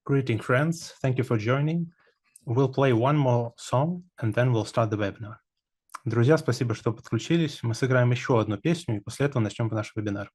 Greeting, friends. Thank you for joining. We'll play one more song, and then we'll start the webinar. Друзья, спасибо, что подключились. Мы сыграем еще одну песню, и после этого начнем наш вебинар.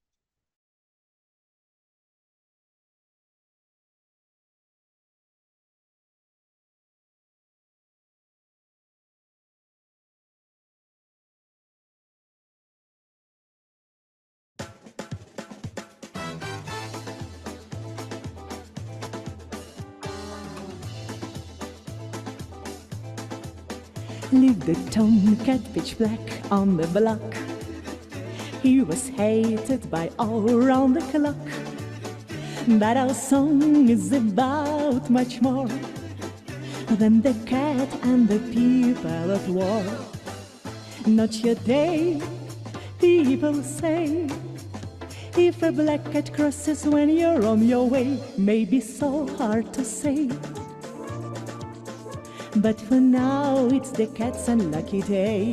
Lived the tomcat pitch black on the block. He was hated by all around the clock. But our song is about much more than the cat and the people at war. Not your day, people say. If a black cat crosses when you're on your way, may be so hard to say. But for now it's the cat's unlucky day.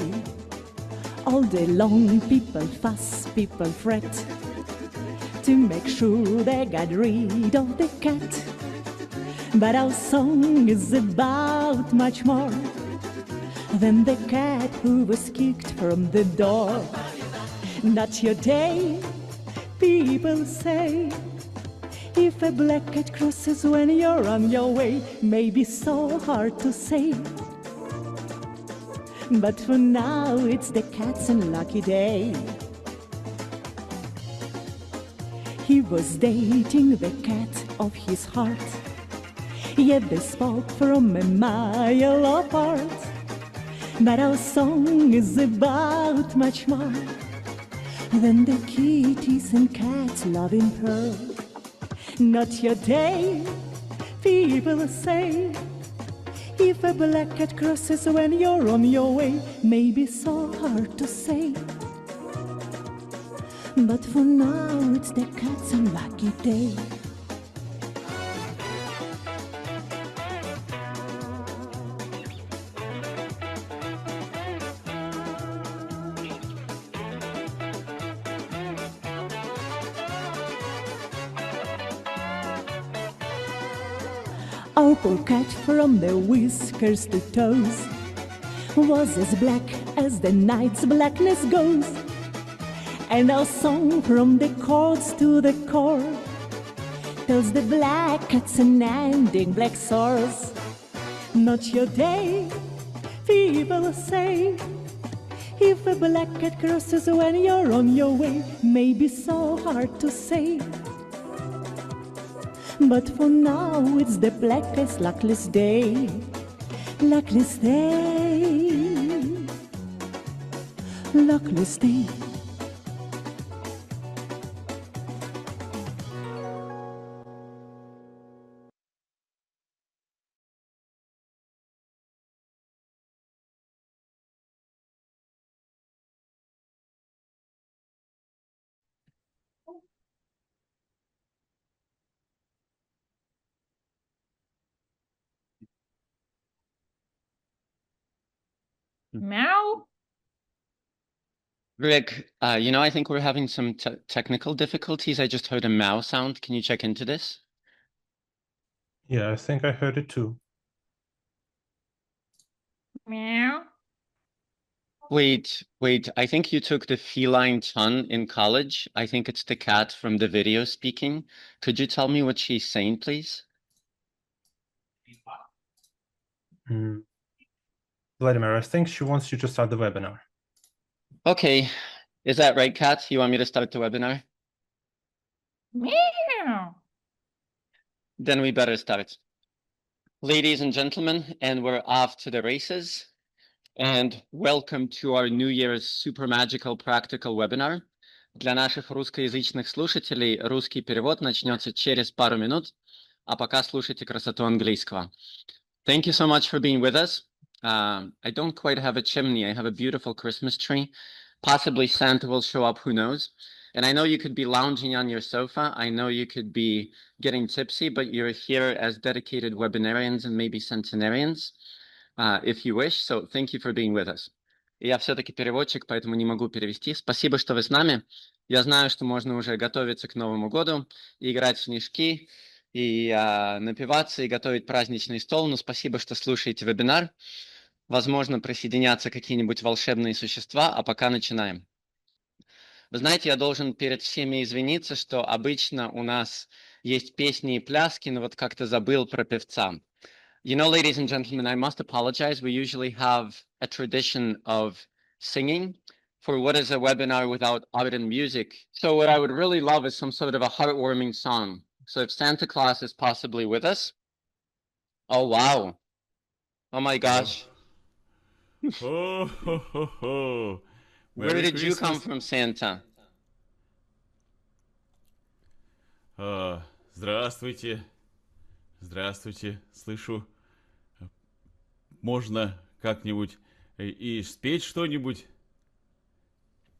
All day long people fuss, people fret to make sure they got rid of the cat. But our song is about much more than the cat who was kicked from the door. Not your day, people say. If a black cat crosses when you're on your way, may be so hard to say. But for now it's the cat's unlucky day. He was dating the cat of his heart, yet they spoke from a mile apart. But our song is about much more than the kitties and cats loving Pearl. Not your day, people say. If a black cat crosses when you're on your way, may be so hard to say. But for now it's the cat's unlucky day. Our poor cat, from the whiskers to toes, was as black as the night's blackness goes. And our song, from the chords to the core, tells the black cat's unending black sores. Not your day, people say. If a black cat crosses when you're on your way, may be so hard to say. But for now it's the black cat's luckless day. Luckless day. Luckless day. Meow. Rick, I think we're having some technical difficulties. I just heard a meow sound. Can you check into this? Yeah, I think I heard it too. Meow. Wait. I think you took the feline ton in college. I think it's the cat from the video speaking. Could you tell me what she's saying, please? Vladimir, I think she wants you to start the webinar. Okay. Is that right, Kat? You want me to start the webinar? Meow. Then we better start. Ladies and gentlemen, and we're off to the races. And welcome to our New Year's Super Magical Practical Webinar. Для наших русскоязычных слушателей русский перевод начнется через пару минут, а пока слушайте красоту английского. Thank you so much for being with us. I don't quite have a chimney. I have a beautiful Christmas tree. Possibly Santa will show up, who knows? And I know you could be lounging on your sofa. I know you could be getting tipsy, but you're here as dedicated webinarians and maybe centenarians, if you wish. So thank you for being with us. Я все-таки переводчик, поэтому не могу перевести. Спасибо, что вы с нами. Я знаю, что можно уже готовиться к Новому году и играть в снежки. и напиваться, и готовить праздничный стол. Но спасибо, что слушаете вебинар. Возможно, присоединятся какие-нибудь волшебные существа, а пока начинаем. Вы знаете, я должен перед всеми извиниться, что обычно у нас есть песни и пляски, но вот как-то забыл про певца. You know, ladies and gentlemen, I must apologize. We usually have a tradition of singing for what is a webinar without art and music. So what I would really love is some sort of a heartwarming song. So if Santa Claus is possibly with us. Oh, wow. Oh my gosh. Ho, ho, ho, ho. Where Merry did you come Christmas. from, Santa? Здравствуйте. Здравствуйте. Слышу, можно как-нибудь и спеть что-нибудь?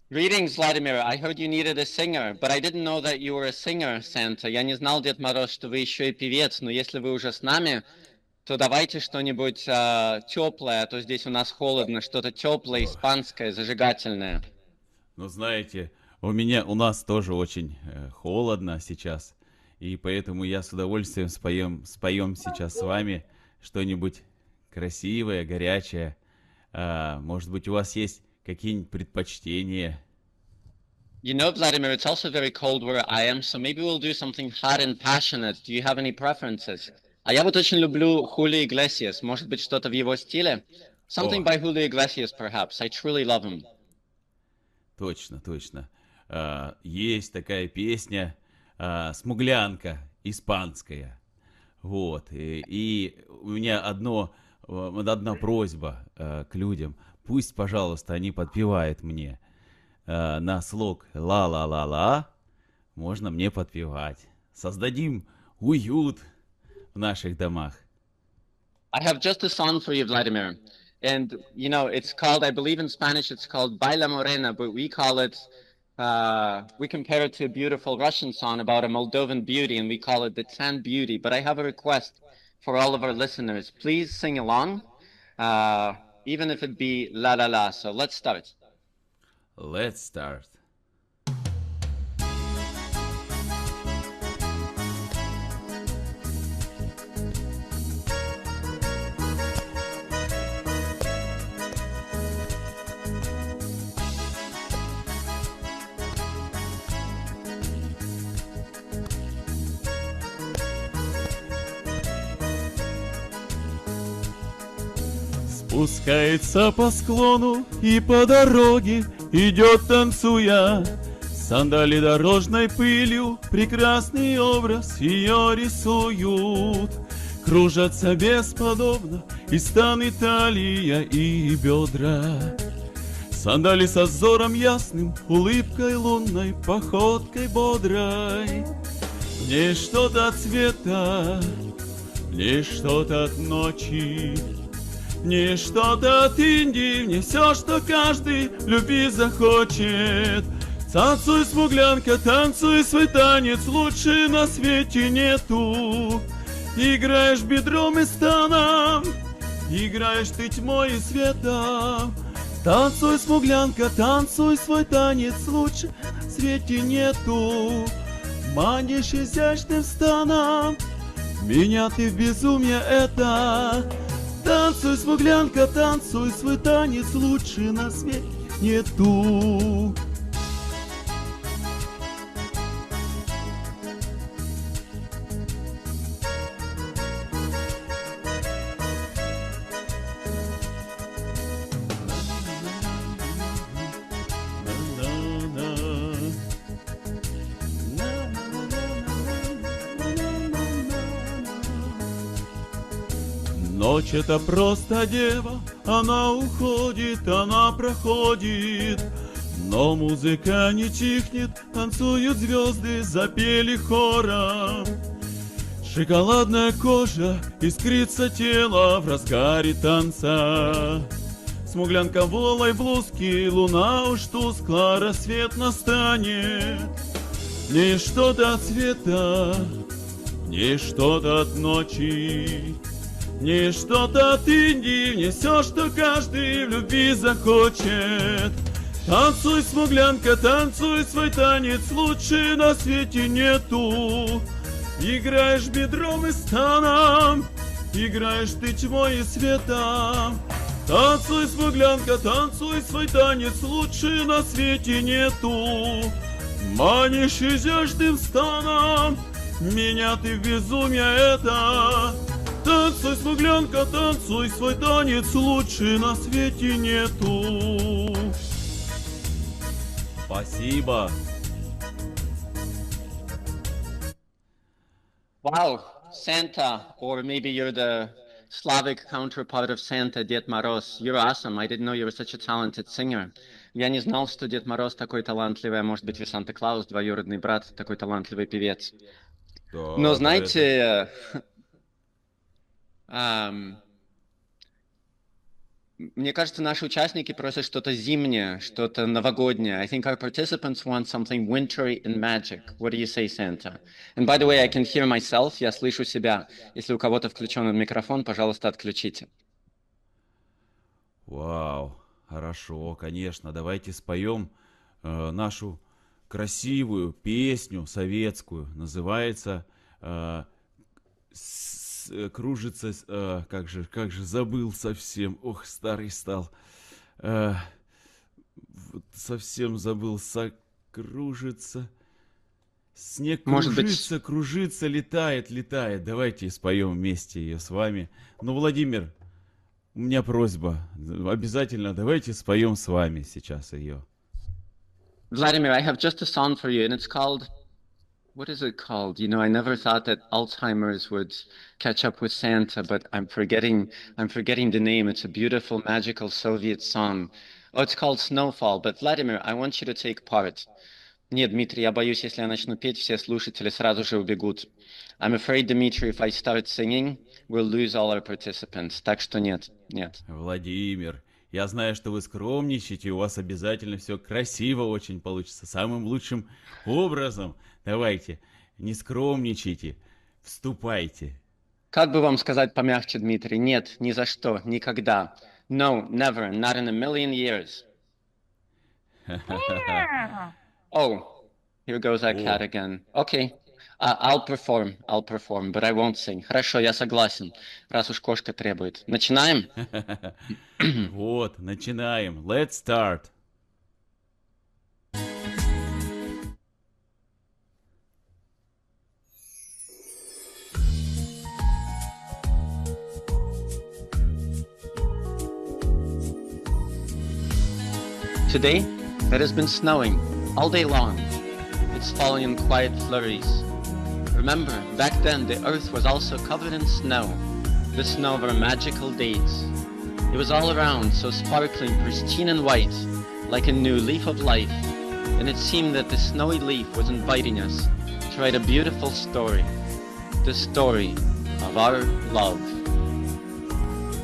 Greetings, Vladimir. I heard you needed a singer, but I didn't know that you were a singer, Santa. Я не знал, Дед Мороз, что вы еще и певец, но если вы уже с нами, то давайте что-нибудь теплое, а то здесь у нас холодно, что-то теплое, испанское, зажигательное. Ну, знаете, у нас тоже очень холодно сейчас, и поэтому я с удовольствием споем сейчас с вами что-нибудь красивое, горячее. Может быть, у вас есть какие-нибудь предпочтения? You know, Vladimir, it's also very cold where I am, so maybe we'll do something hot and passionate. Do you have any preferences? А я вот очень люблю Julio Iglesias. Может быть, что-то в его стиле? Something by Julio Iglesias, perhaps. I truly love him. Точно, точно. Есть такая песня «Смуглянка» испанская. Вот. И у меня одна просьба к людям. Пусть, пожалуйста, они подпевают мне на слог «ла-ла-ла-ла». Можно мне подпевать. Создадим уют в наших домах. I have just a song for you, Vladimir. And, you know, it's called, I believe in Spanish, it's called Baila Morena, but we call it, we compare it to a beautiful Russian song about a Moldovan beauty, and we call it the Tan Beauty. But I have a request for all of our listeners. Please sing along, even if it be La La La. So let's start. Let's start. Спускается по склону и по дороге идет танцуя. Сандали дорожной пылью прекрасный образ ее рисуют. Кружатся бесподобно и стан, талия и бедра. Сандали со взором ясным, улыбкой лунной, походкой бодрой. Не что-то от света, не что-то от ночи, не что-то от Индии, не все, что каждый в любви захочет. Танцуй, смуглянка, танцуй свой танец, лучше на свете нету. Играешь бедром и станом, играешь ты тьмой и светом. Танцуй, смуглянка, танцуй свой танец, лучше на свете нету. Манишь изящным станом, меня ты в безумие это. Танцуй, смуглянка, танцуй свой танец, лучше на свете нету. Ночь это просто дева, она уходит, она проходит. Но музыка не чихнет, танцуют звезды, запели хором. Шоколадная кожа, искрится тело в разгаре танца. Смуглянка в голой блузке, луна уж тускла, рассвет настанет. Не что-то от света, не что-то от ночи, не что-то от Индии, не все, что каждый в любви захочет. Танцуй, смуглянка, танцуй свой танец, лучше на свете нету. Играешь бедром и станом, играешь ты тьмой и светом. Танцуй, смуглянка, танцуй свой танец, лучше на свете нету. Манишь и жаждым станом, меня ты в безумие это. Танцуй, смуглянка, танцуй свой танец, лучше на свете нету. Спасибо. Wow, Santa, or maybe you're the Slavic counterpart of Santa, Ded Moroz. You're awesome. I didn't know you were such a talented singer. Я не знал, что Дед Мороз такой талантливый, а может быть, вы Санта-Клаус, двоюродный брат, такой талантливый певец. Да, Но да, знаете, ам, мне кажется, наши участники просят что-то зимнее, что-то новогоднее. I think our participants want something wintry and magic. What do you say, Santa? And by the way, I can hear myself. Я слышу себя. Если у кого-то включен микрофон, пожалуйста, отключите. Вау, хорошо, конечно. Давайте споем нашу красивую песню советскую. Называется кружится, как же забыл совсем. Ох, старый стал. Совсем забыл. Кружится. Снег Может быть, кружится, кружится, летает. Давайте споем вместе ее с вами. Ну, Владимир, у меня просьба. Обязательно давайте споем с вами сейчас ее. Vladimir, I have just a song for you, and it's called... What is it called? You know, I never thought that Alzheimer's would catch up with Santa, but I'm forgetting the name. It's a beautiful, magical Soviet song. Oh, it's called Snowfall. But Vladimir, I want you to take part. Нет, Дмитрий, я боюсь, если я начну петь, все слушатели сразу же убегут. I'm afraid, Dmitry, if I start singing, we'll lose all our participants. Так что нет. Владимир, я знаю, что вы скромничаете, у вас обязательно все красиво очень получится, самым лучшим образом. Давайте, не скромничайте, вступайте. Как бы вам сказать помягче, Дмитрий? Нет, ни за что, никогда. No, never, not in a million years. Oh, here goes that cat again. Okay, I'll perform, but I won't sing. Хорошо, я согласен, раз уж кошка требует. Начинаем? Вот, начинаем. Let's start. Today, it has been snowing all day long. It's falling in quiet flurries. Remember, back then the earth was also covered in snow, the snow of our magical days. It was all around, so sparkling, pristine and white, like a new leaf of life, and it seemed that the snowy leaf was inviting us to write a beautiful story, the story of our love.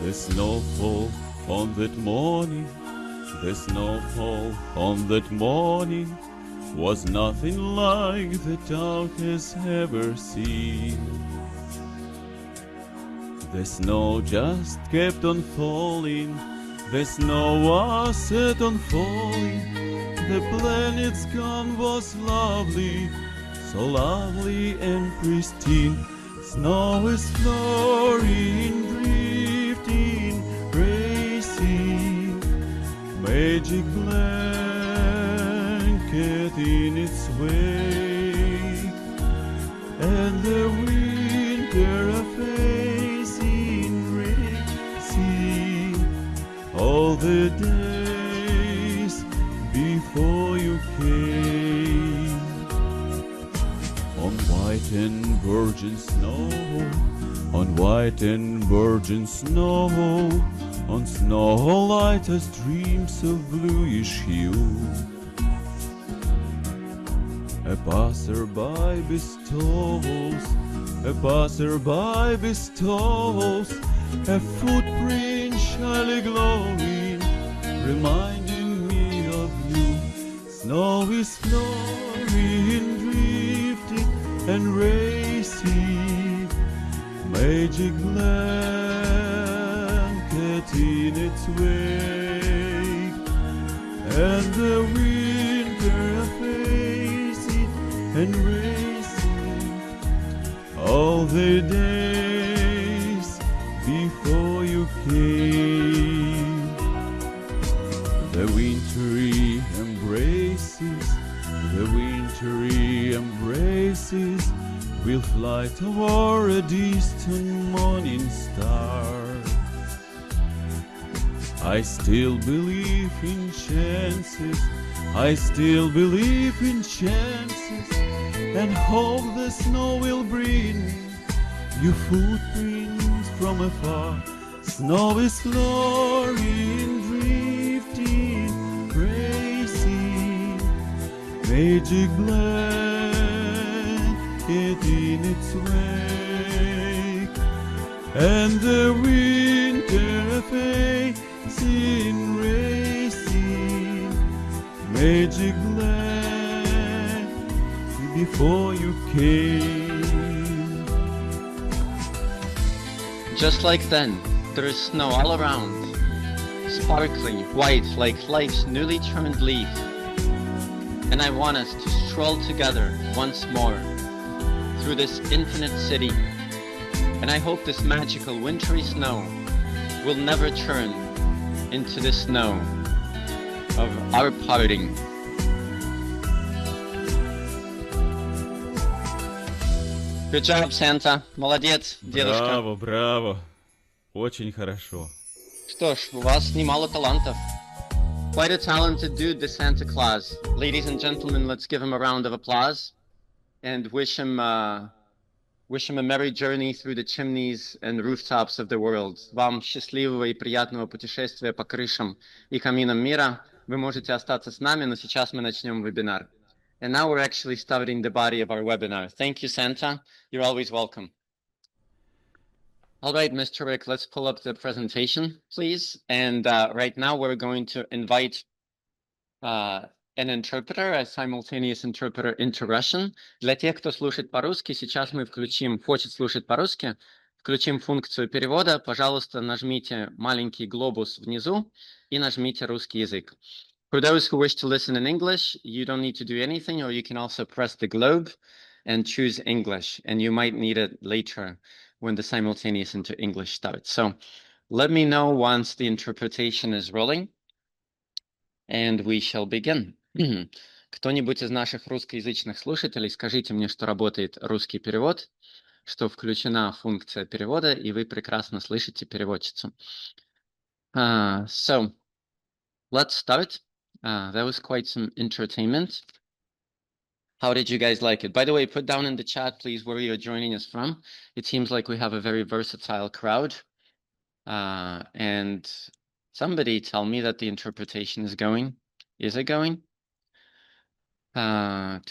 The snowfall on that morning, the snowfall on that morning was nothing like the town has ever seen. The snow just kept on falling, the snow was set on falling, the planet's gone was lovely, so lovely and pristine. Snow is flurrying, drifting, racing, magic blanket in its wake, and the winter a facing, racing all the days before you came. On white and virgin snow, on white and virgin snow, on snow light as streams of bluish hue. A passerby bestows, a passerby bestows a footprint shyly glowing, reminding me of you. Snow is flurrying, drifting and racing, magic blanket in its wake, and the winter facing and racing the days before you came. The wintry embraces, the wintry embraces will fly toward a distant morning star. I still believe in chances, I still believe in chances, and hope the snow will bring you footprints from afar. Snow is flooring, drifting, racing, magic blanket in its wake, and the winter facing, racing, magic blanket before you came. Just like then, there is snow all around, sparkling white like life's newly turned leaf. And I want us to stroll together once more through this infinite city. And I hope this magical wintry snow will never turn into the snow of our parting. Good job, Santa. Молодец, дедушка. Браво, браво. Очень хорошо. Что ж, у вас немало талантов. Quite a talented dude, the Santa Claus. Ladies and gentlemen, let's give him a round of applause and wish him a merry journey through the chimneys and rooftops of the world. Вам счастливого и приятного путешествия по крышам и каминам мира. Вы можете остаться с нами, но сейчас мы начнем вебинар. And now we're actually starting the body of our webinar. Thank you, Santa. You're always welcome. All right, Mr. Rick, let's pull up the presentation, please. And right now we're going to invite an interpreter, a simultaneous interpreter into Russian. Для тех, кто слушает по-русски, сейчас мы хочет слушать по-русски, включим функцию перевода. Пожалуйста, нажмите маленький глобус внизу и нажмите русский язык. For those who wish to listen in English, you don't need to do anything, or you can also press the globe and choose English, and you might need it later when the simultaneous into English starts. So let me know once the interpretation is rolling, and we shall begin. Кто-нибудь из наших русскоязычных слушателей, скажите мне, что работает русский перевод, что включена функция перевода, и вы прекрасно слышите переводчицу. So let's start. That was quite some entertainment. How did you guys like it? By the way, put down in the chat, please, where you're joining us from. It seems like we have a very versatile crowd. And somebody tell me that the interpretation is going. Is it going? Yes,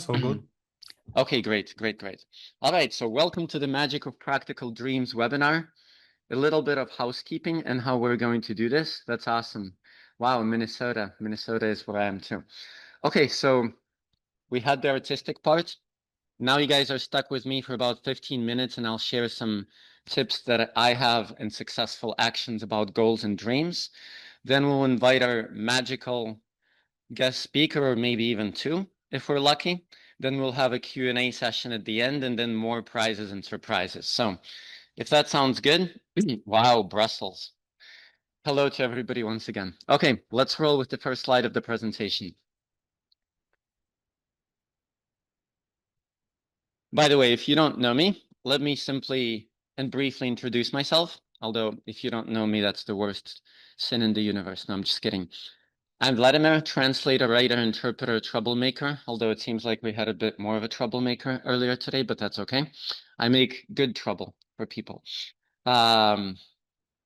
all good. Okay, great. All right, so welcome to the Magic of Practical Dreams webinar. A little bit of housekeeping and how we're going to do this. That's awesome. Wow, Minnesota. Minnesota is where I am too. Okay, so we had the artistic part. Now you guys are stuck with me for about 15 minutes, and I'll share some tips that I have and successful actions about goals and dreams. Then we'll invite our magical guest speaker, or maybe even two, if we're lucky. Then we'll have a Q&A session at the end, and then more prizes and surprises. So if that sounds good, wow, Brussels. Hello to everybody once again. Okay, let's roll with the first slide of the presentation. By the way, if you don't know me, let me simply and briefly introduce myself. Although if you don't know me, that's the worst sin in the universe. No, I'm just kidding. I'm Vladimir, translator, writer, interpreter, troublemaker, although it seems like we had a bit more of a troublemaker earlier today, but that's okay. I make good trouble for people.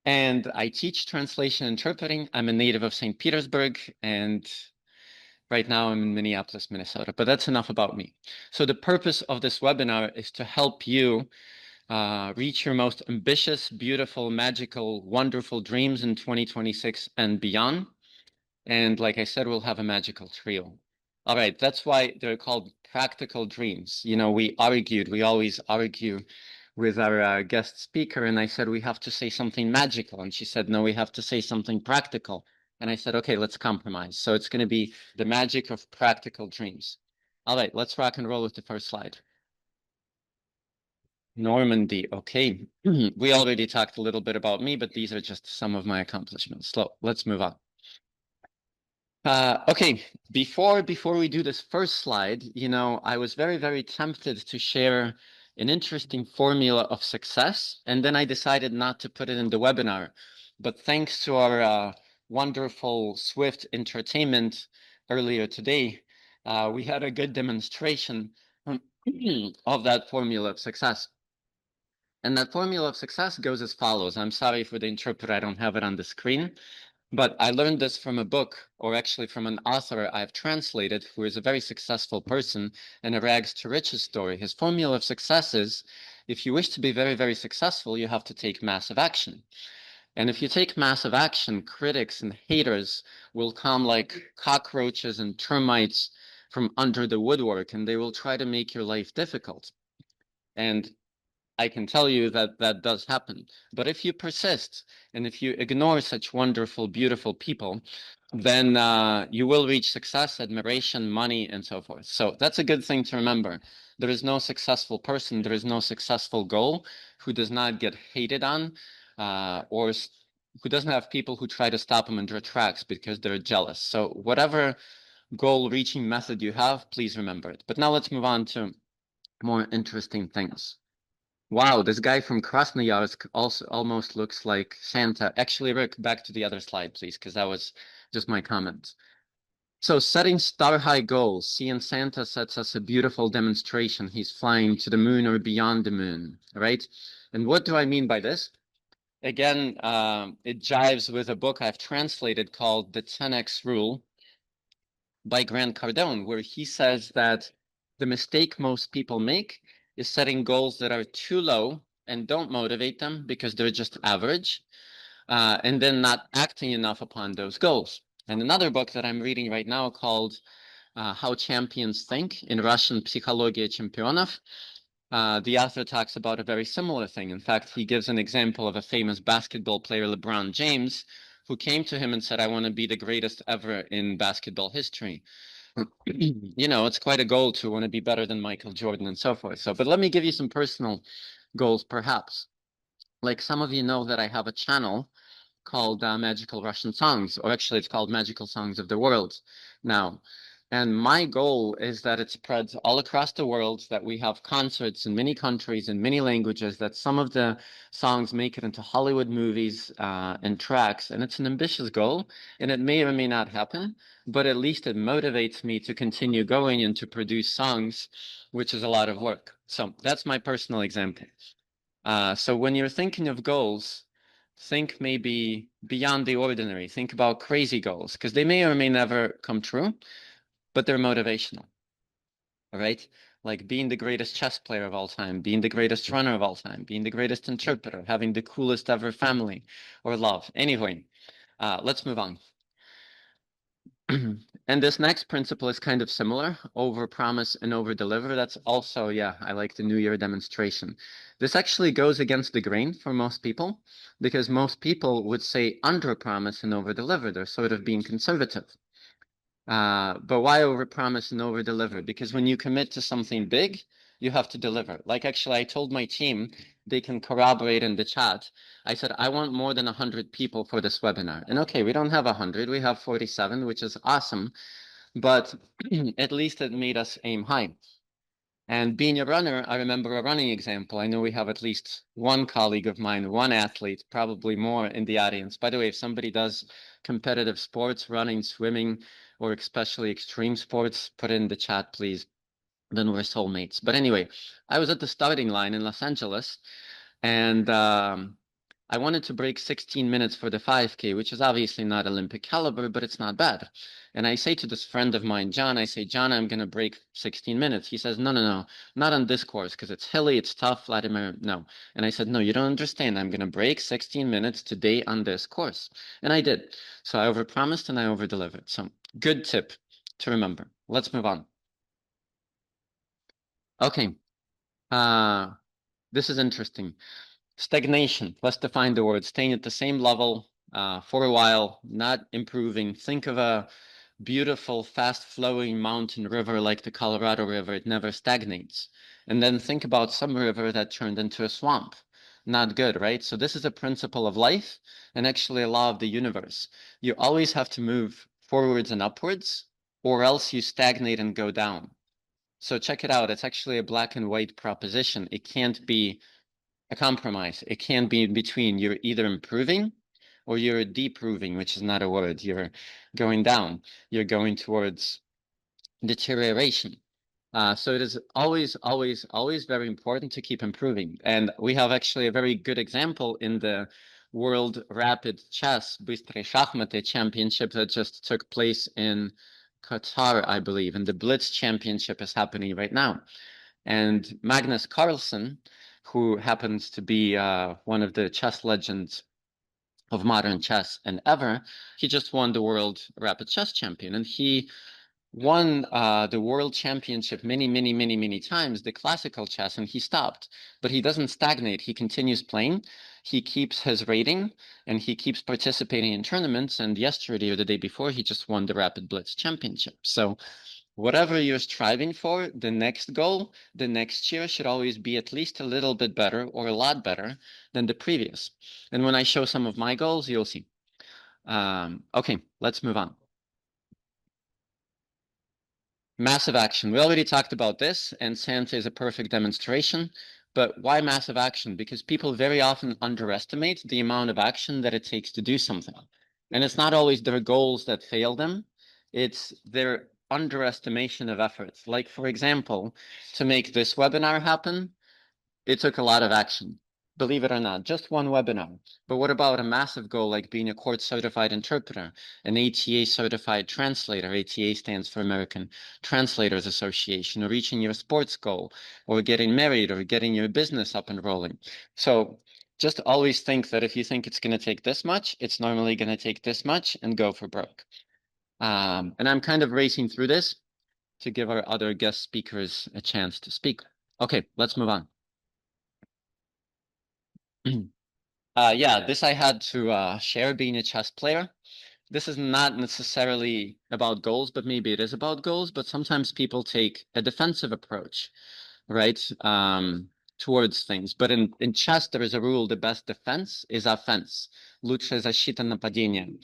And I teach translation interpreting. I'm a native of St. Petersburg, and right now I'm in Minneapolis, Minnesota, but that's enough about me. So the purpose of this webinar is to help you reach your most ambitious, beautiful, magical, wonderful dreams in 2026 and beyond. And like I said, we'll have a magical trio. All right, that's why they're called practical dreams. You know, we always argue with our guest speaker, and I said, we have to say something magical. And she said, no, we have to say something practical. And I said, okay, let's compromise. So it's going to be the magic of practical dreams. All right, let's rock and roll with the first slide. Normandy. Okay. We already talked a little bit about me, but these are just some of my accomplishments. So let's move on. Okay, before we do this first slide, I was very, very tempted to share an interesting formula of success, and then I decided not to put it in the webinar. But thanks to our wonderful Swift entertainment earlier today, we had a good demonstration of that formula of success. And that formula of success goes as follows. I'm sorry for the interpreter, I don't have it on the screen. But I learned this from a book, or actually from an author I've translated, who is a very successful person in a rags to riches story. His formula of success is, if you wish to be very, very successful, you have to take massive action. And if you take massive action, critics and haters will come like cockroaches and termites from under the woodwork, and they will try to make your life difficult. And I can tell you that that does happen. But if you persist and if you ignore such wonderful, beautiful people, then you will reach success, admiration, money, and so forth. So that's a good thing to remember. There is no successful person, there is no successful goal who does not get hated on or who doesn't have people who try to stop him in their tracks because they're jealous. So whatever goal reaching method you have, please remember it. But now let's move on to more interesting things. Wow, this guy from Krasnoyarsk also almost looks like Santa. Actually, Rick, back to the other slide, please, because that was just my comment. So setting star-high goals. Seeing Santa sets us a beautiful demonstration. He's flying to the moon or beyond the moon, right? And what do I mean by this? Again, it jives with a book I've translated called The 10X Rule by Grant Cardone, where he says that the mistake most people make is setting goals that are too low and don't motivate them because they're just average, and then not acting enough upon those goals. And another book that I'm reading right now called How Champions Think, in Russian, Psychologia Championov, the author talks about a very similar thing. In fact, he gives an example of a famous basketball player, LeBron James, who came to him and said, I want to be the greatest ever in basketball history. It's quite a goal to want to be better than Michael Jordan and so forth. But let me give you some personal goals, perhaps. Like some of you know that I have a channel called Magical Russian Songs, or actually it's called Magical Songs of the World now. And my goal is that it spreads all across the world, that we have concerts in many countries in many languages, that some of the songs make it into Hollywood movies and tracks. And it's an ambitious goal, and it may or may not happen, but at least it motivates me to continue going and to produce songs, which is a lot of work. So that's my personal example. So when you're thinking of goals, think maybe beyond the ordinary. Think about crazy goals, because they may or may never come true, but they're motivational. All right? Like being the greatest chess player of all time, being the greatest runner of all time, being the greatest interpreter, having the coolest ever family or love. Anyway, let's move on. And this next principle is kind of similar, over promise and over deliver. That's also, I like the New Year demonstration. This actually goes against the grain for most people, because most people would say under promise and over deliver. They're sort of being conservative. But why over promise and over deliver? Because when you commit to something big, you have to deliver. Like actually, I told my team, they can corroborate in the chat. I said, I want more than 100 people for this webinar. And okay, we don't have 100, we have 47, which is awesome. But at least it made us aim high. And being a runner, I remember a running example. I know we have at least one colleague of mine, one athlete, probably more in the audience. By the way, if somebody does competitive sports, running, swimming, or especially extreme sports, put it in the chat, please. Then we're soulmates. But anyway, I was at the starting line in Los Angeles, and I wanted to break 16 minutes for the 5K, which is obviously not Olympic caliber, but it's not bad. And I say to this friend of mine, John, I say, John, I'm going to break 16 minutes. He says, no, not on this course, because it's hilly, it's tough, Vladimir, no. And I said, no, you don't understand. I'm going to break 16 minutes today on this course. And I did. So I overpromised and I overdelivered. So good tip to remember. Let's move on. Okay. This is interesting. Stagnation. Let's define the word. Staying at the same level for a while, not improving. Think of a beautiful, fast-flowing mountain river like the Colorado River. It never stagnates. And then think about some river that turned into a swamp. Not good, right? So this is a principle of life and actually a law of the universe. You always have to move forwards and upwards, or else you stagnate and go down. So check it out. It's actually a black and white proposition. It can't be a compromise. It can't be in between. You're either improving or you're deproving, which is not a word. You're going down. You're going towards deterioration. So it is always, always, always very important to keep improving. And we have actually a very good example in the World Rapid Chess Bystre Shakhmaty Championship that just took place in Qatar, I believe. And the Blitz Championship is happening right now. And Magnus Carlsen, who happens to be one of the chess legends of modern chess and ever, he just won the World Rapid Chess Champion. And he won the world championship many times, the classical chess, and he stopped. But he doesn't stagnate. He continues playing. He keeps his rating, and he keeps participating in tournaments. And yesterday or the day before, he just won the Rapid Blitz Championship. So whatever you're striving for, the next goal, the next year should always be at least a little bit better or a lot better than the previous. And when I show some of my goals, you'll see. Okay, let's move on. Massive action. We already talked about this, and Santa is a perfect demonstration. But why massive action? Because people very often underestimate the amount of action that it takes to do something. And it's not always their goals that fail them. It's their underestimation of efforts. Like, for example, to make this webinar happen, it took a lot of action. Believe it or not, just one webinar. But what about a massive goal like being a court certified interpreter, an ATA certified translator? ATA stands for American Translators Association, or reaching your sports goal, or getting married, or getting your business up and rolling. So just always think that if you think it's going to take this much, it's normally going to take this much, and go for broke. And I'm kind of racing through this to give our other guest speakers a chance to speak. Okay, let's move on. Yeah, this I had to share being a chess player. This is not necessarily about goals, but maybe it is about goals. But sometimes people take a defensive approach, right, towards things. But in chess, there is a rule: the best defense is offense. Лучшая защита нападение.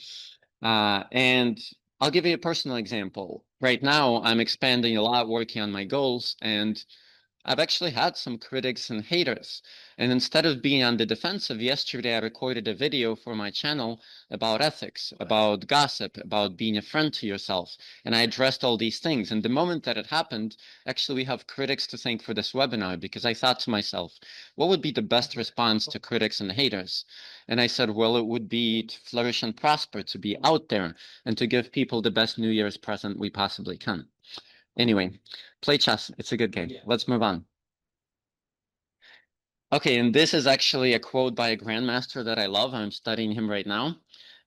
And I'll give you a personal example. Right now, I'm expanding a lot, working on my goals, and I've actually had some critics and haters. And instead of being on the defensive, yesterday I recorded a video for my channel about ethics, about gossip, about being a friend to yourself. And I addressed all these things. And the moment that it happened, actually we have critics to thank for this webinar, because I thought to myself, what would be the best response to critics and haters? And I said, well, it would be to flourish and prosper, to be out there, and to give people the best New Year's present we possibly can. Anyway, play chess. It's a good game. Let's move on. Okay, and this is actually a quote by a grandmaster that I love. I'm studying him right now.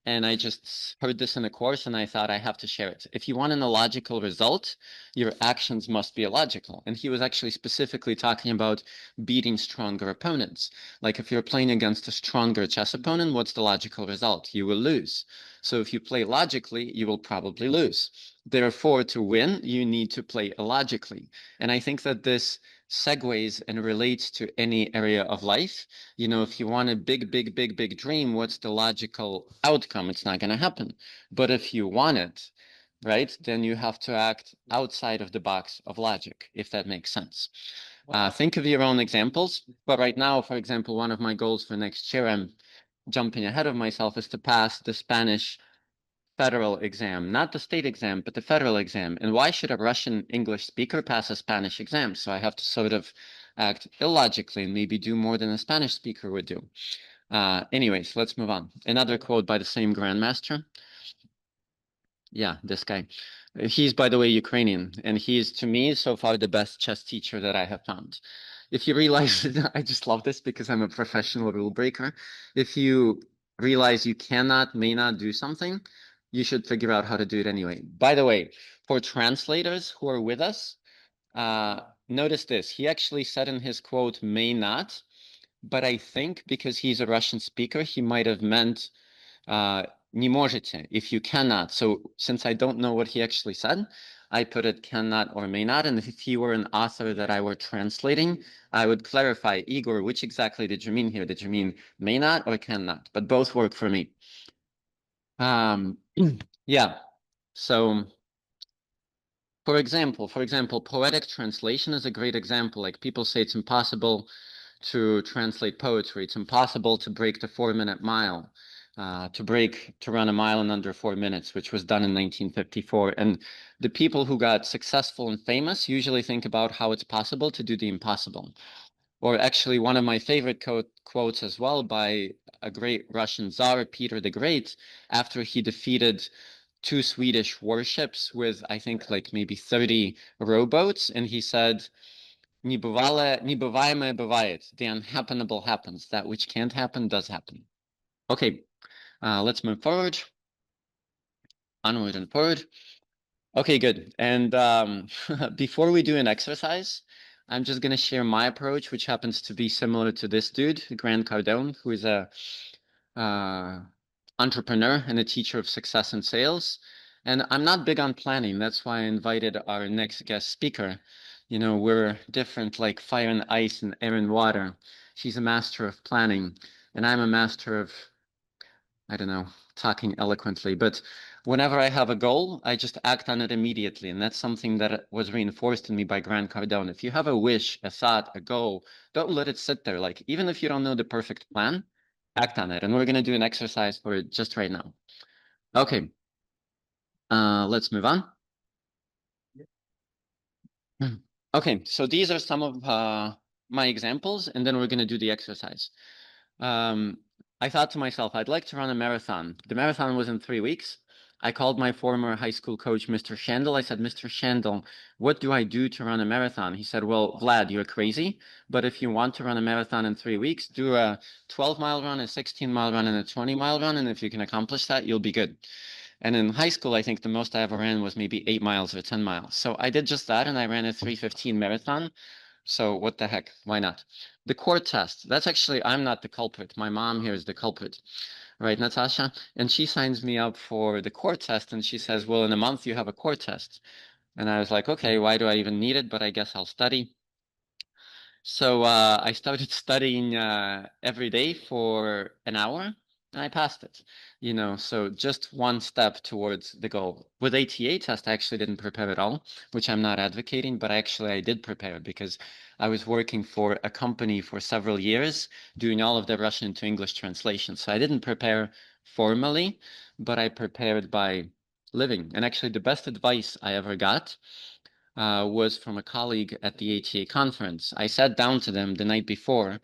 And I just heard this in a course and I thought I have to share it. If you want an illogical result, your actions must be illogical. And he was actually specifically talking about beating stronger opponents. Like if you're playing against a stronger chess opponent, what's the logical result? You will lose. So if you play logically, you will probably lose. Therefore, to win, you need to play illogically. And I think that this segues and relates to any area of life. You know, if you want a big dream, what's the logical outcome? It's not going to happen. But if you want it, right, then you have to act outside of the box of logic, if that makes sense. Think of your own examples. But right now, for example, one of my goals for next year, I'm jumping ahead of myself, is to pass the Spanish federal exam, not the state exam, but the federal exam. And why should a Russian English speaker pass a Spanish exam? So I have to sort of act illogically and maybe do more than a Spanish speaker would do. Anyways, let's move on. Another quote by the same grandmaster. Yeah, this guy. He's, by the way, Ukrainian, and he is, to me, so far the best chess teacher that I have found. If you realize, I just love this because I'm a professional rule breaker. If you realize you may not do something, you should figure out how to do it anyway. By the way, for translators who are with us, notice this. He actually said in his quote, may not, but I think because he's a Russian speaker, he might have meant не можете, if you cannot. So since I don't know what he actually said, I put it cannot or may not. And if he were an author that I were translating, I would clarify, Igor, which exactly did you mean here? Did you mean may not or cannot? But both work for me. Yeah. So for example, poetic translation is a great example. Like people say it's impossible to translate poetry. It's impossible to break the 4-minute mile, to run a mile in under 4 minutes, which was done in 1954. And the people who got successful and famous usually think about how it's possible to do the impossible. Or actually, one of my favorite quotes as well by a great Russian Tsar, Peter the Great, after he defeated 2 Swedish warships with, I think, like maybe 30 rowboats, and he said, Небываемое бывает. The unhappenable happens. That which can't happen does happen. Okay, let's move forward. Onward and forward. Okay, good. And before we do an exercise, I'm just going to share my approach, which happens to be similar to this dude, Grant Cardone, who is a entrepreneur and a teacher of success and sales. And I'm not big on planning. That's why I invited our next guest speaker. You know, we're different like fire and ice and air and water. She's a master of planning, and I'm a master of, I don't know, talking eloquently. But whenever I have a goal, I just act on it immediately. And that's something that was reinforced in me by Grant Cardone. If you have a wish, a thought, a goal, don't let it sit there. Like, even if you don't know the perfect plan, act on it. And we're going to do an exercise for it just right now. Okay. Let's move on. Okay, so these are some of my examples, and then we're going to do the exercise. I thought to myself, I'd like to run a marathon. The marathon was in 3 weeks. I called my former high school coach, Mr. Shandel. I said, Mr. Shandel, what do I do to run a marathon? He said, well, Vlad, you're crazy, but if you want to run a marathon in 3 weeks, do a 12-mile run, a 16-mile run, and a 20-mile run, and if you can accomplish that, you'll be good. And in high school, I think the most I ever ran was maybe 8 miles or 10 miles. So I did just that, and I ran a 3:15 marathon. So what the heck? Why not? The core test. That's actually, I'm not the culprit. My mom here is the culprit. Right, Natasha? And she signs me up for the core test, and she says, well, in a month you have a core test. And I was like, okay, why do I even need it? But I guess I'll study. So I started studying every day for an hour, and I passed it. You know, so just one step towards the goal. With ATA test, I actually didn't prepare at all, which I'm not advocating, but actually I did prepare because I was working for a company for several years, doing all of the Russian to English translation. So I didn't prepare formally, but I prepared by living. And actually the best advice I ever got was from a colleague at the ATA conference. I sat down to them the night before,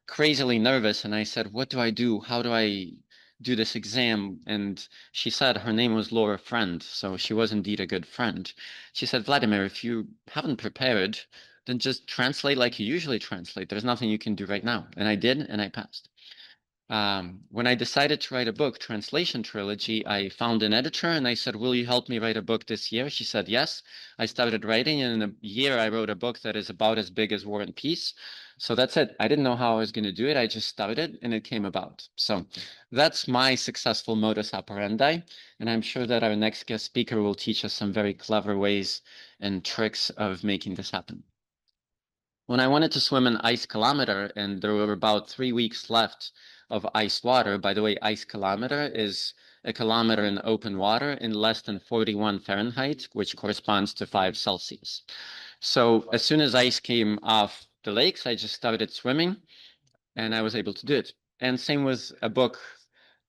crazily nervous, and I said, what do I do? How do I do this exam? And she said, her name was Laura Friend, so she was indeed a good friend. She said, Vladimir, if you haven't prepared, then just translate like you usually translate. There's nothing you can do right now. And I did, and I passed. When I decided to write a book, Translation Trilogy, I found an editor and I said, will you help me write a book this year? She said, yes. I started writing, and in a year I wrote a book that is about as big as War and Peace. So that's it. I didn't know how I was going to do it. I just started and it came about. So that's my successful modus operandi. And I'm sure that our next guest speaker will teach us some very clever ways and tricks of making this happen. When I wanted to swim an ice kilometer and there were about 3 weeks left of ice water, by the way, ice kilometer is a kilometer in open water in less than 41 Fahrenheit, which corresponds to 5 Celsius. So as soon as ice came off the lakes, I just started swimming and I was able to do it. And same with a book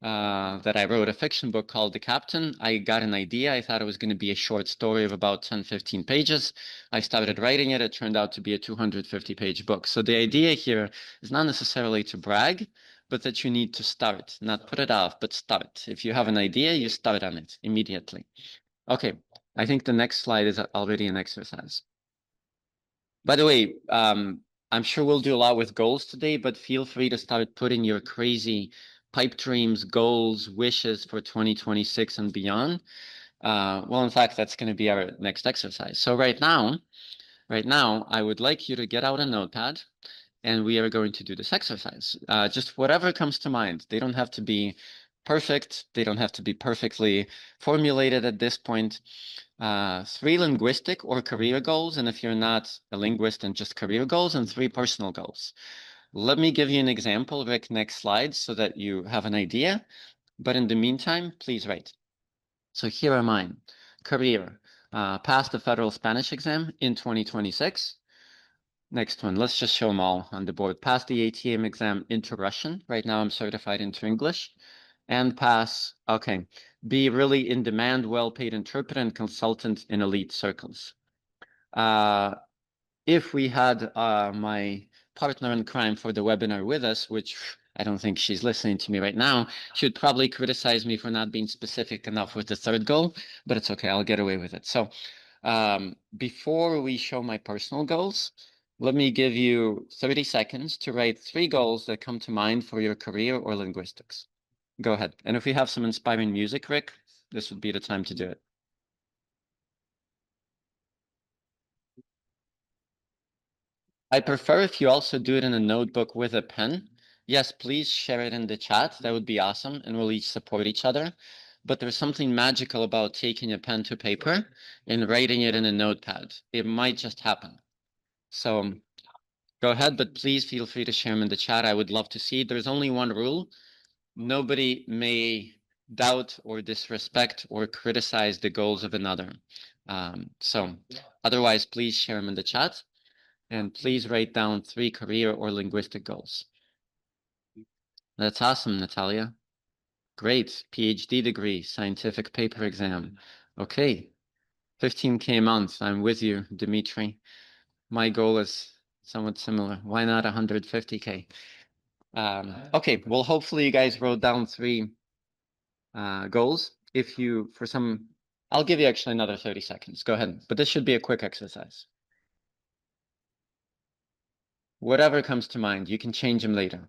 that I wrote, a fiction book called The Captain. I got an idea. I thought it was going to be a short story of about 10, 15 pages. I started writing it. It turned out to be a 250-page book. So the idea here is not necessarily to brag, but that you need to start, not put it off, but start. If you have an idea, you start on it immediately. Okay, I think the next slide is already an exercise. By the way, I'm sure we'll do a lot with goals today, but feel free to start putting your crazy pipe dreams, goals, wishes for 2026 and beyond. Well, in fact, that's going to be our next exercise. So right now, I would like you to get out a notepad and we are going to do this exercise. Just whatever comes to mind. They don't have to be perfect. They don't have to be perfectly formulated at this point. 3 linguistic or career goals, and if you're not a linguist, and just career goals, and 3 personal goals. Let me give you an example, Rick, next slide, so that you have an idea. But in the meantime, please write. So here are mine. Career, pass the federal Spanish exam in 2026. Next one, let's just show them all on the board. Pass the ATM exam into Russian. Right now I'm certified into English. And pass, okay, be really in demand, well-paid interpreter and consultant in elite circles. If we had my partner in crime for the webinar with us, which I don't think she's listening to me right now, she would probably criticize me for not being specific enough with the 3rd goal, but it's okay, I'll get away with it. So before we show my personal goals, let me give you 30 seconds to write 3 goals that come to mind for your career or linguistics. Go ahead. And if we have some inspiring music, Rick, this would be the time to do it. I prefer if you also do it in a notebook with a pen. Yes, please share it in the chat. That would be awesome, and we'll each support each other. But there's something magical about taking a pen to paper and writing it in a notepad. It might just happen. So go ahead, but please feel free to share them in the chat. I would love to see. There's only one rule. Nobody may doubt or disrespect or criticize the goals of another. So otherwise, please share them in the chat. And please write down 3 career or linguistic goals. That's awesome, Natalia. Great. PhD degree, scientific paper exam. Okay. 15K a month. I'm with you, Dimitri. My goal is somewhat similar. Why not 150K? Okay. Well, hopefully you guys wrote down 3 goals. If you, for some, I'll give you actually another 30 seconds. Go ahead. But this should be a quick exercise. Whatever comes to mind, you can change them later.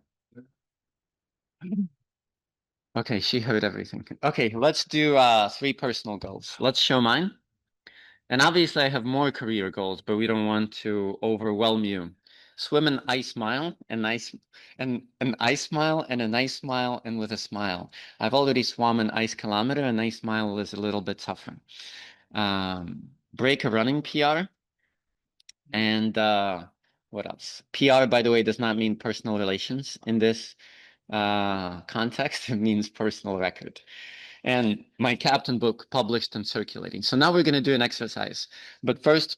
Okay, she heard everything. Okay, let's do 3 personal goals. Let's show mine. And obviously I have more career goals, but we don't want to overwhelm you. Swim an ice mile, an ice mile and a nice mile and with a smile. I've already swum an ice kilometer, a nice mile is a little bit tougher. Break a running PR. And what else? PR, by the way, does not mean personal relations in this context. It means personal record. And my captain book published and circulating. So now we're going to do an exercise. But first,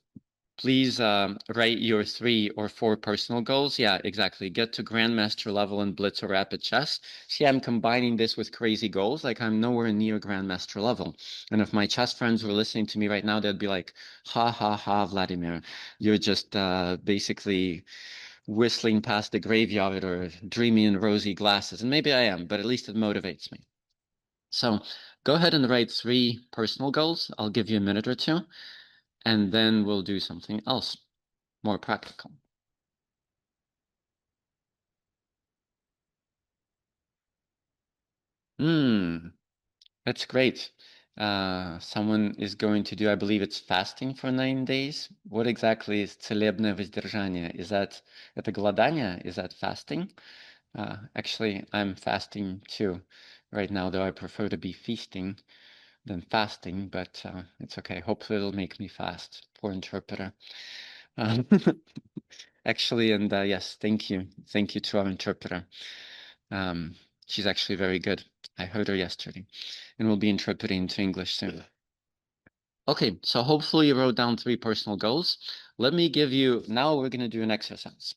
please write your 3 or 4 personal goals. Yeah, exactly. Get to grandmaster level in blitz or rapid chess. See, I'm combining this with crazy goals. Like I'm nowhere near grandmaster level. And if my chess friends were listening to me right now, they'd be like, ha, ha, ha, Vladimir, you're just basically whistling past the graveyard or dreamy in rosy glasses. And maybe I am, but at least it motivates me. So go ahead and write 3 personal goals. I'll give you a minute or 2, and then we'll do something else, more practical. That's great. Someone is going to do, I believe it's fasting for 9 days. What exactly is целебное воздержание? Is that это голодание? Is that fasting? Actually, I'm fasting too right now, though I prefer to be feasting than fasting, but it's okay. Hopefully it'll make me fast. Poor interpreter. Actually, and yes, thank you. Thank you to our interpreter. She's actually very good. I heard her yesterday, and we'll be interpreting to English soon. Okay, so hopefully you wrote down 3 personal goals. Let me give you, now we're going to do an exercise.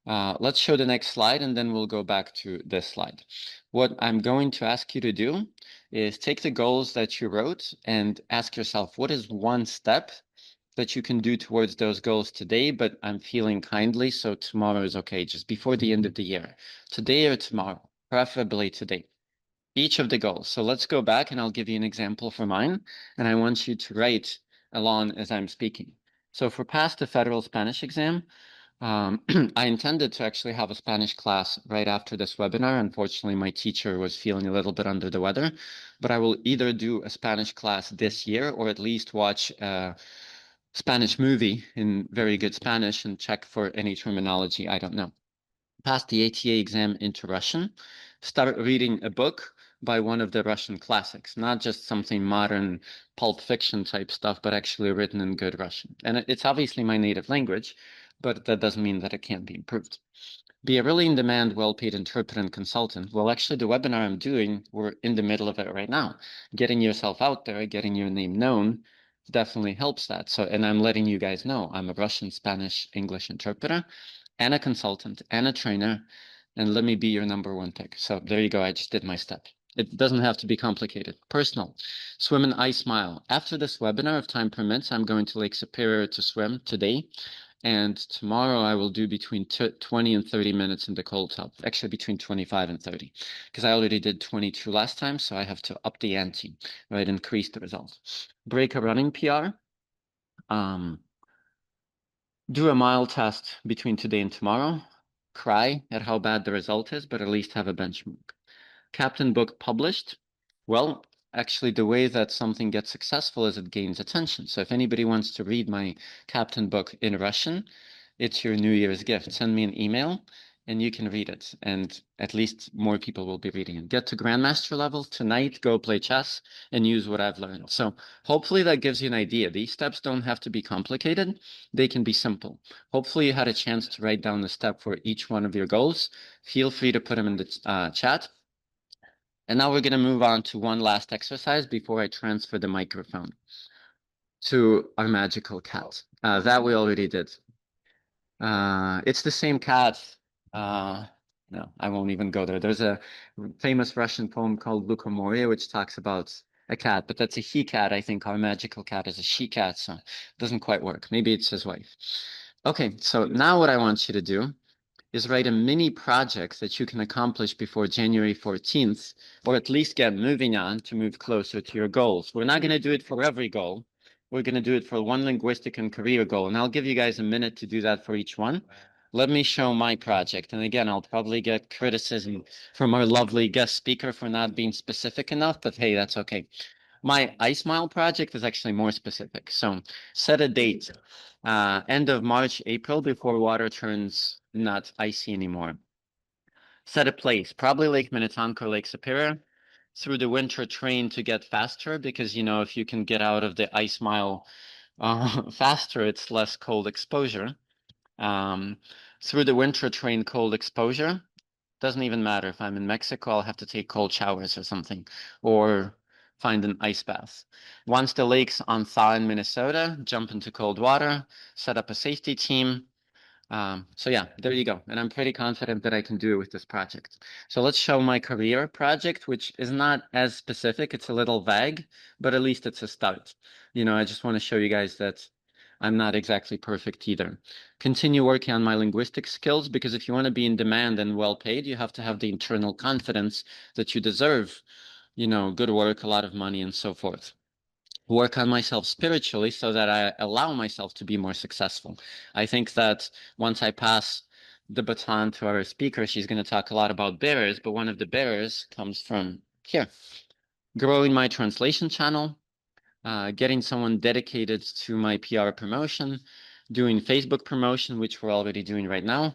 Let's show the next slide, and then we'll go back to this slide. What I'm going to ask you to do is take the goals that you wrote and ask yourself, what is one step that you can do towards those goals today, but I'm feeling kindly, so tomorrow is okay, just before the end of the year. Today or tomorrow, preferably today. Each of the goals. So let's go back and I'll give you an example for mine. And I want you to write along as I'm speaking. So for pass the federal Spanish exam, I intended to actually have a Spanish class right after this webinar. Unfortunately, my teacher was feeling a little bit under the weather, but I will either do a Spanish class this year or at least watch a Spanish movie in very good Spanish and check for any terminology I don't know. Pass the ATA exam into Russian, start reading a book by one of the Russian classics, not just something modern pulp fiction type stuff, but actually written in good Russian. And it's obviously my native language, but that doesn't mean that it can't be improved. Be a really in-demand, well-paid interpreter and consultant. Well, actually, the webinar I'm doing, we're in the middle of it right now. Getting yourself out there, getting your name known, definitely helps that. So, and I'm letting you guys know, I'm a Russian, Spanish, English interpreter, and a consultant, and a trainer, and let me be your number one pick. So there you go, I just did my step. It doesn't have to be complicated. Personal. Swim in ice mile. After this webinar, if time permits, I'm going to Lake Superior to swim today. And tomorrow I will do between 20 and 30 minutes in the cold tub. Actually, between 25 and 30, because I already did 22 last time, so I have to up the ante, right? Increase the result. Break a running PR. Do a mile test between today and tomorrow. Cry at how bad the result is, but at least have a benchmark. Captain book published. Well, actually, the way that something gets successful is it gains attention. So if anybody wants to read my Captain book in Russian, it's your New Year's gift. Send me an email and you can read it. And at least more people will be reading it. Get to Grandmaster level tonight, go play chess and use what I've learned. So hopefully that gives you an idea. These steps don't have to be complicated. They can be simple. Hopefully you had a chance to write down the step for each one of your goals. Feel free to put them in the chat. And now we're going to move on to one last exercise before I transfer the microphone to our magical cat. That we already did. It's the same cat. No, I won't even go there. There's a famous Russian poem called Lukomoria, which talks about a cat, but that's a he cat. I think our magical cat is a she cat, so it doesn't quite work. Maybe it's his wife. Okay, so now what I want you to do is write a mini project that you can accomplish before January 14th, or at least get moving on to move closer to your goals. We're not going to do it for every goal. We're going to do it for one linguistic and career goal. And I'll give you guys a minute to do that for each one. Let me show my project. And again, I'll probably get criticism from our lovely guest speaker for not being specific enough, but hey, that's okay. My Ice Mile project is actually more specific. So set a date, end of March, April, before water turns not icy anymore. Set a place, probably Lake Minnetonka or Lake Superior. Through the winter, train to get faster because, you know, if you can get out of the Ice Mile faster, it's less cold exposure. Through the winter, train cold exposure. Doesn't even matter. If I'm in Mexico, I'll have to take cold showers or something, or find an ice bath. Once the lake's on thaw in Minnesota, jump into cold water, set up a safety team. So yeah, there you go. And I'm pretty confident that I can do it with this project. So let's show my career project, which is not as specific. It's a little vague, but at least it's a start. You know, I just want to show you guys that I'm not exactly perfect either. Continue working on my linguistic skills, because if you want to be in demand and well paid, you have to have the internal confidence that you deserve, you know, good work, a lot of money, and so forth. Work on myself spiritually so that I allow myself to be more successful. I think that once I pass the baton to our speaker, she's going to talk a lot about barriers, but one of the barriers comes from here. Growing my translation channel, getting someone dedicated to my PR promotion, doing Facebook promotion, which we're already doing right now.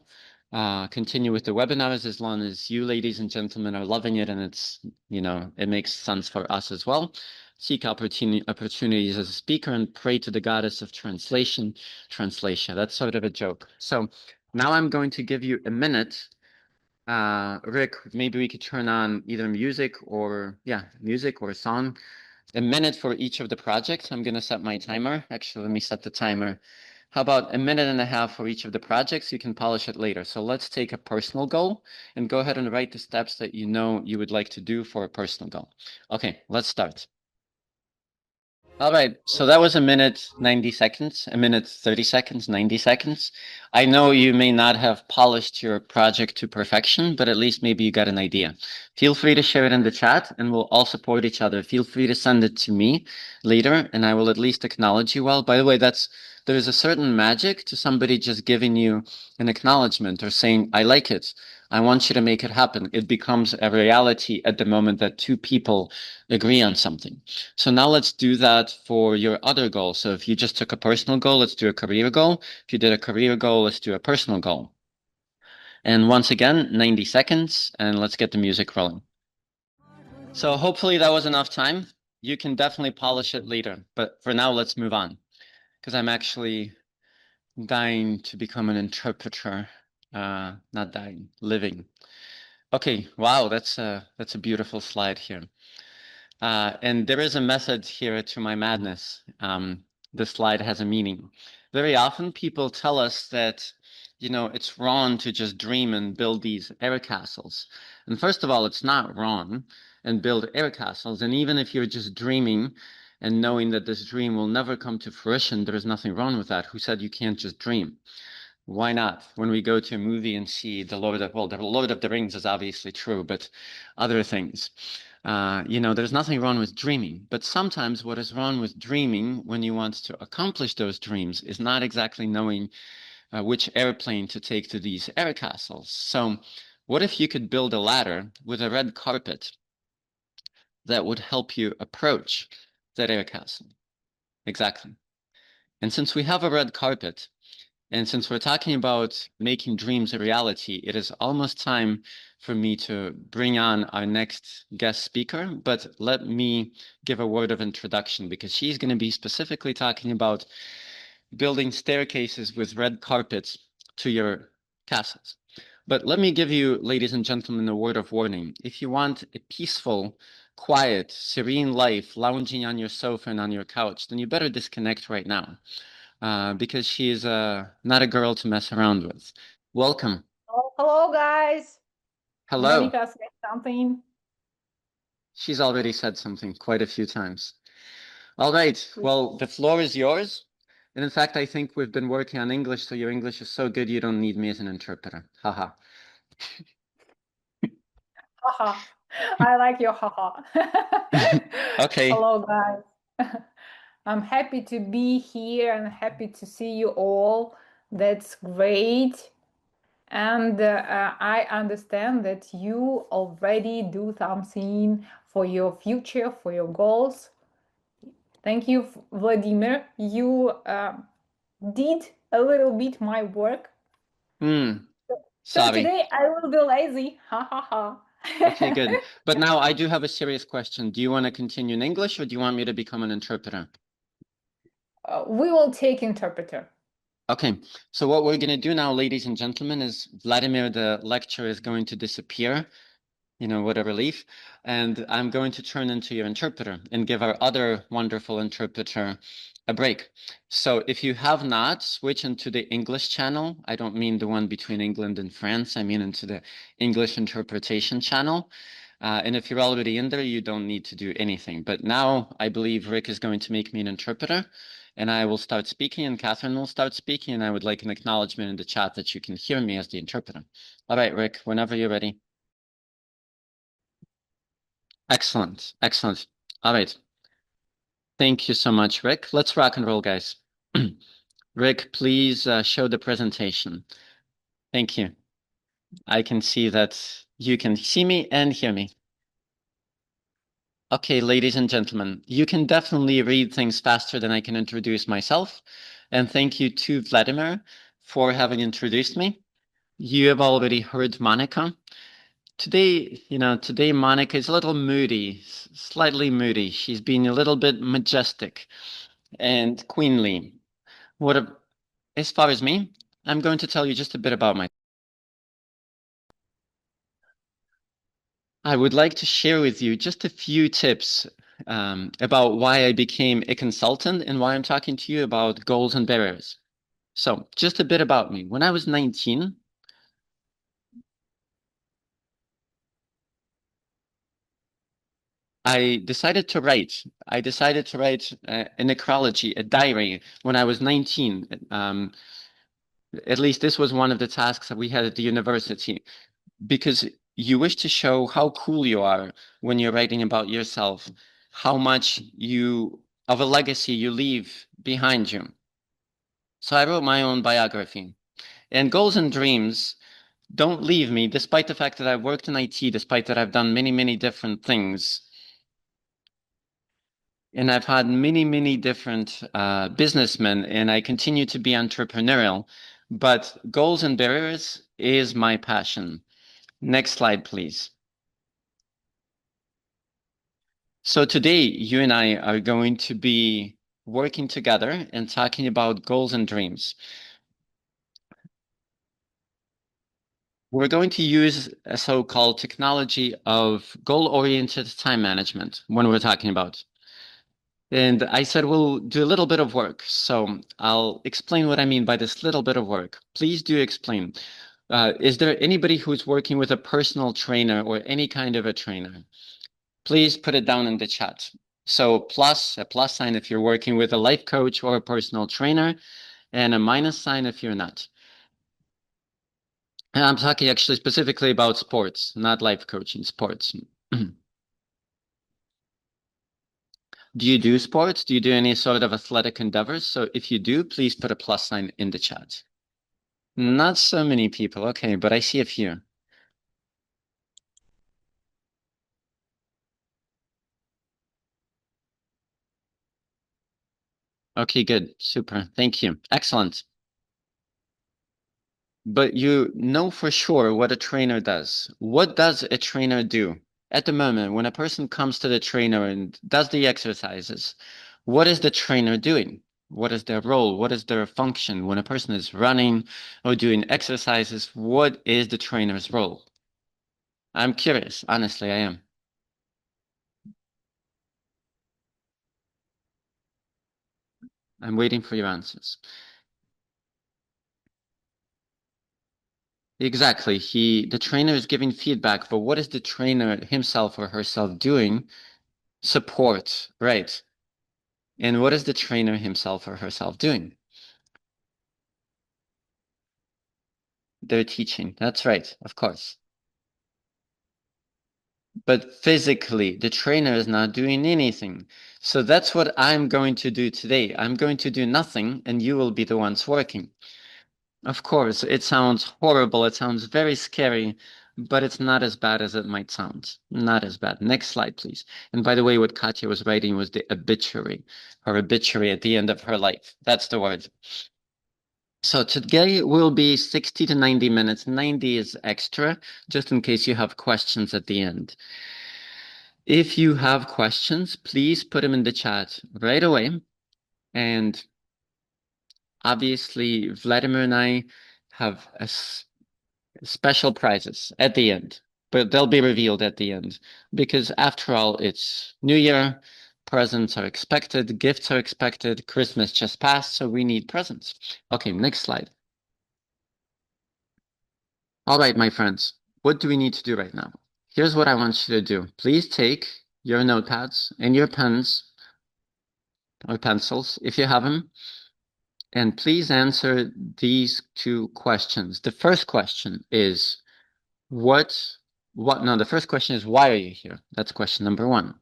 Continue with the webinars as long as you, ladies and gentlemen, are loving it and it's, you know, it makes sense for us as well. Seek opportunities as a speaker and pray to the goddess of translation. That's sort of a joke. So now I'm going to give you a minute. Rick, maybe we could turn on either music or a song. A minute for each of the projects. I'm going to set my timer. Actually, let me set the timer. How about a minute and a half for each of the projects? You can polish it later. So let's take a personal goal and go ahead and write the steps that you know you would like to do for a personal goal. Okay, let's start. All right, so that was a minute, 90 seconds, a minute, 30 seconds, 90 seconds. I know you may not have polished your project to perfection, but at least maybe you got an idea. Feel free to share it in the chat and we'll all support each other. Feel free to send it to me later and I will at least acknowledge you well. By the way, there's a certain magic to somebody just giving you an acknowledgement or saying, I like it. I want you to make it happen. It becomes a reality at the moment that two people agree on something. So now let's do that for your other goal. So if you just took a personal goal, let's do a career goal. If you did a career goal, let's do a personal goal. And once again, 90 seconds, and let's get the music rolling. So hopefully that was enough time. You can definitely polish it later, but for now, let's move on, because I'm actually dying to become an interpreter. Not dying, living. Okay, wow, that's a beautiful slide here. And there is a method here to my madness. The slide has a meaning. Very often people tell us that, it's wrong to just dream and build these air castles. And first of all, it's not wrong and build air castles. And even if you're just dreaming and knowing that this dream will never come to fruition, there is nothing wrong with that. Who said you can't just dream? Why not? When we go to a movie and see the Lord of the Rings is obviously true, but other things. There's nothing wrong with dreaming, but sometimes what is wrong with dreaming when you want to accomplish those dreams is not exactly knowing which airplane to take to these air castles. So what if you could build a ladder with a red carpet that would help you approach that air castle? Exactly. And since we have a red carpet, and since we're talking about making dreams a reality, it is almost time for me to bring on our next guest speaker. But let me give a word of introduction, because she's going to be specifically talking about building staircases with red carpets to your castles. But let me give you, ladies and gentlemen, a word of warning. If you want a peaceful, quiet, serene life lounging on your sofa and on your couch, then you better disconnect right now. Because she is not a girl to mess around with. Welcome. Oh, hello, guys. Hello. Monica said something. She's already said something quite a few times. All right. Well, the floor is yours. And in fact, I think we've been working on English, so your English is so good you don't need me as an interpreter. Haha. Haha. I like your haha. Okay. Hello, guys. I'm happy to be here and happy to see you all. That's great. And I understand that you already do something for your future, for your goals. Thank you, Vladimir. You did a little bit my work. So Sorry. today I will be lazy. Ha ha ha. Okay, good. But now I do have a serious question. Do you want to continue in English, or do you want me to become an interpreter? We will take interpreter. Okay, so what we're going to do now, ladies and gentlemen, is Vladimir, the lecturer, is going to disappear. What a relief. And I'm going to turn into your interpreter and give our other wonderful interpreter a break. So if you have not, switch into the English channel. I don't mean the one between England and France. I mean into the English interpretation channel. And if you're already in there, you don't need to do anything. But now I believe Rick is going to make me an interpreter, and I will start speaking, and Catherine will start speaking, and I would like an acknowledgement in the chat that you can hear me as the interpreter. All right, Rick, whenever you're ready. Excellent. Excellent. All right. Thank you so much, Rick. Let's rock and roll, guys. Rick, please show the presentation. Thank you. I can see that you can see me and hear me. Okay, ladies and gentlemen, you can definitely read things faster than I can introduce myself. And thank you to Vladimir for having introduced me. You have already heard Monica. Today, Monica is a little moody, slightly moody. She's been a little bit majestic and queenly. As far as me, I'm going to tell you just a bit about myself. I would like to share with you just a few tips about why I became a consultant and why I'm talking to you about goals and barriers. So just a bit about me. When I was 19, I decided to write. I decided to write a necrology, a diary, when I was 19. At least this was one of the tasks that we had at the university, because you wish to show how cool you are when you're writing about yourself, how much of a legacy you leave behind you. So I wrote my own biography. And goals and dreams don't leave me, despite the fact that I've worked in IT, despite that I've done many, many different things. And I've had many, many different businessmen, and I continue to be entrepreneurial. But goals and barriers is my passion. Next slide, please. So today, you and I are going to be working together and talking about goals and dreams. We're going to use a so-called technology of goal-oriented time management when we're talking about. And I said we'll do a little bit of work. So I'll explain what I mean by this little bit of work. Please do explain. Is there anybody who's working with a personal trainer or any kind of a trainer? Please put it down in the chat. So a plus sign if you're working with a life coach or a personal trainer, and a minus sign if you're not. And I'm talking actually specifically about sports, not life coaching, sports. Do you do sports? Do you do any sort of athletic endeavors? So if you do, please put a plus sign in the chat. Not so many people. Okay, but I see a few. Okay, good. Super. Thank you. Excellent. But you know for sure what a trainer does. What does a trainer do? At the moment, when a person comes to the trainer and does the exercises, what is the trainer doing? What is their role? What is their function? When a person is running or doing exercises, what is the trainer's role? I'm curious. Honestly, I am. I'm waiting for your answers. Exactly. The trainer is giving feedback, but what is the trainer himself or herself doing? Support, right. And what is the trainer himself or herself doing? They're teaching. That's right, of course. But physically, the trainer is not doing anything. So that's what I'm going to do today. I'm going to do nothing, and you will be the ones working. Of course, it sounds horrible. It sounds very scary, but it's not as bad as it might sound. Not as bad. Next slide, please. And by the way, what Katya was writing was the obituary, her obituary at the end of her life. That's the word. So today will be 60 to 90 minutes. 90 is extra, just in case you have questions at the end. If you have questions, please put them in the chat right away. And obviously, Vladimir and I have special prizes at the end, but they'll be revealed at the end because after all, it's New Year, presents are expected, gifts are expected, Christmas just passed, so we need presents. Okay, next slide. All right, my friends, what do we need to do right now? Here's what I want you to do. Please take your notepads and your pens or pencils if you have them, and please answer these two questions. The first question is, no, the first question is, why are you here? That's question number one.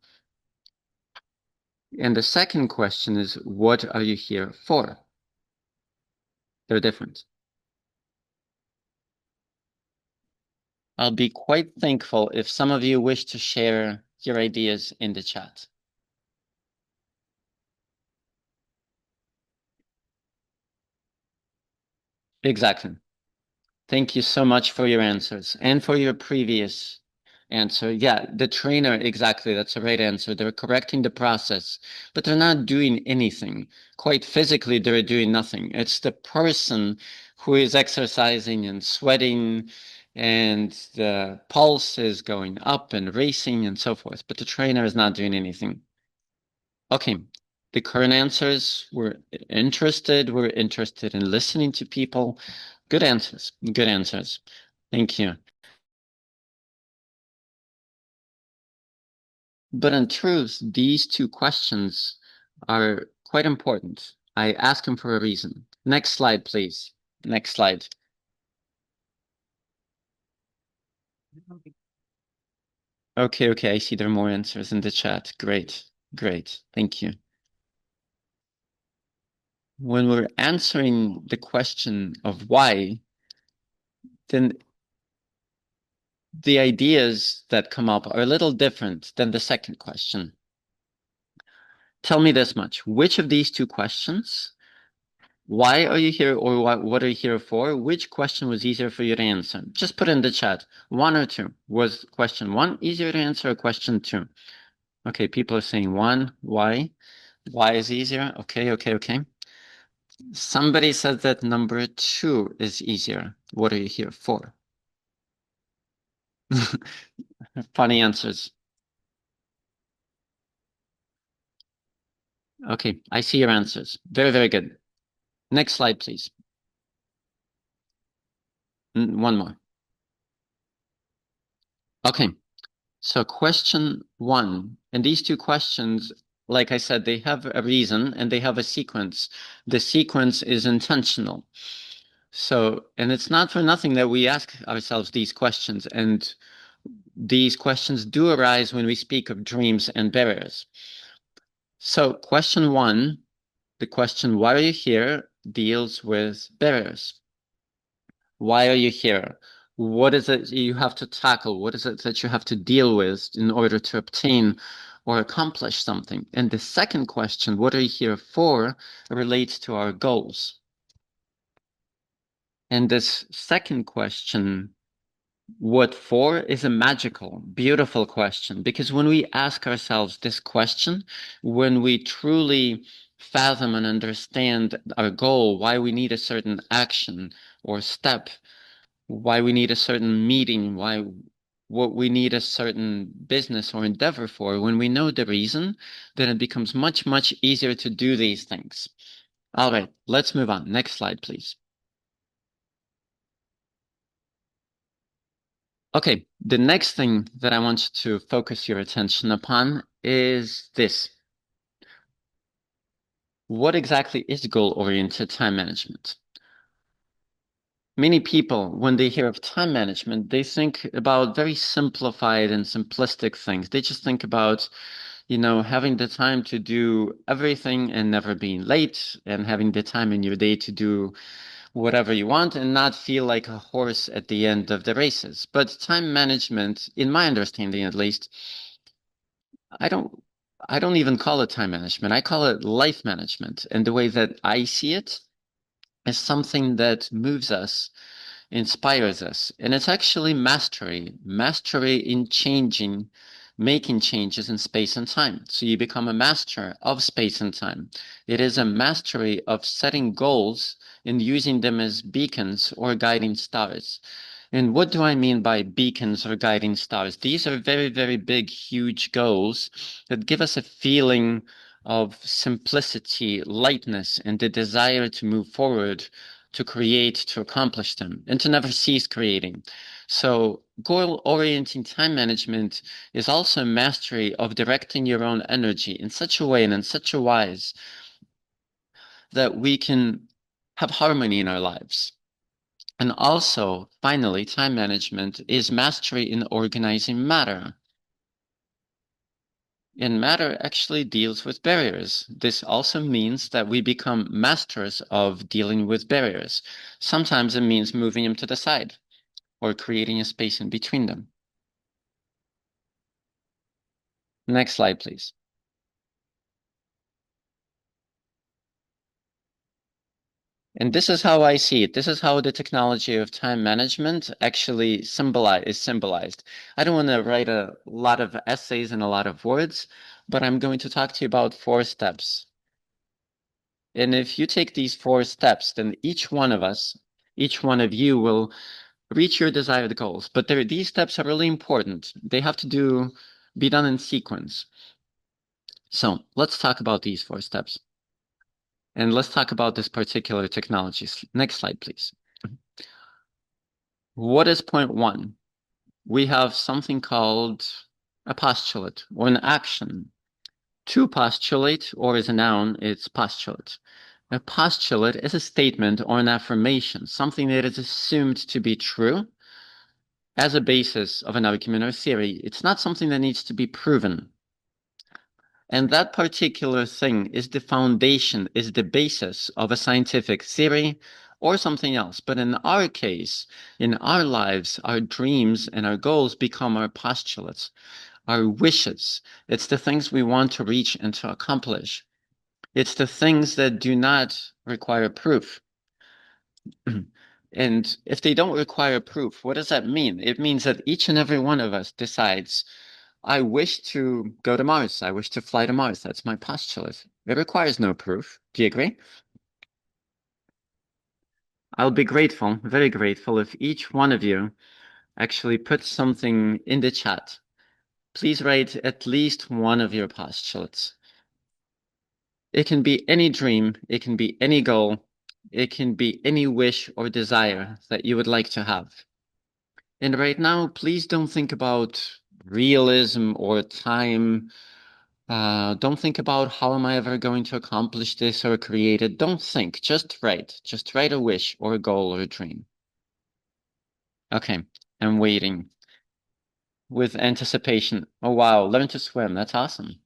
And the second question is, what are you here for? They're different. I'll be quite thankful if some of you wish to share your ideas in the chat. Exactly. Thank you so much for your answers and for your previous answer. Yeah, the trainer, exactly. That's the right answer. They're correcting the process, but they're not doing anything. Quite physically, they're doing nothing. It's the person who is exercising and sweating, and the pulse is going up and racing and so forth, but the trainer is not doing anything. Okay, the current answers, we're interested in listening to people. Good answers. Good answers. Thank you. But in truth, these two questions are quite important. I ask them for a reason. Next slide, please. Next slide. Okay, I see there are more answers in the chat. Great. Thank you. When we're answering the question of why, then the ideas that come up are a little different than the second question. Tell me this much. Which of these two questions, why are you here or what are you here for? Which question was easier for you to answer? Just put in the chat, one or two. Was question one easier to answer or question two? Okay, people are saying 1. Why? Why is easier? Okay. Somebody said that number 2 is easier. What are you here for? Funny answers. Okay, I see your answers. Very, very good. Next slide, please. One more. Okay, so question 1, and these 2 questions, like I said, they have a reason and they have a sequence. The sequence is intentional. So, and it's not for nothing that we ask ourselves these questions, and these questions do arise when we speak of dreams and barriers. So question 1, the question, why are you here, deals with barriers. Why are you here? What is it you have to tackle? What is it that you have to deal with in order to obtain or accomplish something? And the second question, what are you here for, relates to our goals. And this second question, what for, is a magical, beautiful question, because when we ask ourselves this question, when we truly fathom and understand our goal, why we need a certain action or step, why we need a certain meeting, what we need a certain business or endeavor for, when we know the reason, then it becomes much, much easier to do these things. All right, let's move on. Next slide, please. Okay, the next thing that I want to focus your attention upon is this. What exactly is goal-oriented time management? Many people, when they hear of time management, they think about very simplified and simplistic things. They just think about, having the time to do everything and never being late, and having the time in your day to do whatever you want and not feel like a horse at the end of the races. But time management, in my understanding at least, I don't even call it time management. I call it life management. And the way that I see it is something that moves us, inspires us. And it's actually mastery in making changes in space and time. So you become a master of space and time. It is a mastery of setting goals and using them as beacons or guiding stars. And what do I mean by beacons or guiding stars? These are very, very big, huge goals that give us a feeling of simplicity, lightness, and the desire to move forward, to create, to accomplish them, and to never cease creating. So goal-orienting time management is also a mastery of directing your own energy in such a way and in such a wise that we can have harmony in our lives. And also, finally, time management is mastery in organizing matter. And matter actually deals with barriers. This also means that we become masters of dealing with barriers. Sometimes it means moving them to the side or creating a space in between them. Next slide, please. And this is how I see it. This is how the technology of time management actually is symbolized. I don't want to write a lot of essays and a lot of words, but I'm going to talk to you about 4 steps. And if you take these 4 steps, then each one of you will reach your desired goals. But these steps are really important. They have to be done in sequence. So let's talk about these 4 steps. And let's talk about this particular technology. Next slide, please. What is point 1? We have something called a postulate or an action. To postulate, or as a noun, it's postulate. A postulate is a statement or an affirmation, something that is assumed to be true as a basis of an argument or theory. It's not something that needs to be proven. And that particular thing is the foundation, is the basis of a scientific theory or something else. But in our case, in our lives, our dreams and our goals become our postulates, our wishes. It's the things we want to reach and to accomplish. It's the things that do not require proof. And if they don't require proof, what does that mean? It means that each and every one of us decides I wish to go to Mars. I wish to fly to Mars. That's my postulate. It requires no proof. Do you agree? I'll be grateful, very grateful, if each one of you actually puts something in the chat. Please write at least one of your postulates. It can be any dream, it can be any goal, it can be any wish or desire that you would like to have. And right now, please don't think about realism or time. Don't think about how am I ever going to accomplish this or create it. Don't think, just write. Just write a wish or a goal or a dream. Okay, I'm waiting with anticipation. Oh, wow, learn to swim. That's awesome.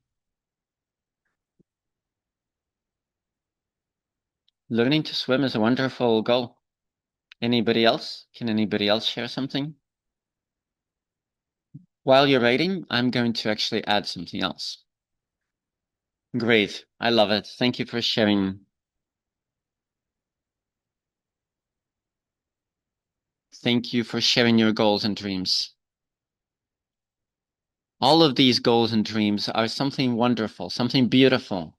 Learning to swim is a wonderful goal. Anybody else? Can anybody else share something? While you're writing, I'm going to actually add something else. Great. I love it. Thank you for sharing. Thank you for sharing your goals and dreams. All of these goals and dreams are something wonderful, something beautiful.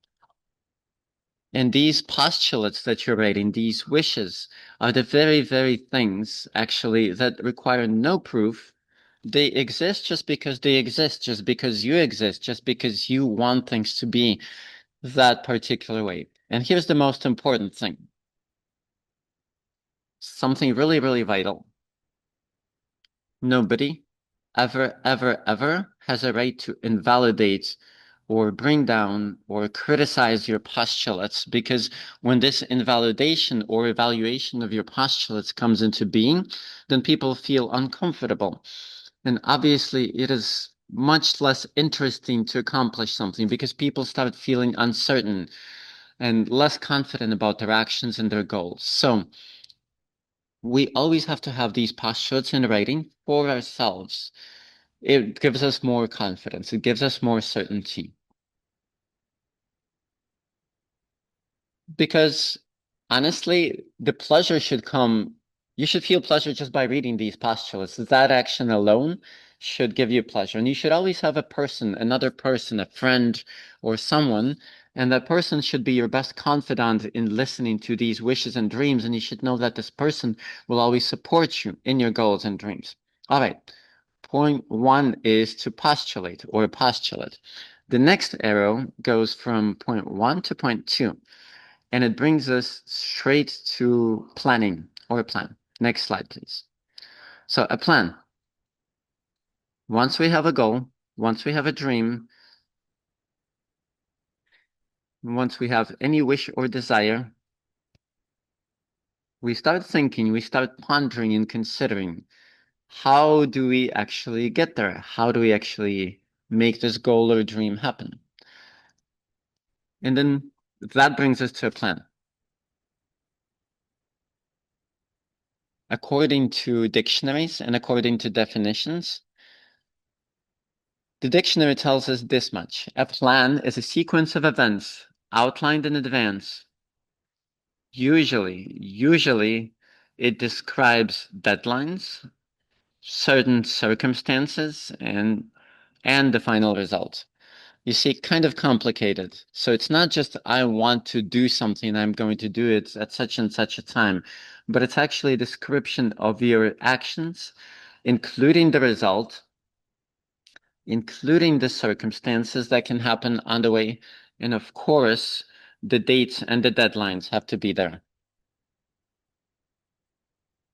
And these postulates that you're writing, these wishes, are the very, very things, actually, that require no proof. They exist just because they exist, just because you exist, just because you want things to be that particular way. And here's the most important thing. Something really, really vital. Nobody ever, ever, ever has a right to invalidate or bring down or criticize your postulates, because when this invalidation or evaluation of your postulates comes into being, then people feel uncomfortable. And obviously it is much less interesting to accomplish something because people start feeling uncertain and less confident about their actions and their goals. So we always have to have these postulates in writing for ourselves. It gives us more confidence. It gives us more certainty. Because honestly, the pleasure should come. You should feel pleasure just by reading these postulates. That action alone should give you pleasure. And you should always have a person, another person, a friend or someone, and that person should be your best confidant in listening to these wishes and dreams. And you should know that this person will always support you in your goals and dreams. All right. Point one is to postulate or postulate. The next arrow goes from point one to point two. And it brings us straight to planning or a plan. Next slide, please. So a plan. Once we have a goal, once we have a dream, once we have any wish or desire, we start thinking, we start pondering and considering, how do we actually get there? How do we actually make this goal or dream happen? And then that brings us to a plan. According to dictionaries and according to definitions, the dictionary tells us this much. A plan is a sequence of events outlined in advance. Usually it describes deadlines, certain circumstances, and the final result. You see, kind of complicated. So it's not just I want to do something, I'm going to do it at such and such a time, but it's actually a description of your actions, including the result, including the circumstances that can happen on the way. And of course, the dates and the deadlines have to be there.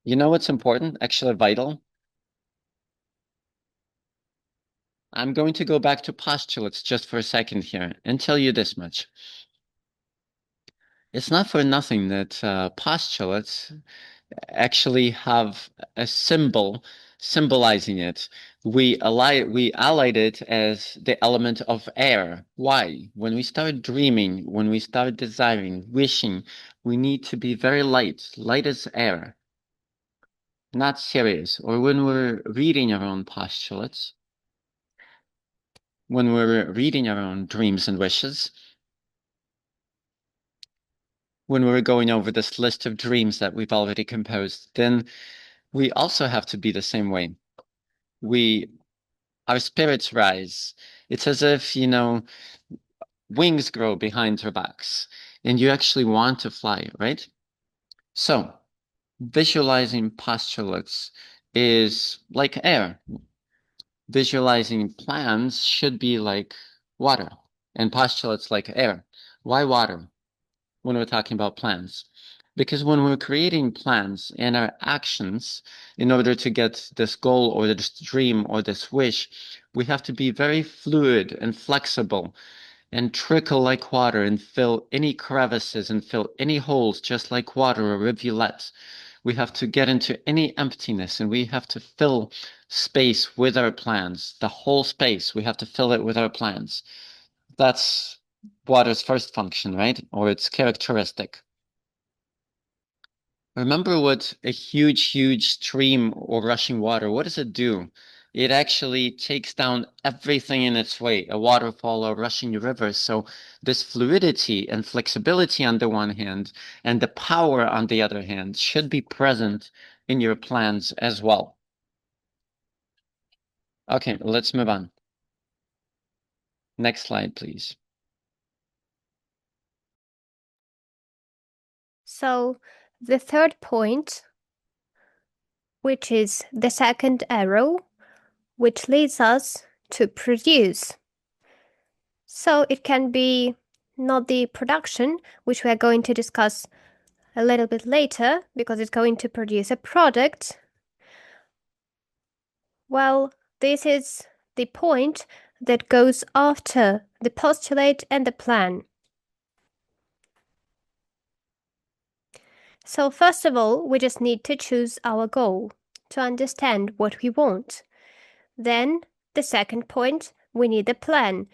You know what's important, actually vital? I'm going to go back to postulates just for a second here and tell you this much. It's not for nothing that postulates actually have a symbol symbolizing it. We allied it as the element of air. Why? When we start dreaming, when we start desiring, wishing, we need to be very light as air, not serious. Or when we're reading our own postulates, when we're reading our own dreams and wishes, when we're going over this list of dreams that we've already composed, then we also have to be the same way. We our spirits rise. It's as if, wings grow behind our backs and you actually want to fly, right? So visualizing postulates is like air. Visualizing plans should be like water and postulates like air. Why water when we're talking about plans? Because when we're creating plans and our actions in order to get this goal or this dream or this wish, we have to be very fluid and flexible and trickle like water and fill any crevices and fill any holes just like water or rivulets. We have to get into any emptiness and we have to fill space with our plans. The whole space, we have to fill it with our plans. That's water's first function, right? Or its characteristic. Remember what a huge stream or rushing water, what does it do? It actually takes down everything in its way, a waterfall or rushing river. So this fluidity and flexibility on the one hand, and the power on the other hand, should be present in your plans as well. Okay, let's move on. Next slide, please. So the third point, which is the second arrow, which leads us to produce. So it can be not the production, which we are going to discuss a little bit later, because it's going to produce a product. Well, this is the point that goes after the postulate and the plan. So first of all, we just need to choose our goal to understand what we want. Then the second point, we need a plan.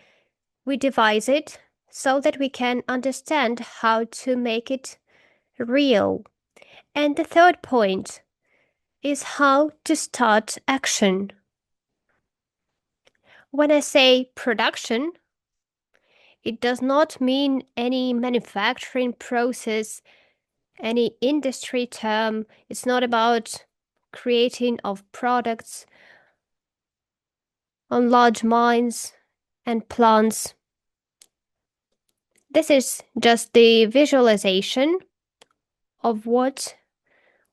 We devise it so that we can understand how to make it real. And the third point is how to start action. When I say production, it does not mean any manufacturing process, any industry term. It's not about creating of products on large mines and plants. This is just the visualization of what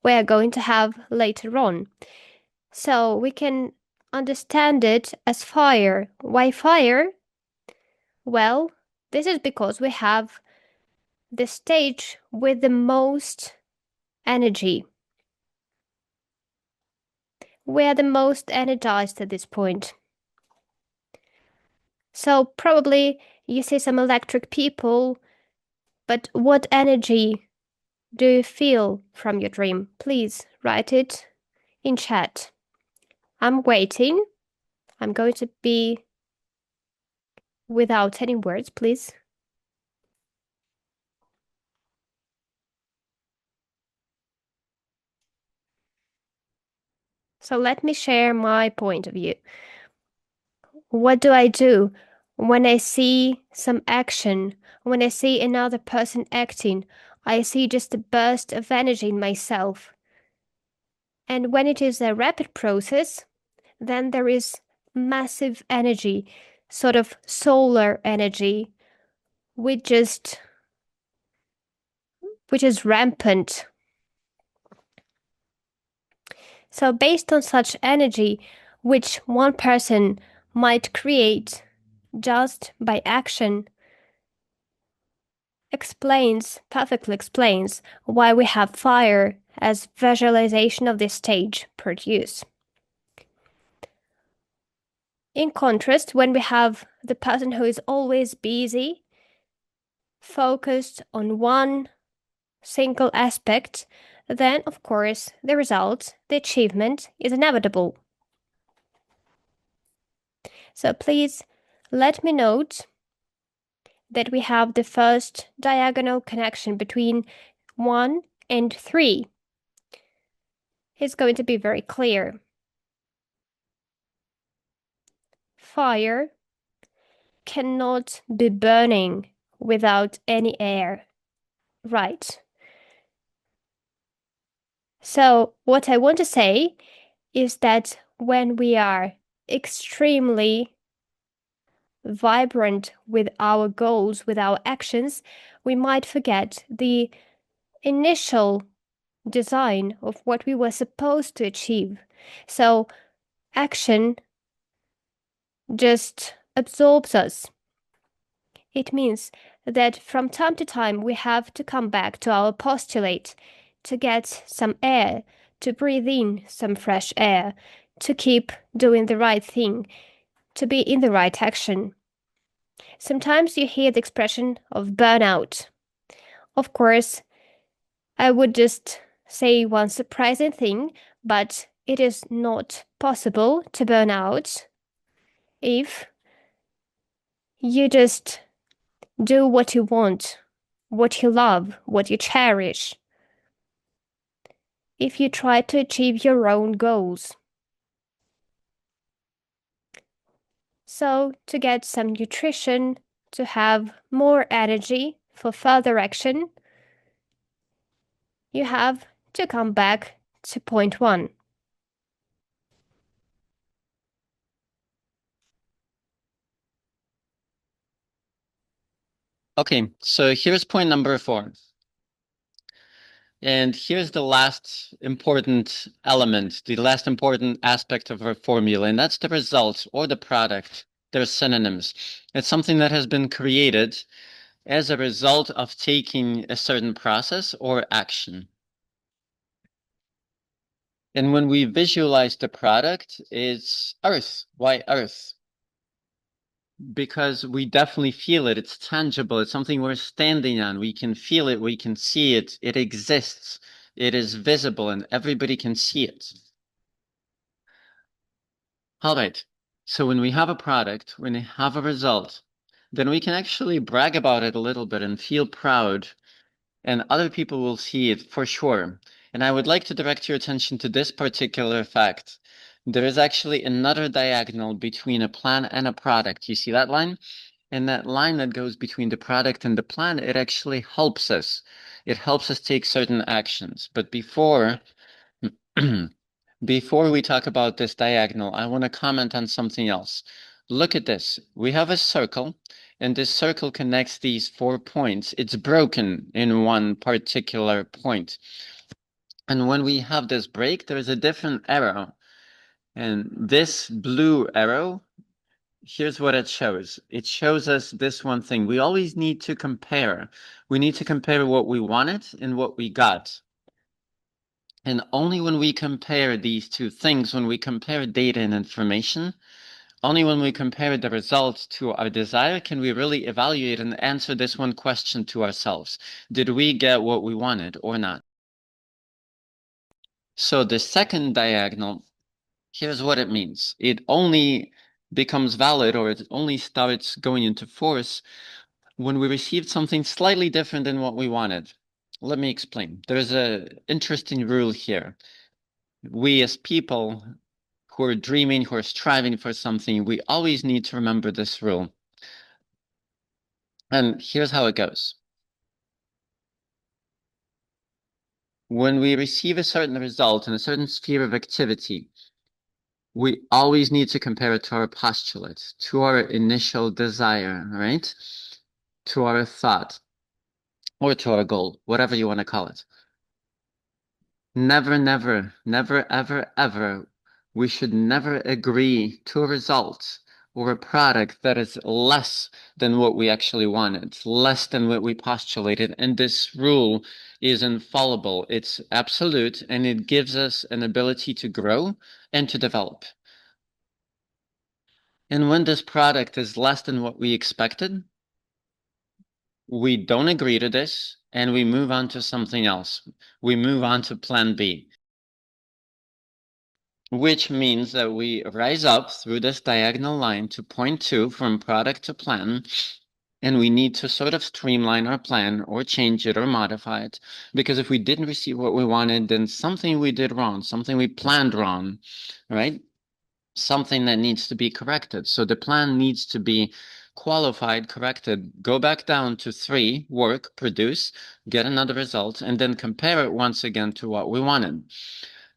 we are going to have later on. So we can understand it as fire. Why fire? Well, this is because we have the stage with the most energy. We are the most energized at this point. So probably you see some electric people, but what energy do you feel from your dream? Please write it in chat. I'm waiting. I'm going to be without any words, please. So let me share my point of view. What do I do when I see some action, when I see another person acting? I see just a burst of energy in myself. And when it is a rapid process, then there is massive energy, sort of solar energy, which is rampant. So based on such energy, which one person might create just by action, perfectly explains why we have fire as visualization of this stage produce. In contrast, when we have the person who is always busy, focused on one single aspect, then of course the result, the achievement, is inevitable. So please let me note that we have the first diagonal connection between 1 and 3. It's going to be very clear. Fire cannot be burning without any air. Right. So what I want to say is that when we are extremely vibrant with our goals, with our actions, we might forget the initial design of what we were supposed to achieve. So action just absorbs us. It means that from time to time we have to come back to our postulate to get some air, to breathe in some fresh air, to keep doing the right thing, to be in the right action. Sometimes you hear the expression of burnout. Of course, I would just say one surprising thing, but it is not possible to burn out if you just do what you want, what you love, what you cherish. If you try to achieve your own goals. So, to get some nutrition, to have more energy for further action, you have to come back to point one. Okay, so here's point number 4. And here's the last important element, the last important aspect of our formula, and that's the result or the product. They're synonyms. It's something that has been created as a result of taking a certain process or action. And when we visualize the product, it's Earth. Why Earth? Because we definitely feel it. It's tangible. It's something we're standing on. We can feel it. We can see it. It exists. It is visible and everybody can see it. All right. So when we have a product, when we have a result, then we can actually brag about it a little bit and feel proud, and other people will see it for sure. And I would like to direct your attention to this particular fact. There is actually another diagonal between a plan and a product. You see that line? And that line that goes between the product and the plan, it actually helps us. It helps us take certain actions. But before we talk about this diagonal, I want to comment on something else. Look at this. We have a circle, and this circle connects these 4 points. It's broken in one particular point. And when we have this break, there's a different arrow. And this blue arrow, here's what it shows. It shows us this one thing. We always need to compare. We need to compare what we wanted and what we got. And only when we compare these two things, when we compare data and information, only when we compare the results to our desire can we really evaluate and answer this one question to ourselves. Did we get what we wanted or not? So the second diagonal, here's what it means. It only becomes valid, or it only starts going into force when we received something slightly different than what we wanted. Let me explain. There's an interesting rule here. We as people who are dreaming, who are striving for something, we always need to remember this rule. And here's how it goes. When we receive a certain result in a certain sphere of activity, we always need to compare it to our postulate, to our initial desire, right? To our thought, or to our goal, whatever you want to call it. Never, never, never, ever, ever, we should never agree to a result or a product that is less than what we actually wanted, less than what we postulated. And this rule is infallible. It's absolute, and it gives us an ability to grow and to develop. And when this product is less than what we expected, we don't agree to this and we move on to something else. We move on to plan B, which means that we rise up through this diagonal line to point 2 from product to plan. And we need to sort of streamline our plan or change it or modify it. Because if we didn't receive what we wanted, then something we did wrong, something we planned wrong, right? Something that needs to be corrected. So the plan needs to be qualified, corrected, go back down to 3, work, produce, get another result, and then compare it once again to what we wanted.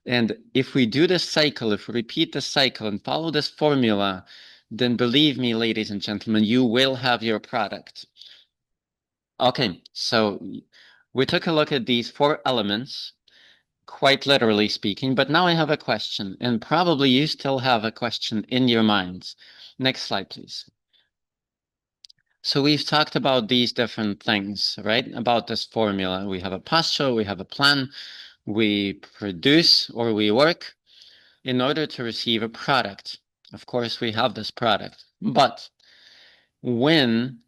And if we do this cycle, if we repeat this cycle and follow this formula, then believe me, ladies and gentlemen, you will have your product. Okay, so we took a look at these 4 elements, quite literally speaking, but now I have a question, and probably you still have a question in your minds. Next slide, please. So we've talked about these different things, right? About this formula. We have a posture, we have a plan, we produce or we work in order to receive a product. Of course, we have this product, but when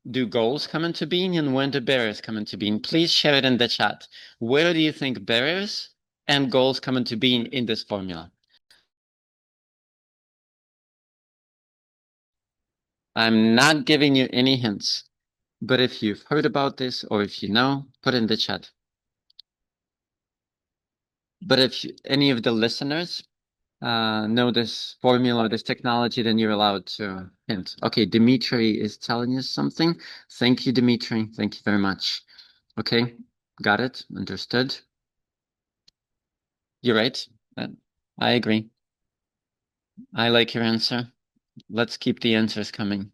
do goals come into being and when do barriers come into being? Please share it in the chat. Where do you think barriers and goals come into being in this formula? I'm not giving you any hints, but if you've heard about this or if you know, put in the chat. But if any of the listeners know this formula or this technology, then you're allowed to hint. Okay, Dimitri is telling us something. Thank you, Dimitri. Thank you very much. Okay, got it. Understood. You're right. I agree. I like your answer. Let's keep the answers coming.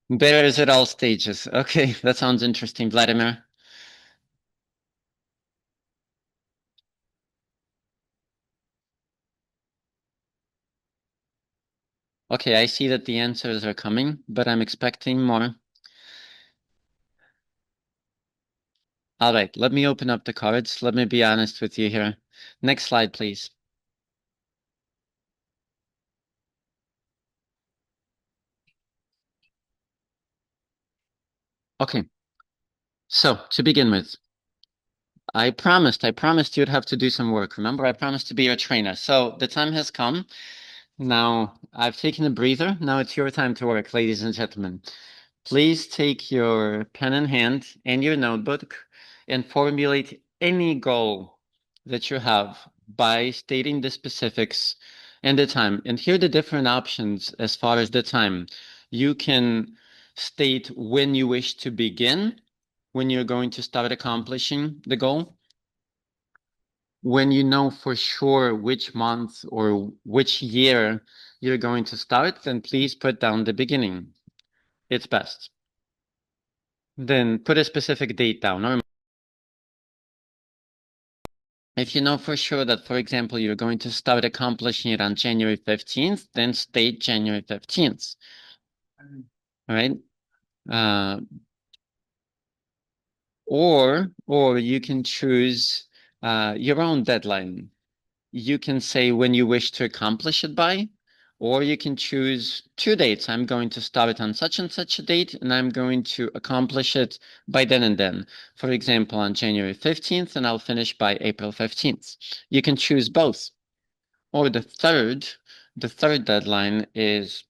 Bears at all stages. Okay, that sounds interesting, Vladimir. Okay, I see that the answers are coming, but I'm expecting more. All right, let me open up the cards. Let me be honest with you here. Next slide, please. Okay, so to begin with, I promised you'd have to do some work. Remember, I promised to be your trainer. So the time has come. Now I've taken a breather. Now it's your time to work, ladies and gentlemen. Please take your pen in hand and your notebook and formulate any goal that you have by stating the specifics and the time. And here are the different options as far as the time. You can state when you wish to begin, when you're going to start accomplishing the goal. When you know for sure which month or which year you're going to start, then please put down the beginning. It's best. Then put a specific date down. Or if you know for sure that, for example, you're going to start accomplishing it on January 15th, then state January 15th. All right. Or you can choose your own deadline. You can say when you wish to accomplish it by, or you can choose 2 dates. I'm going to start it on such and such a date, and I'm going to accomplish it by then and then. For example, on January 15th, and I'll finish by April 15th. You can choose both. Or the third deadline is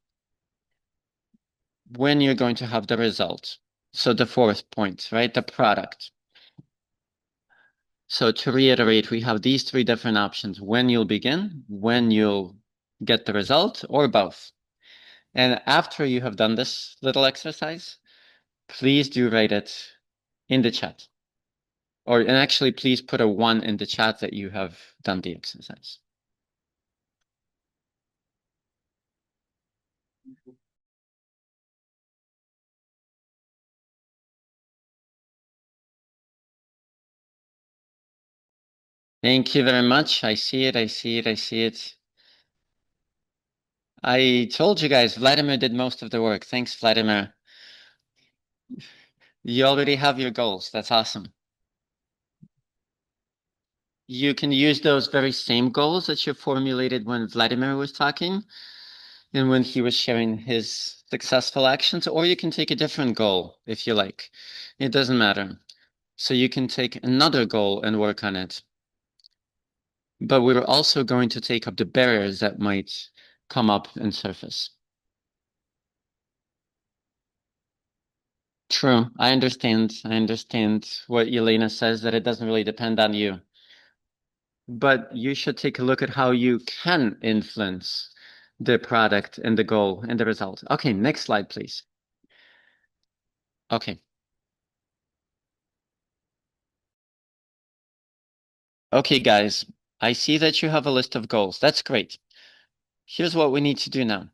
when you're going to have the result. So the 4th point, right? The product. So to reiterate, we have these 3 different options: when you'll begin, when you'll get the result, or both. And after you have done this little exercise, please do write it in the chat. And actually, please put a 1 in the chat that you have done the exercise. Thank you very much. I see it. I told you guys, Vladimir did most of the work. Thanks, Vladimir. You already have your goals. That's awesome. You can use those very same goals that you formulated when Vladimir was talking and when he was sharing his successful actions, or you can take a different goal if you like. It doesn't matter. So you can take another goal and work on it. But we're also going to take up the barriers that might come up and surface. True. I understand what Elena says, that it doesn't really depend on you. but you should take a look at how you can influence the product and the goal and the result. Okay, next slide, please. Okay. Okay, guys, I see that you have a list of goals. That's great. Here's what we need to do now.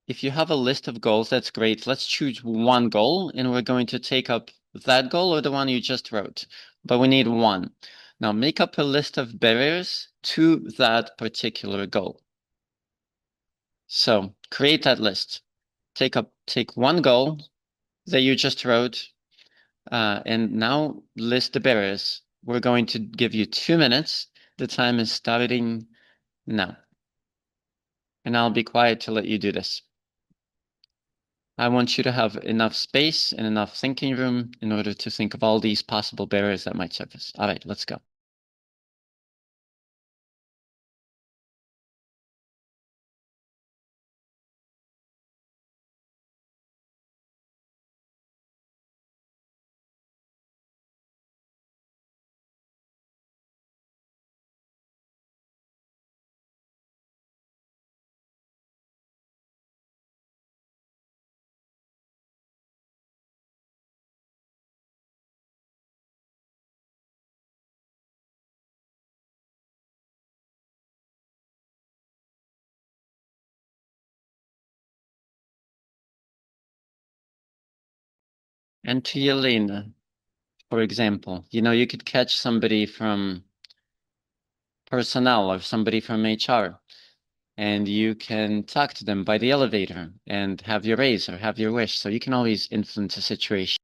If you have a list of goals, that's great. Let's choose one goal, and we're going to take up that goal or the one you just wrote. But we need one. Now make up a list of barriers to that particular goal. So create that list. Take one goal that you just wrote, and now list the barriers. We're going to give you 2 minutes. The time is starting now. And I'll be quiet to let you do this. I want you to have enough space and enough thinking room in order to think of all these possible barriers that might surface. All right, let's go. And to Yelena, for example, you could catch somebody from personnel or somebody from HR, and you can talk to them by the elevator and have your raise or have your wish. So you can always influence a situation.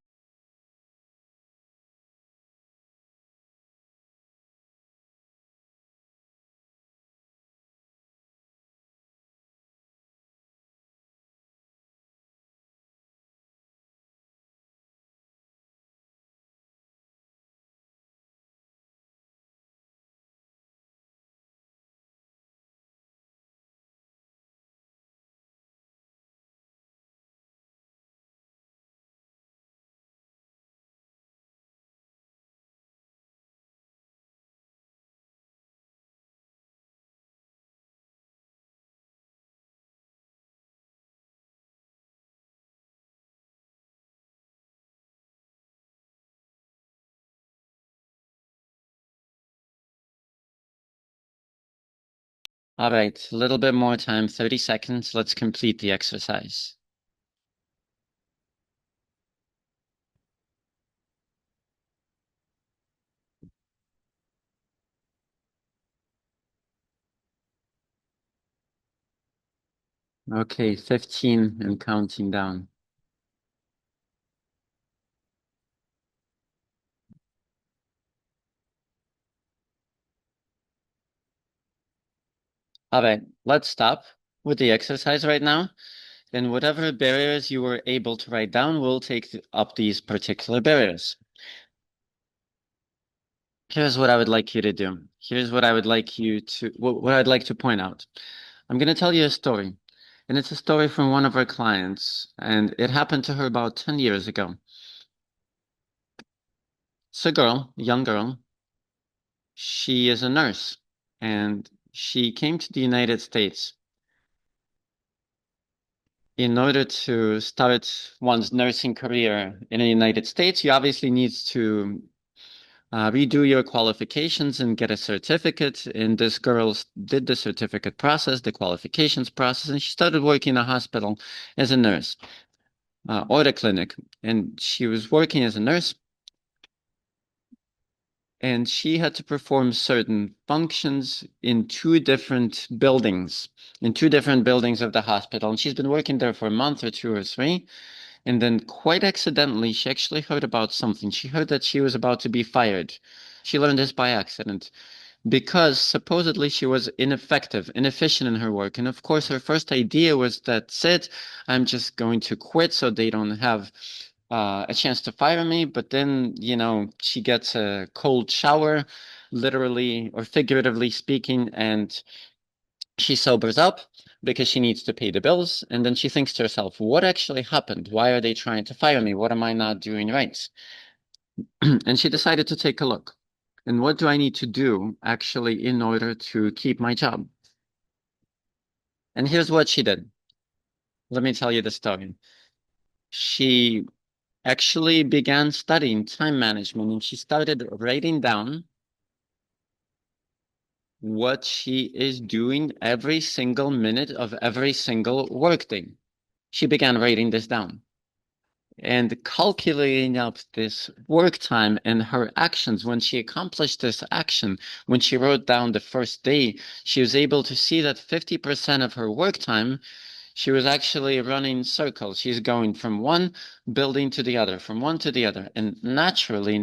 All right, a little bit more time, 30 seconds. Let's complete the exercise. Okay, 15 and counting down. All right, let's stop with the exercise right now. And whatever barriers you were able to write down, we'll take up these particular barriers. Here's what I would like you to do. Here's what I would like you to, what I'd like to point out. I'm going to tell you a story, and it's a story from one of our clients, and it happened to her about 10 years ago. It's a girl, a young girl. She is a nurse, and she came to the United States. In order to start one's nursing career in the United States, you obviously need to redo your qualifications and get a certificate. And this girl did the certificate process, the qualifications process, and she started working in a hospital as a nurse or a clinic. And she was working as a nurse, and she had to perform certain functions in two different buildings of the hospital. And she's been working there for a month or 2 or 3. And then quite accidentally, she actually heard about something. She heard that she was about to be fired. She learned this by accident because supposedly she was ineffective, inefficient in her work. And of course, her first idea was, that's it, I'm just going to quit so they don't have a chance to fire me. But then, she gets a cold shower, literally or figuratively speaking, and she sobers up because she needs to pay the bills. And then she thinks to herself, what actually happened? Why are they trying to fire me? What am I not doing right? And she decided to take a look. And what do I need to do actually in order to keep my job? And here's what she did. Let me tell you the story. She actually began studying time management, and she started writing down what she is doing every single minute of every single workday. She began writing this down and calculating up this work time and her actions. When she accomplished this action, when she wrote down the first day, she was able to see that 50% of her work time, she was actually running circles. She's going from one building to the other, from one to the other. And naturally,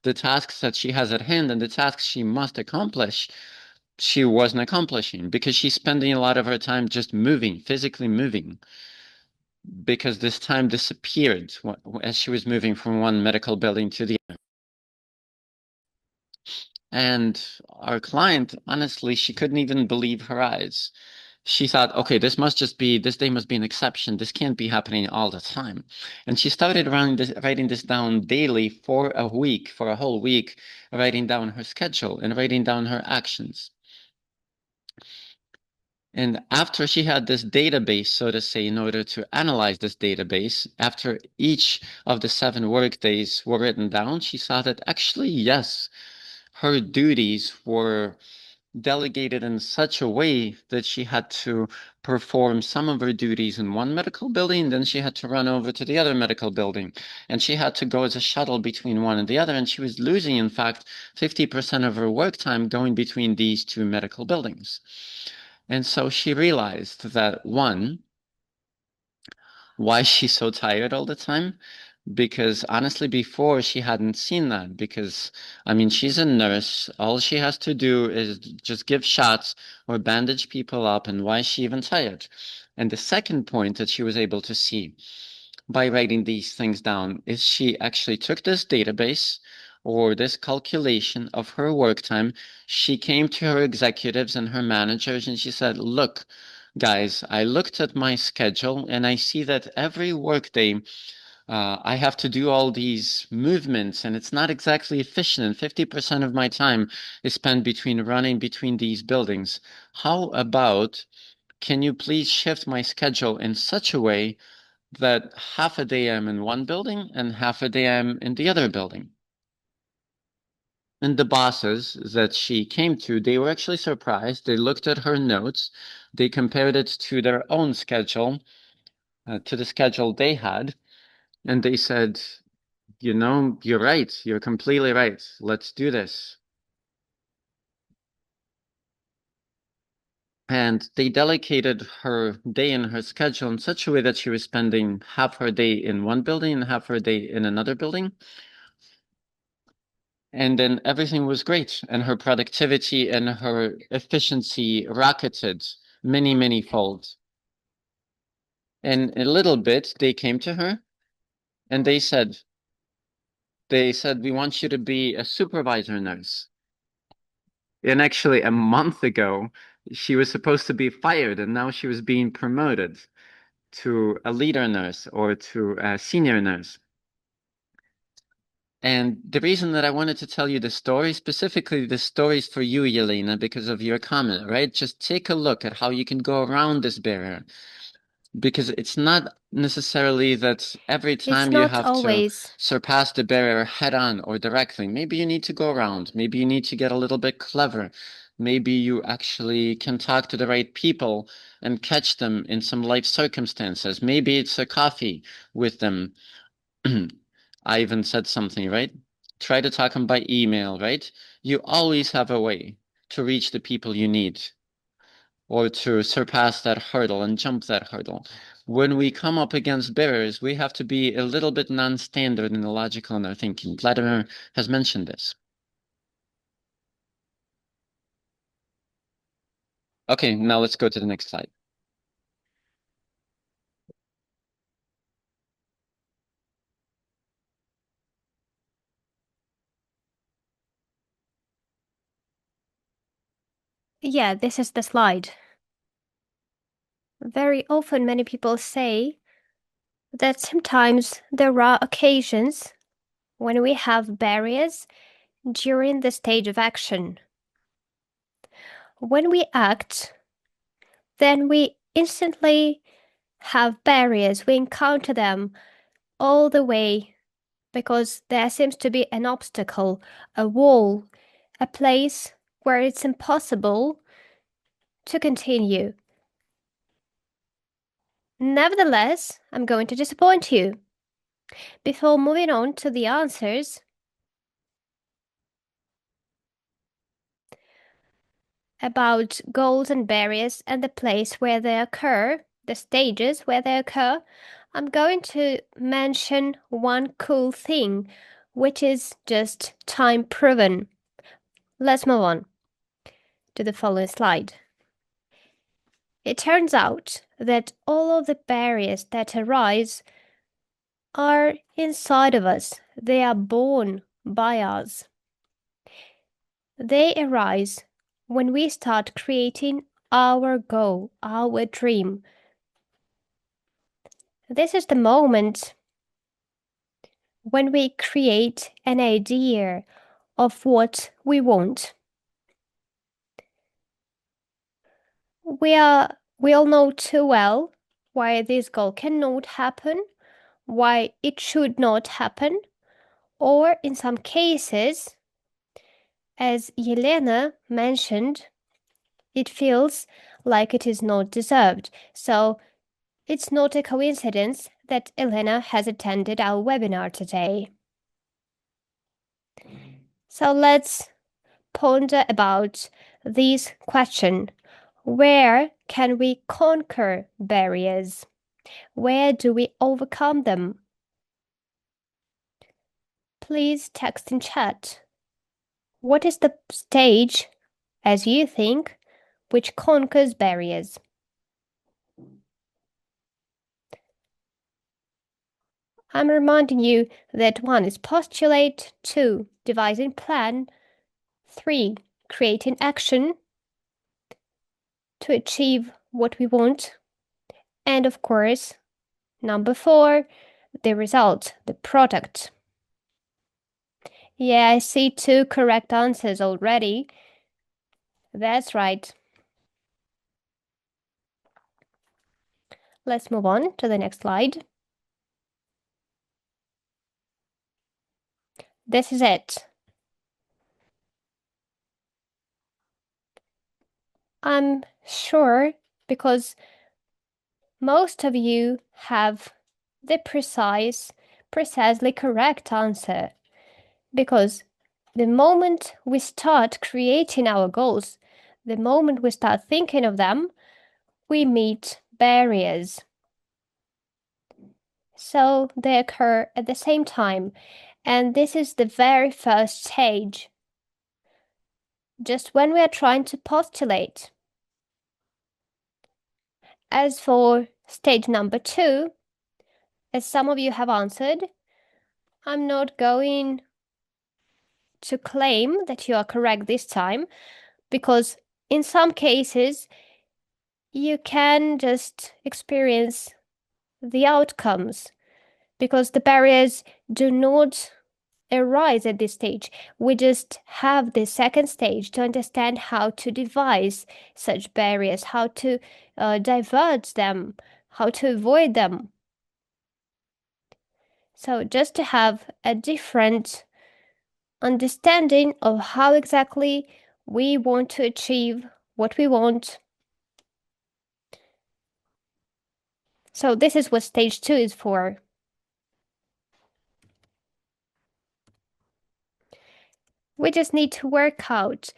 the tasks that she has at hand and the tasks she must accomplish, she wasn't accomplishing because she's spending a lot of her time just moving, physically moving, because this time disappeared as she was moving from one medical building to the other. And our client, honestly, she couldn't even believe her eyes. She thought, okay, this day must be an exception. This can't be happening all the time. And she started writing this down daily for a week, for a whole week, writing down her schedule and writing down her actions. And after she had this database, so to say, in order to analyze this database, after each of the 7 work days were written down, she saw that actually, yes, her duties were delegated in such a way that she had to perform some of her duties in one medical building, then she had to run over to the other medical building, and she had to go as a shuttle between one and the other, and she was losing, in fact, 50% of her work time going between these 2 medical buildings. And so she realized that, one, why she's so tired all the time? Because honestly, before she hadn't seen that, because I mean, she's a nurse. All she has to do is just give shots or bandage people up. And why is she even tired? And the second point that she was able to see by writing these things down is she actually took this database or this calculation of her work time. She came to her executives and her managers and she said, look, guys, I looked at my schedule and I see that every workday I have to do all these movements and it's not exactly efficient. And 50% of my time is spent running between these buildings. How about, can you please shift my schedule in such a way that half a day I'm in one building and half a day I'm in the other building? And the bosses that she came to, they were actually surprised. They looked at her notes. They compared it to their own schedule, to the schedule they had. And they said, you know, you're right. You're completely right. Let's do this. And they delegated her day and her schedule in such a way that she was spending half her day in one building and half her day in another building. And then everything was great. And her productivity and her efficiency rocketed many fold. And a little bit, they came to her and they said, we want you to be a supervisor nurse. And actually, a month ago, she was supposed to be fired, and now she was being promoted to a leader nurse or to a senior nurse. And the reason that I wanted to tell you the story, specifically the stories for you, Yelena, because of your comment, right? Just take a look at how you can go around this barrier. Because it's not necessarily that every time you have to surpass the barrier head on or directly. Maybe you need to go around. Maybe you need to get a little bit clever. Maybe you actually can talk to the right people and catch them in some life circumstances. Maybe it's a coffee with them. I even said something, right? Try to talk them by email, right? You always have a way to reach the people you need, or to surpass that hurdle and jump that hurdle. When we come up against barriers, we have to be a little bit non-standard and illogical in our thinking. Vladimir has mentioned this. Okay, now let's go to the next slide. Yeah, this is the slide. Very often many people say that sometimes there are occasions when we have barriers during the stage of action. When we act, then we instantly have barriers. We encounter them all the way because there seems to be an obstacle, a wall, a place where it's impossible to continue. Nevertheless, I'm going to disappoint you. Before moving on to the answers, about goals and barriers and the place where they occur, the stages where they occur, I'm going to mention one cool thing, which is just time proven. Let's move on to the following slide. It turns out that all of the barriers that arise are inside of us. They are born by us. They arise when we start creating our goal, our dream. This is the moment when we create an idea of what we want. We all know too well why this goal cannot happen, why it should not happen, or in some cases, as Yelena mentioned, it feels like it is not deserved. So it's not a coincidence that Elena has attended our webinar today. So let's ponder about this question. Where can we conquer barriers? Where do we overcome them? Please text in chat. What is the stage, as you think, which conquers barriers? I'm reminding you that 1 is postulate, 2 devising plan, 3 creating action to achieve what we want, and of course, number 4, the result, the product. Yeah, I see 2 correct answers already. That's right. Let's move on to the next slide. This is it. I'm sure because most of you have the precisely correct answer. Because the moment we start creating our goals, the moment we start thinking of them, we meet barriers. So they occur at the same time, and this is the very first stage. Just when we are trying to postulate. As for stage number 2, as some of you have answered, I'm not going to claim that you are correct this time, because in some cases, you can just experience the outcomes, because the barriers do not arise at this stage. We just have the second stage to understand how to devise such barriers, how to divert them, how to avoid them. So just to have a different understanding of how exactly we want to achieve what we want. So this is what stage 2 is for. We just need to work out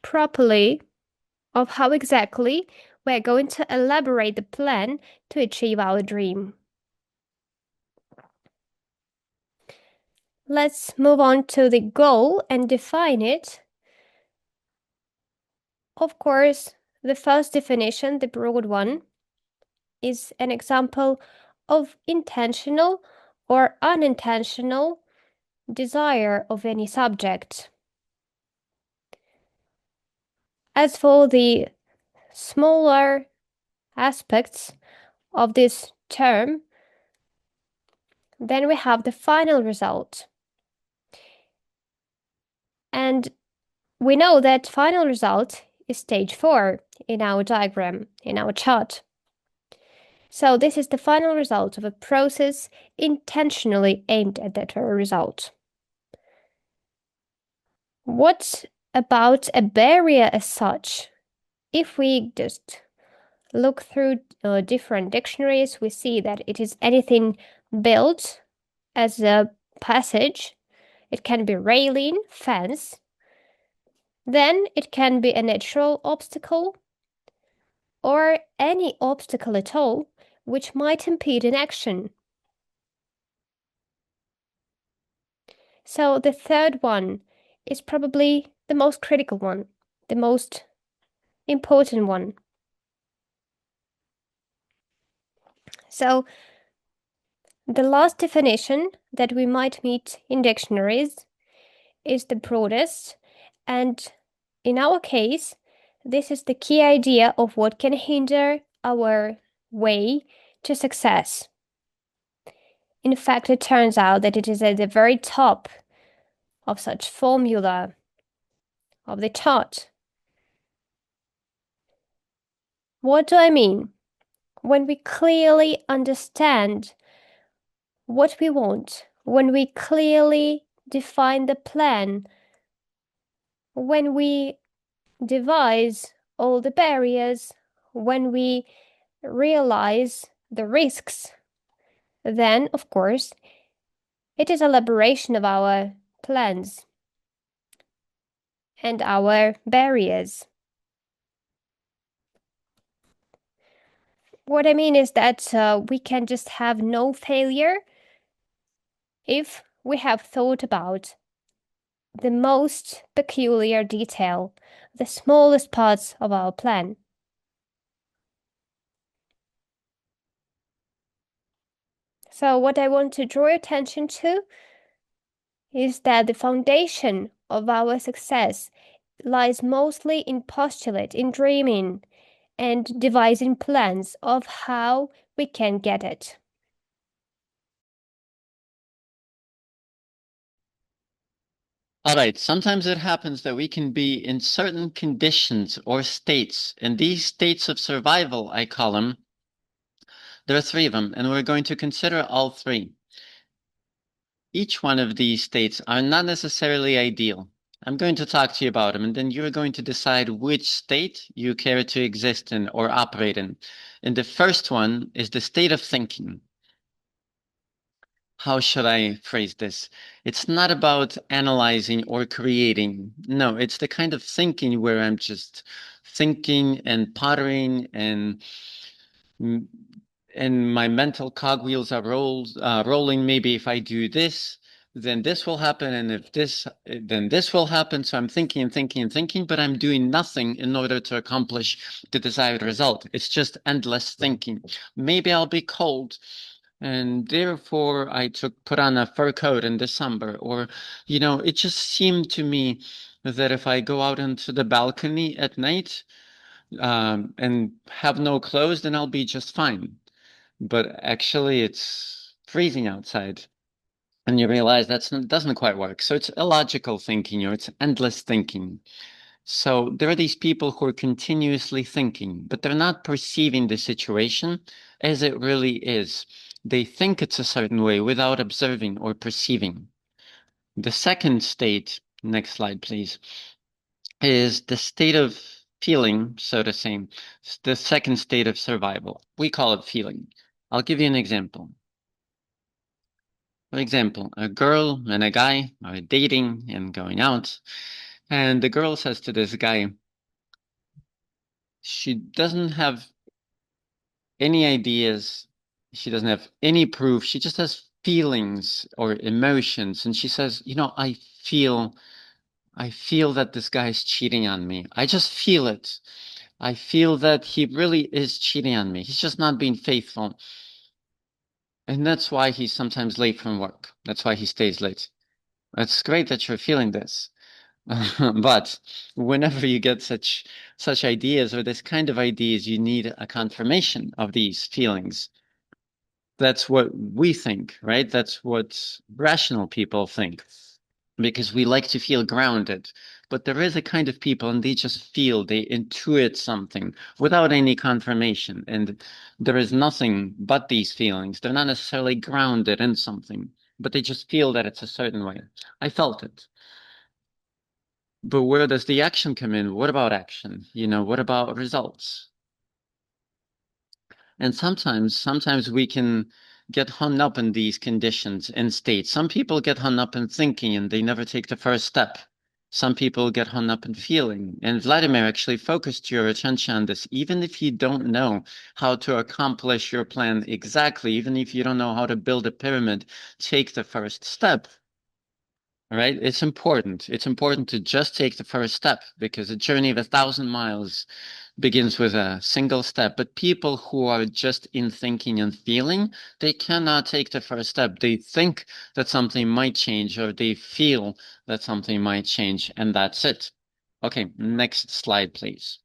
properly of how exactly we're going to elaborate the plan to achieve our dream. Let's move on to the goal and define it. Of course, the first definition, the broad one, is an example of intentional or unintentional desire of any subject. As for the smaller aspects of this term, then we have the final result. And we know that final result is stage 4 in our diagram, in our chart. So this is the final result of a process intentionally aimed at that very result. What about a barrier as such? If we just look through different dictionaries, we see that it is anything built as a passage. It can be railing, fence. Then it can be a natural obstacle or any obstacle at all which might impede an action. So the third one is probably the most critical one, the most important one. So the last definition that we might meet in dictionaries is the broadest, and in our case, this is the key idea of what can hinder our way to success. In fact, it turns out that it is at the very top of such formula of the chart. What do I mean? When we clearly understand what we want, when we clearly define the plan, when we devise all the barriers, when we realize the risks, then, of course, it is elaboration of our plans and our barriers. What I mean is that we can just have no failure if we have thought about the most peculiar detail, the smallest parts of our plan. So what I want to draw your attention to is that the foundation of our success lies mostly in postulate, in dreaming, and devising plans of how we can get it. All right, sometimes it happens that we can be in certain conditions or states, and these states of survival, I call them. There are 3 of them, and we're going to consider all 3. Each one of these states are not necessarily ideal. I'm going to talk to you about them, and then you're going to decide which state you care to exist in or operate in. And the first one is the state of thinking. How should I phrase this? It's not about analyzing or creating. No, it's the kind of thinking where I'm just thinking and pottering and my mental cogwheels are rolling. Maybe if I do this, then this will happen, and if this, then this will happen. So I'm thinking and thinking and thinking, but I'm doing nothing in order to accomplish the desired result. It's just endless thinking. Maybe I'll be cold, and therefore I put on a fur coat in December. Or, it just seemed to me that if I go out into the balcony at night and have no clothes, then I'll be just fine. But actually it's freezing outside. And you realize that doesn't quite work. So it's illogical thinking, or it's endless thinking. So there are these people who are continuously thinking, but they're not perceiving the situation as it really is. They think it's a certain way without observing or perceiving. The second state, next slide, please, is the state of feeling, so to say, the second state of survival. We call it feeling. I'll give you an example. For example, a girl and a guy are dating and going out, and the girl says to this guy, she doesn't have any ideas, she doesn't have any proof, she just has feelings or emotions, and she says, I feel that this guy is cheating on me. I just feel it. I feel that he really is cheating on me. He's just not being faithful. And that's why he's sometimes late from work. That's why he stays late. It's great that you're feeling this. But whenever you get such ideas, or this kind of ideas, you need a confirmation of these feelings. That's what we think, right? That's what rational people think. because we like to feel grounded. But there is a kind of people, and they just feel, they intuit something without any confirmation. And there is nothing but these feelings. They're not necessarily grounded in something, but they just feel that it's a certain way. I felt it. But where does the action come in? What about action? What about results? And sometimes we can get hung up in these conditions and states. Some people get hung up in thinking and they never take the first step. Some people get hung up in feeling. And Vladimir actually focused your attention on this. Even if you don't know how to accomplish your plan exactly, even if you don't know how to build a pyramid, take the first step. All right, it's important. It's important to just take the first step, because a journey of 1,000 miles begins with a single step. But people who are just in thinking and feeling, they cannot take the first step. They think that something might change, or they feel that something might change, and that's it. Okay, next slide, please.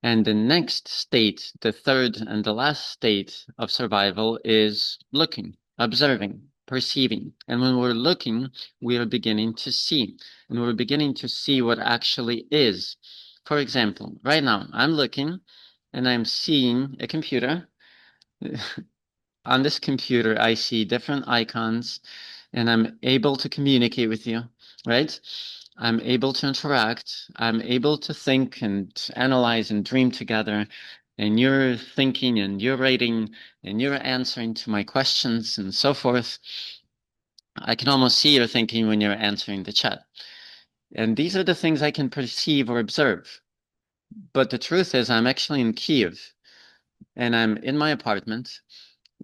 And the next state, the third and the last state of survival, is looking, observing, perceiving. And when we're looking, we are beginning to see, and we're beginning to see what actually is. For example, right now I'm looking and I'm seeing a computer. On this computer, I see different icons and I'm able to communicate with you, right? I'm able to interact. I'm able to think and analyze and dream together. And you're thinking and you're writing and you're answering to my questions and so forth. I can almost see your thinking when you're answering the chat. And these are the things I can perceive or observe. But the truth is, I'm actually in Kiev and I'm in my apartment.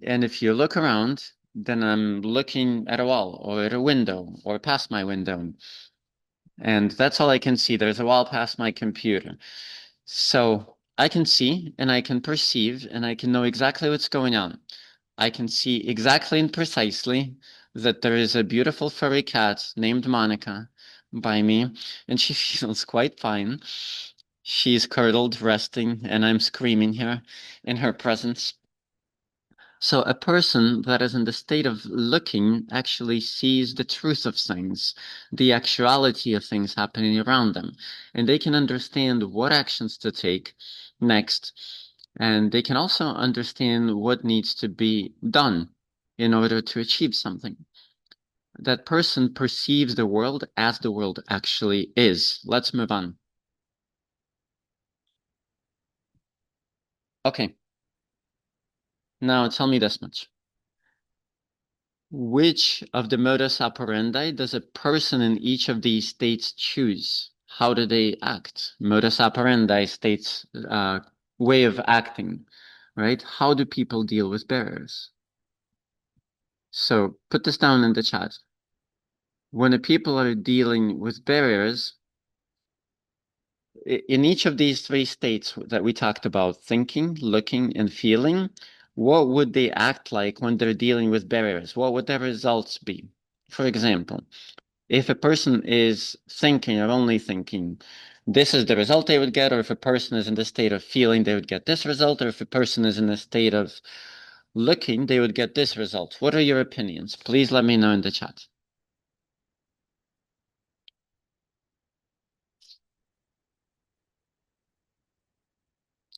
And if you look around, then I'm looking at a wall or at a window or past my window. And that's all I can see. There's a wall past my computer. So I can see and I can perceive and I can know exactly what's going on. I can see exactly and precisely that there is a beautiful furry cat named Monica by me, and she feels quite fine. She's curdled, resting, and I'm screaming here in her presence. So a person that is in the state of looking actually sees the truth of things, the actuality of things happening around them, and they can understand what actions to take next, and they can also understand what needs to be done in order to achieve something. That person perceives the world as the world actually is. Let's move on. Okay. Now tell me this much. Which of the modus operandi does a person in each of these states choose? How do they act? Modus operandi states way of acting, right? How do people deal with barriers? So put this down in the chat. When the people are dealing with barriers, in each of these three states that we talked about, thinking, looking, and feeling, what would they act like when they're dealing with barriers? What would their results be? For example, if a person is thinking or only thinking, this is the result they would get, or if a person is in the state of feeling, they would get this result, or if a person is in the state of looking, they would get this result. What are your opinions? Please let me know in the chat.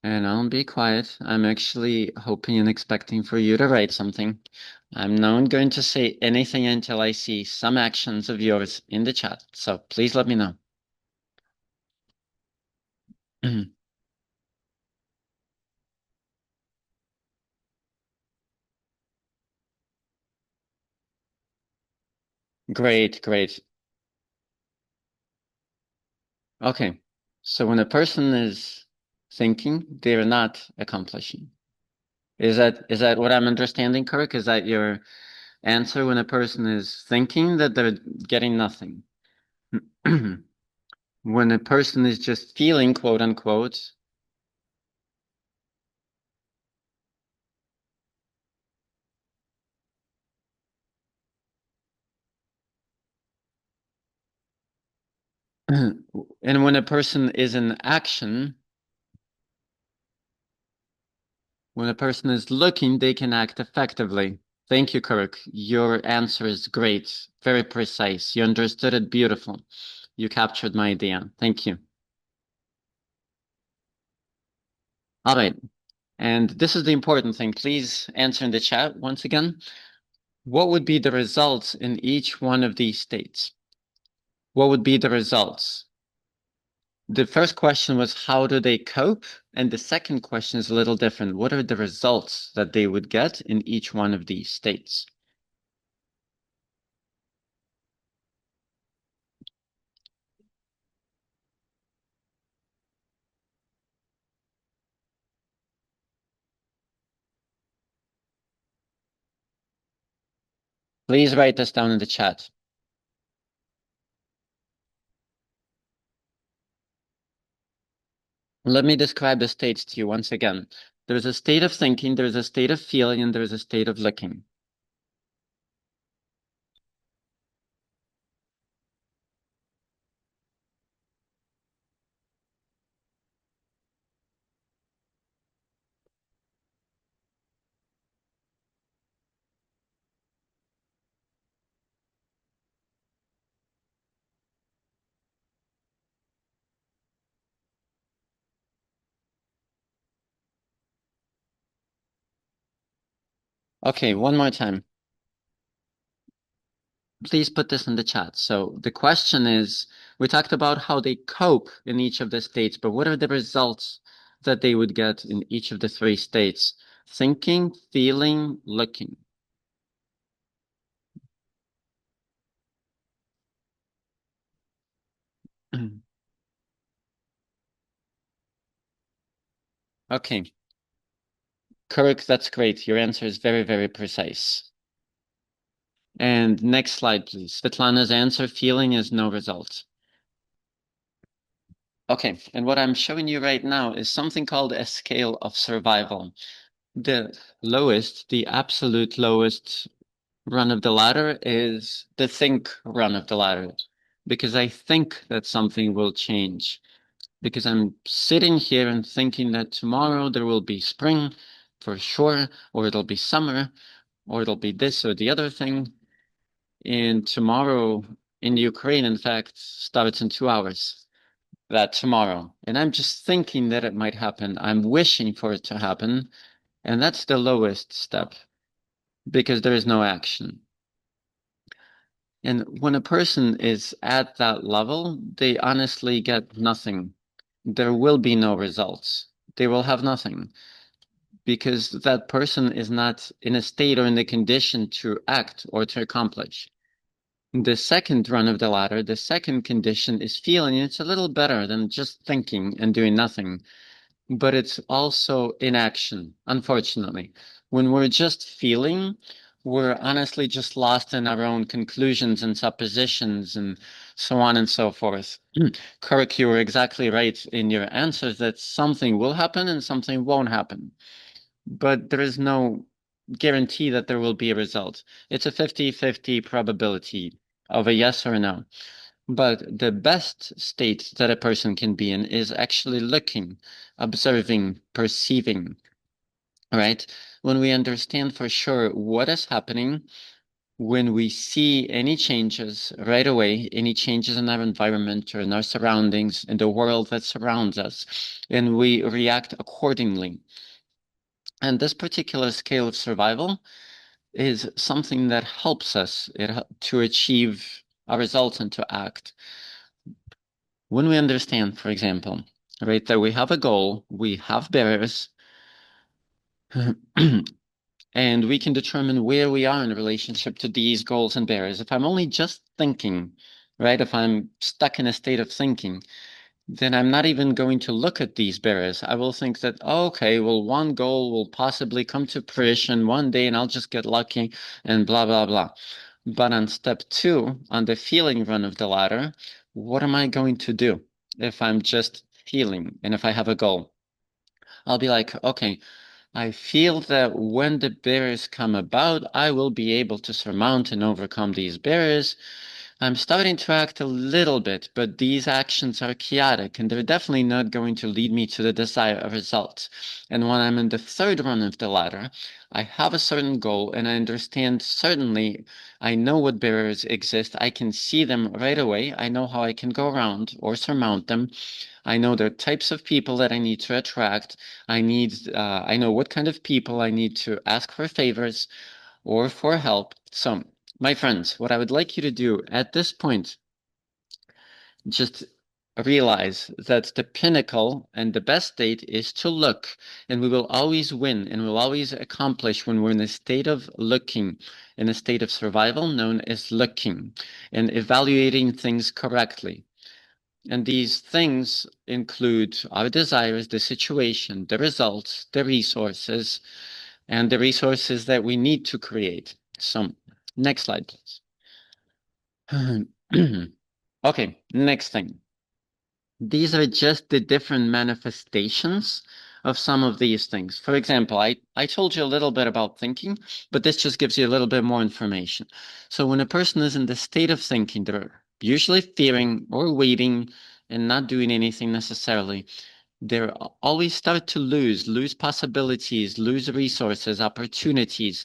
And I'll be quiet. I'm actually hoping and expecting for you to write something. I'm not going to say anything until I see some actions of yours in the chat. So please let me know. Great, great. Okay. So when a person is thinking, they're not accomplishing. Is that what I'm understanding, Kirk? Is that your answer when a person is thinking that they're getting nothing? When a person is just feeling, quote unquote, and when a person is in action, when a person is looking, they can act effectively. Thank you, Kirk. Your answer is great, very precise. You understood it beautiful. You captured my idea. Thank you. All right. And this is the important thing. Please answer in the chat once again. What would be the results in each one of these states? What would be the results? The first question was, how do they cope? And the second question is a little different. What are the results that they would get in each one of these states? Please write this down in the chat. Let me describe the states to you once again. There's a state of thinking, there's a state of feeling, and there's a state of looking. Okay, one more time. Please put this in the chat. So the question is, we talked about how they cope in each of the states, but what are the results that they would get in each of the three states? Thinking, feeling, looking. Okay. Kirk, that's great. Your answer is very, very precise. And next slide, please. Svetlana's answer, feeling is no result. Okay, and what I'm showing you right now is something called a scale of survival. The lowest, the absolute lowest run of the ladder is the think run of the ladder, because I think that something will change. Because I'm sitting here and thinking that tomorrow there will be spring for sure, or it'll be summer, or it'll be this or the other thing. And tomorrow in Ukraine, in fact, starts in 2 hours. That tomorrow. And I'm just thinking that it might happen. I'm wishing for it to happen. And that's the lowest step because there is no action. And when a person is at that level, they honestly get nothing. There will be no results. They will have nothing because that person is not in a state or in the condition to act or to accomplish. The second run of the ladder, the second condition is feeling. It's a little better than just thinking and doing nothing, but it's also inaction, unfortunately. When we're just feeling, we're honestly just lost in our own conclusions and suppositions and so on and so forth. Kirk, you were exactly right in your answers that something will happen and something won't happen. But there is no guarantee that there will be a result. It's a 50-50 probability of a yes or a no. But the best state that a person can be in is actually looking, observing, perceiving, right? When we understand for sure what is happening, when we see any changes right away, any changes in our environment or in our surroundings, in the world that surrounds us, and we react accordingly. And this particular scale of survival is something that helps us to achieve a result and to act. When we understand, for example, right, that we have a goal, we have barriers, and we can determine where we are in relationship to these goals and barriers. If I'm only just thinking, right, if I'm stuck in a state of thinking, then I'm not even going to look at these barriers. I will think that, oh, okay, well, one goal will possibly come to fruition one day and I'll just get lucky and blah, blah, blah. But on step 2, on the feeling run of the ladder, what am I going to do if I'm just feeling and if I have a goal? I'll be like, okay, I feel that when the barriers come about, I will be able to surmount and overcome these barriers. I'm starting to act a little bit, but these actions are chaotic and they're definitely not going to lead me to the desired result. And when I'm in the third run of the ladder, I have a certain goal and I understand certainly, I know what barriers exist. I can see them right away. I know how I can go around or surmount them. I know the types of people that I need to attract. I know what kind of people I need to ask for favors or for help. So, my friends, what I would like you to do at this point, just realize that the pinnacle and the best state is to look, and we will always win and we'll always accomplish when we're in a state of looking, in a state of survival known as looking and evaluating things correctly. And these things include our desires, the situation, the results, the resources, and the resources that we need to create. So, next slide, please. Okay, next thing. These are just the different manifestations of some of these things. For example, I told you a little bit about thinking, but this just gives you a little bit more information. So when a person is in the state of thinking, they're usually fearing or waiting and not doing anything necessarily. They always start to lose possibilities, lose resources, opportunities.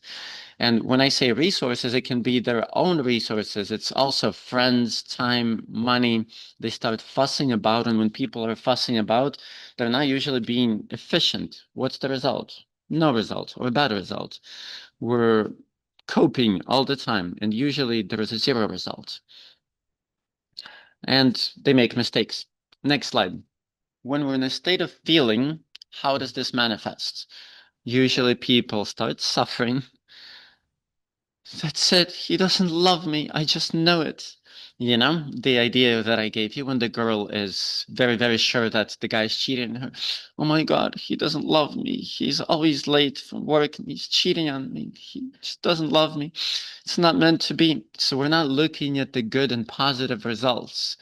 And when I say resources, it can be their own resources. It's also friends, time, money. They start fussing about. And when people are fussing about, they're not usually being efficient. What's the result? No result or a bad result. We're coping all the time. And usually there is a zero result. And they make mistakes. Next slide. When we're in a state of feeling, how does this manifest? Usually people start suffering. That's it. He doesn't love me. I just know it. You know, the idea that I gave you when the girl is very, very sure that the guy's cheating her. Oh my God, he doesn't love me. He's always late from work and he's cheating on me. He just doesn't love me. It's not meant to be. So we're not looking at the good and positive results.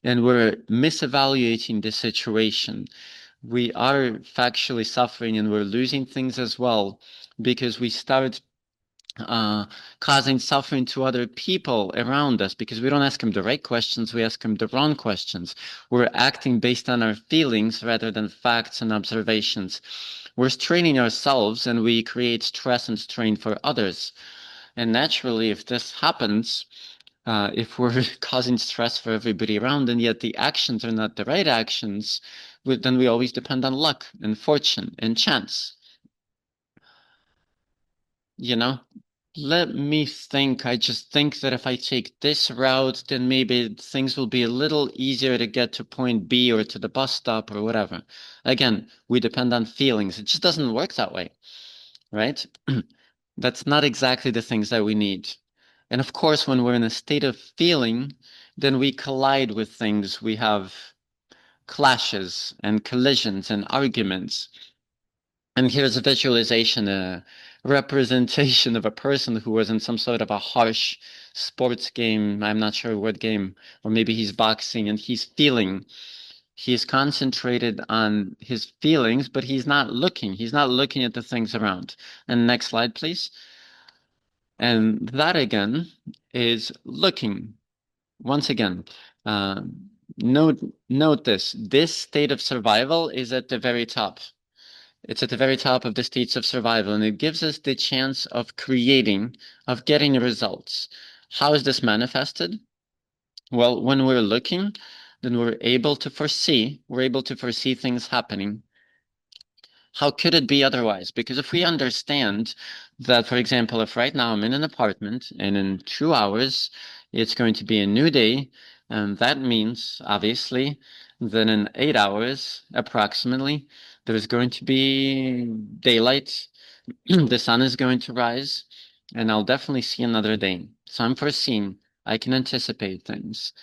And we're misevaluating the situation. We are factually suffering and we're losing things as well because we start causing suffering to other people around us because we don't ask them the right questions, we ask them the wrong questions. We're acting based on our feelings rather than facts and observations. We're straining ourselves and we create stress and strain for others. And naturally, if this happens, if we're causing stress for everybody around and yet the actions are not the right actions, then we always depend on luck and fortune and chance. You know, let me think. I just think that if I take this route, then maybe things will be a little easier to get to point B or to the bus stop or whatever. Again, we depend on feelings. It just doesn't work that way, right? That's not exactly the things that we need. And of course, when we're in a state of feeling, then we collide with things. We have clashes and collisions and arguments. And here's a visualization, a representation of a person who was in some sort of a harsh sports game. I'm not sure what game, or maybe he's boxing and he's feeling. He's concentrated on his feelings, but he's not looking. He's not looking at the things around. And next slide, please. And that again is looking. Once again, note this. This state of survival is at the very top. It's at the very top of the states of survival, and it gives us the chance of creating, of getting results. How is this manifested? Well, when we're looking, then we're able to foresee things happening. How could it be otherwise? Because if we understand that, for example, if right now I'm in an apartment and in 2 hours, it's going to be a new day, and that means, obviously, that in 8 hours, approximately, there's going to be daylight, the sun is going to rise, and I'll definitely see another day. So I'm foreseeing, I can anticipate things,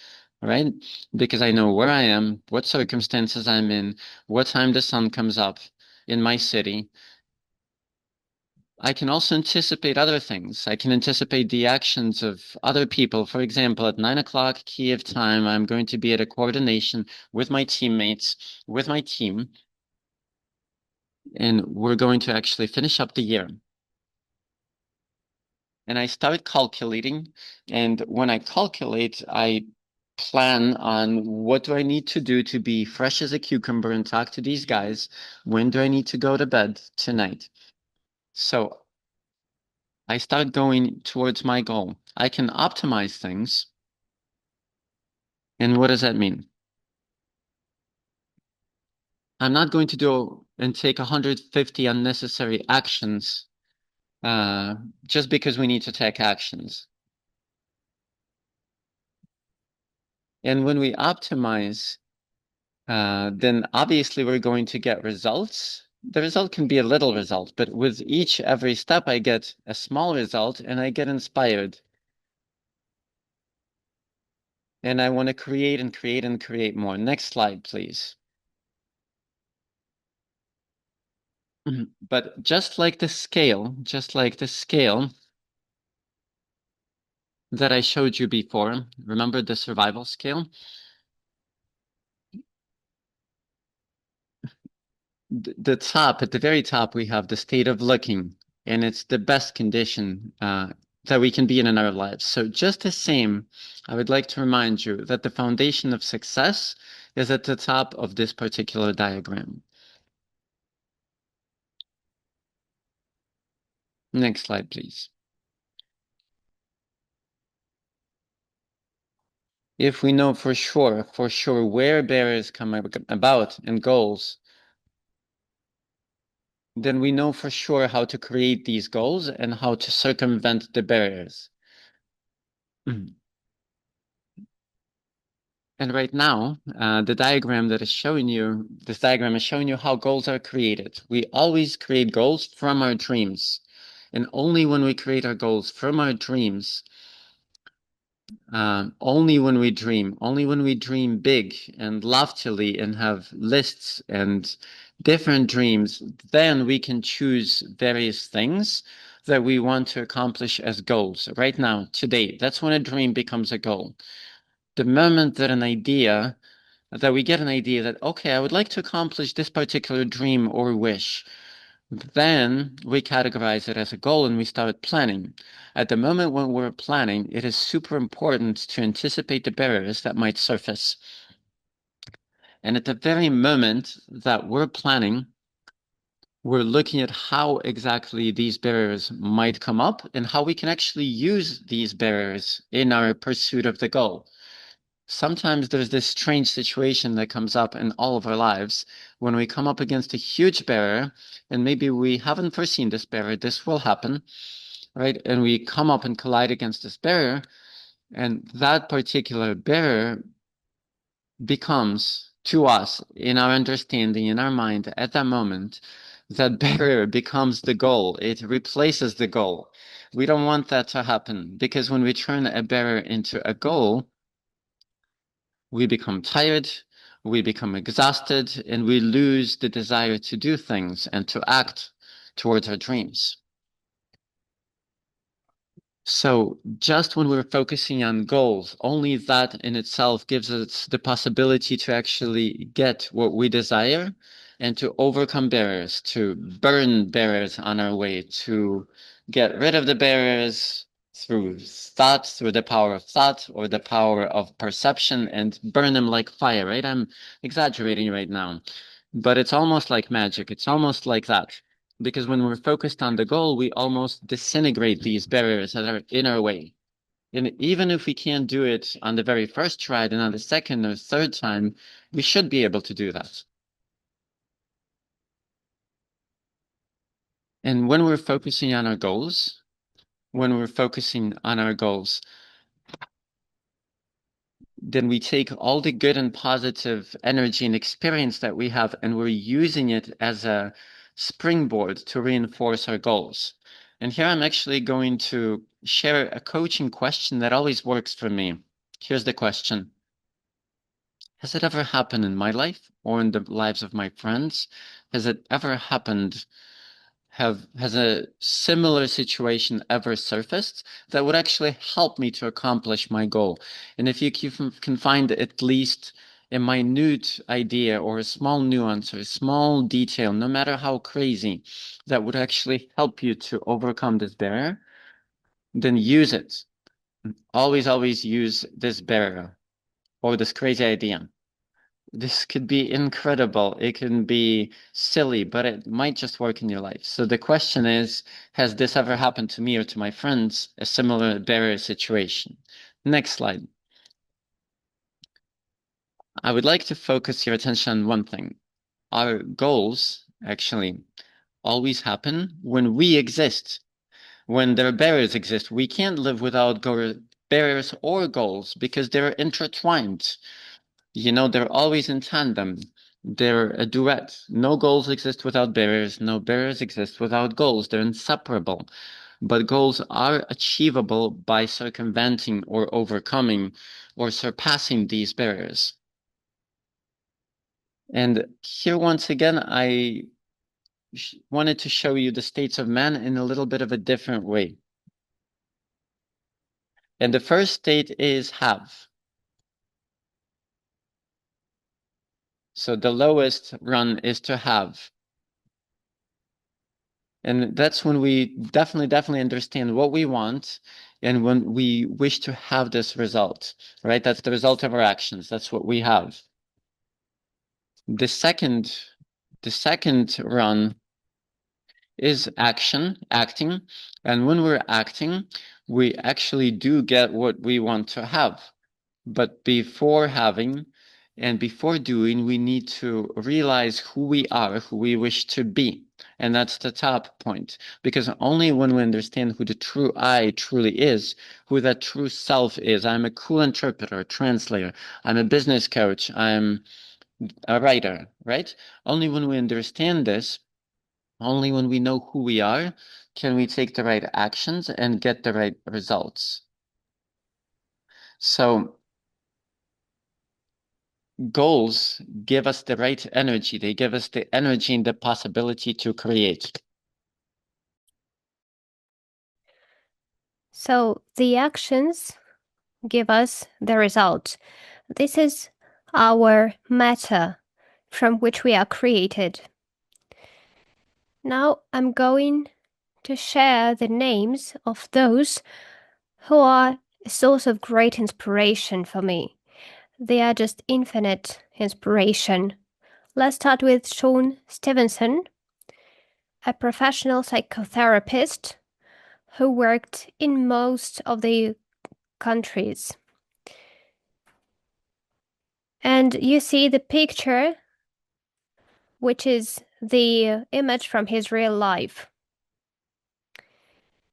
right? Because I know where I am, what circumstances I'm in, what time the sun comes up in my city. I can also anticipate other things. I can anticipate the actions of other people. For example, at 9 o'clock Kiev time, I'm going to be at a coordination with my teammates, with my team, and we're going to actually finish up the year. and I start calculating. And when I calculate, I plan on what do I need to do to be fresh as a cucumber and talk to these guys. When do I need to go to bed tonight? So I start going towards my goal. I can optimize things. And what does that mean? I'm not going to do and take 150 unnecessary actions just because we need to take actions. And when we optimize, then obviously we're going to get results. The result can be a little result, but with every step, I get a small result and I get inspired. And I want to create and create and create more. Next slide, please. But just like the scale that I showed you before, remember the survival scale? The top, at the very top, we have the state of looking, and it's the best condition that we can be in our lives. So just the same, I would like to remind you that the foundation of success is at the top of this particular diagram. Next slide, please. If we know for sure where barriers come about and goals, then we know for sure how to create these goals and how to circumvent the barriers. And right now, the diagram that is showing you, this diagram is showing you how goals are created. We always create goals from our dreams. And only when we create our goals from our dreams, only when we dream big and loftily and have lists and different dreams, then we can choose various things that we want to accomplish as goals. Right now, today, that's when a dream becomes a goal. The moment that we get an idea that, okay, I would like to accomplish this particular dream or wish, then we categorize it as a goal and we start planning. At the moment when we're planning, it is super important to anticipate the barriers that might surface. And at the very moment that we're planning, we're looking at how exactly these barriers might come up and how we can actually use these barriers in our pursuit of the goal. Sometimes there's this strange situation that comes up in all of our lives when we come up against a huge barrier, and maybe we haven't foreseen this barrier, this will happen, right? And we come up and collide against this barrier, and that particular barrier becomes, to us, in our understanding, in our mind, at that moment, that barrier becomes the goal. It replaces the goal. We don't want that to happen, because when we turn a barrier into a goal, we become tired, we become exhausted, and we lose the desire to do things and to act towards our dreams. So just when we're focusing on goals, only that in itself gives us the possibility to actually get what we desire and to overcome barriers, to burn barriers on our way, to get rid of the barriers through thought, through the power of thought or the power of perception, and burn them like fire, right? I'm exaggerating right now, but it's almost like magic. It's almost like that. Because when we're focused on the goal, we almost disintegrate these barriers that are in our way. And even if we can't do it on the very first try and on the second or third time, we should be able to do that. And when we're focusing on our goals, then we take all the good and positive energy and experience that we have, and we're using it as a springboard to reinforce our goals. And here I'm actually going to share a coaching question that always works for me. Here's the question. Has it ever happened in my life or in the lives of my friends? Has it ever happened? Has a similar situation ever surfaced that would actually help me to accomplish my goal? And if you can find at least a minute idea or a small nuance or a small detail, no matter how crazy, that would actually help you to overcome this barrier, then use it. Always use this barrier or this crazy idea. This could be incredible. It can be silly, but it might just work in your life. So the question is, has this ever happened to me or to my friends, a similar barrier situation? Next slide. I would like to focus your attention on one thing. Our goals actually always happen when we exist. When their barriers exist, we can't live without barriers or goals because they're intertwined. You know, they're always in tandem. They're a duet. No goals exist without barriers. No barriers exist without goals. They're inseparable. But goals are achievable by circumventing or overcoming or surpassing these barriers. And here, once again, I wanted to show you the states of man in a little bit of a different way. And the first state is have. So the lowest run is to have. And that's when we definitely understand what we want and when we wish to have this result, right? That's the result of our actions. That's what we have. The second run is acting. And when we're acting, we actually do get what we want to have. But before having and before doing, we need to realize who we are, who we wish to be. And that's the top point, because only when we understand who the true I truly is, who that true self is, I'm a cool interpreter, translator, I'm a business coach, I'm a writer, right? Only when we understand this, only when we know who we are, can we take the right actions and get the right results. So goals give us the right energy. They give us the energy and the possibility to create. So the actions give us the result. This is our matter from which we are created. Now I'm going to share the names of those who are a source of great inspiration for me. They are just infinite inspiration. Let's start with Sean Stevenson, a professional psychotherapist who worked in most of the countries. And you see the picture, which is the image from his real life.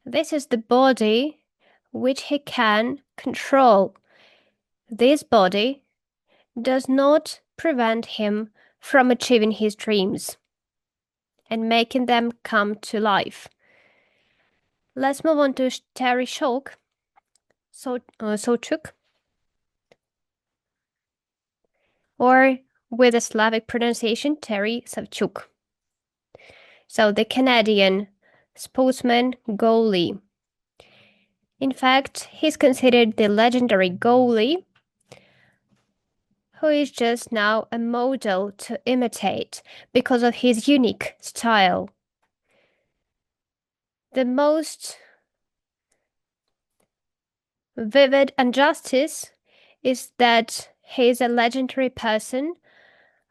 This is the body which he can control. This body does not prevent him from achieving his dreams and making them come to life. Let's move on to Terry Sawchuk, or with a Slavic pronunciation, Terry Savchuk. So the Canadian sportsman goalie. In fact, he's considered the legendary goalie who is just now a model to imitate because of his unique style. The most vivid injustice is that he is a legendary person,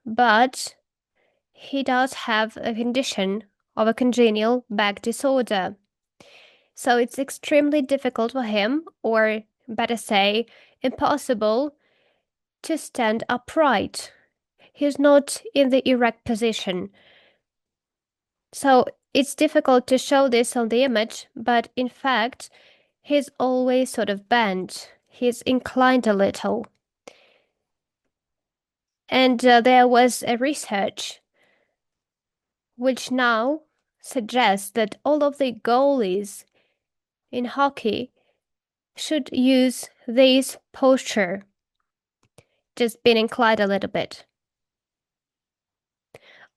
but he does have a condition of a congenital back disorder. So it's extremely difficult for him, or better say, impossible, to stand upright. He's not in the erect position. So it's difficult to show this on the image, but in fact, he's always sort of bent. He's inclined a little. And there was a research which now suggests that all of the goalies in hockey should use this posture, just being inclined a little bit.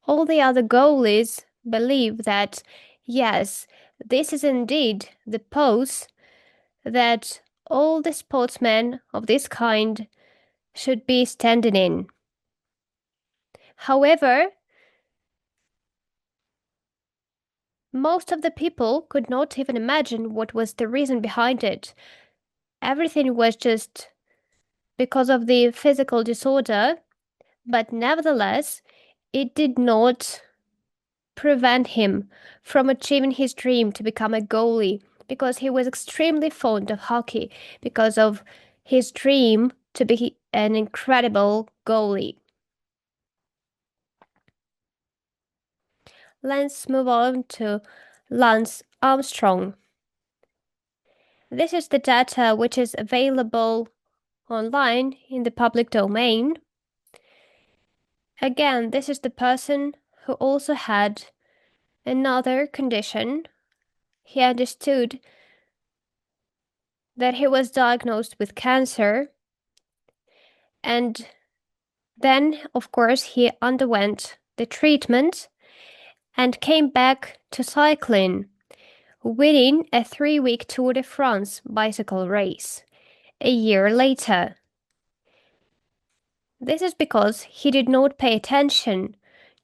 All the other goalies believe that, yes, this is indeed the pose that all the sportsmen of this kind should be standing in. However, Most of the people could not even imagine what was the reason behind it. Everything was just because of the physical disorder, but nevertheless, it did not prevent him from achieving his dream to become a goalie, because he was extremely fond of hockey, because of his dream to be an incredible goalie. Let's move on to Lance Armstrong. This is the data which is available online in the public domain. Again, this is the person who also had another condition. He understood that he was diagnosed with cancer, and then, of course, he underwent the treatment and came back to cycling, winning a 3-week Tour de France bicycle race a year later. This is because he did not pay attention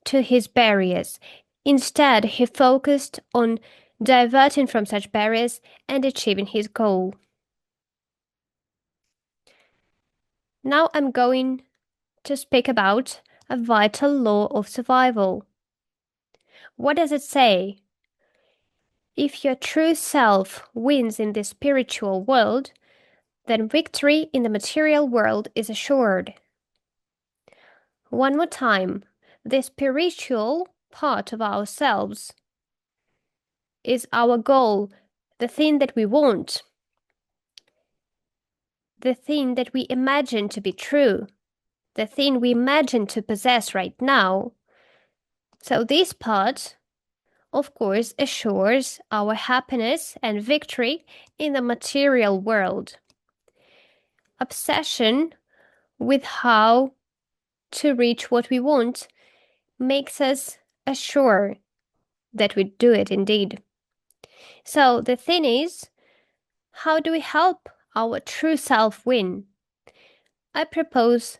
to his barriers. Instead, he focused on diverting from such barriers and achieving his goal. Now I'm going to speak about a vital law of survival. What does it say? If your true self wins in the spiritual world, then victory in the material world is assured. One more time, the spiritual part of ourselves is our goal, the thing that we want, the thing that we imagine to be true, the thing we imagine to possess right now. So this part, of course, assures our happiness and victory in the material world. Obsession with how to reach what we want makes us assure that we do it indeed. So the thing is, how do we help our true self win? I propose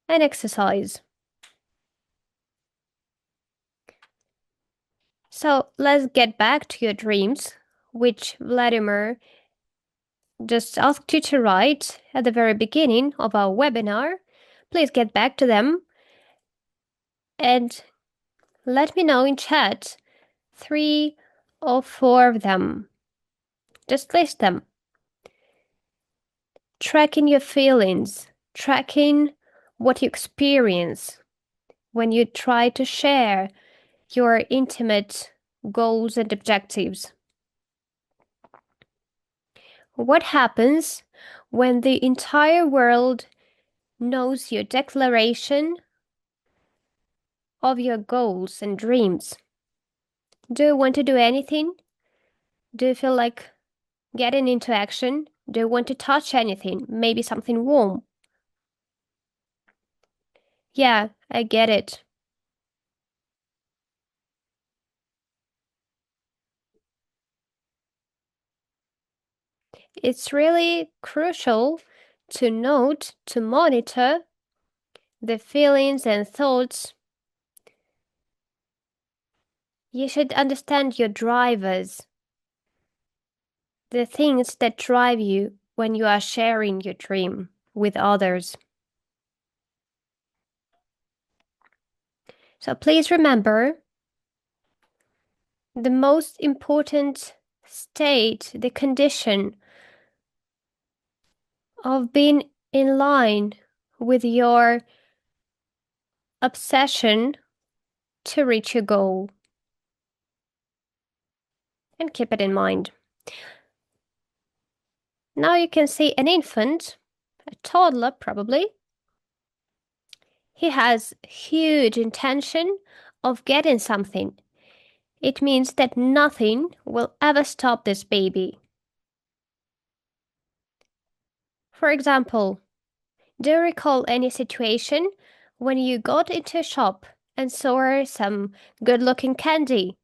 an exercise. So let's get back to your dreams, which Vladimir just asked you to write at the very beginning of our webinar. Please get back to them and let me know in chat 3 or 4 of them. Just list them. Tracking your feelings, tracking what you experience when you try to share your intimate goals and objectives. What happens when the entire world knows your declaration of your goals and dreams? Do you want to do anything? Do you feel like getting into action? Do you want to touch anything? Maybe something warm? Yeah, I get it. It's really crucial to note, to monitor the feelings and thoughts. You should understand your drivers, the things that drive you when you are sharing your dream with others. So please remember, the most important state, the condition of being in line with your obsession to reach your goal. And keep it in mind. Now you can see an infant, a toddler probably. He has huge intention of getting something. It means that nothing will ever stop this baby. For example, do you recall any situation when you got into a shop and saw some good-looking candy?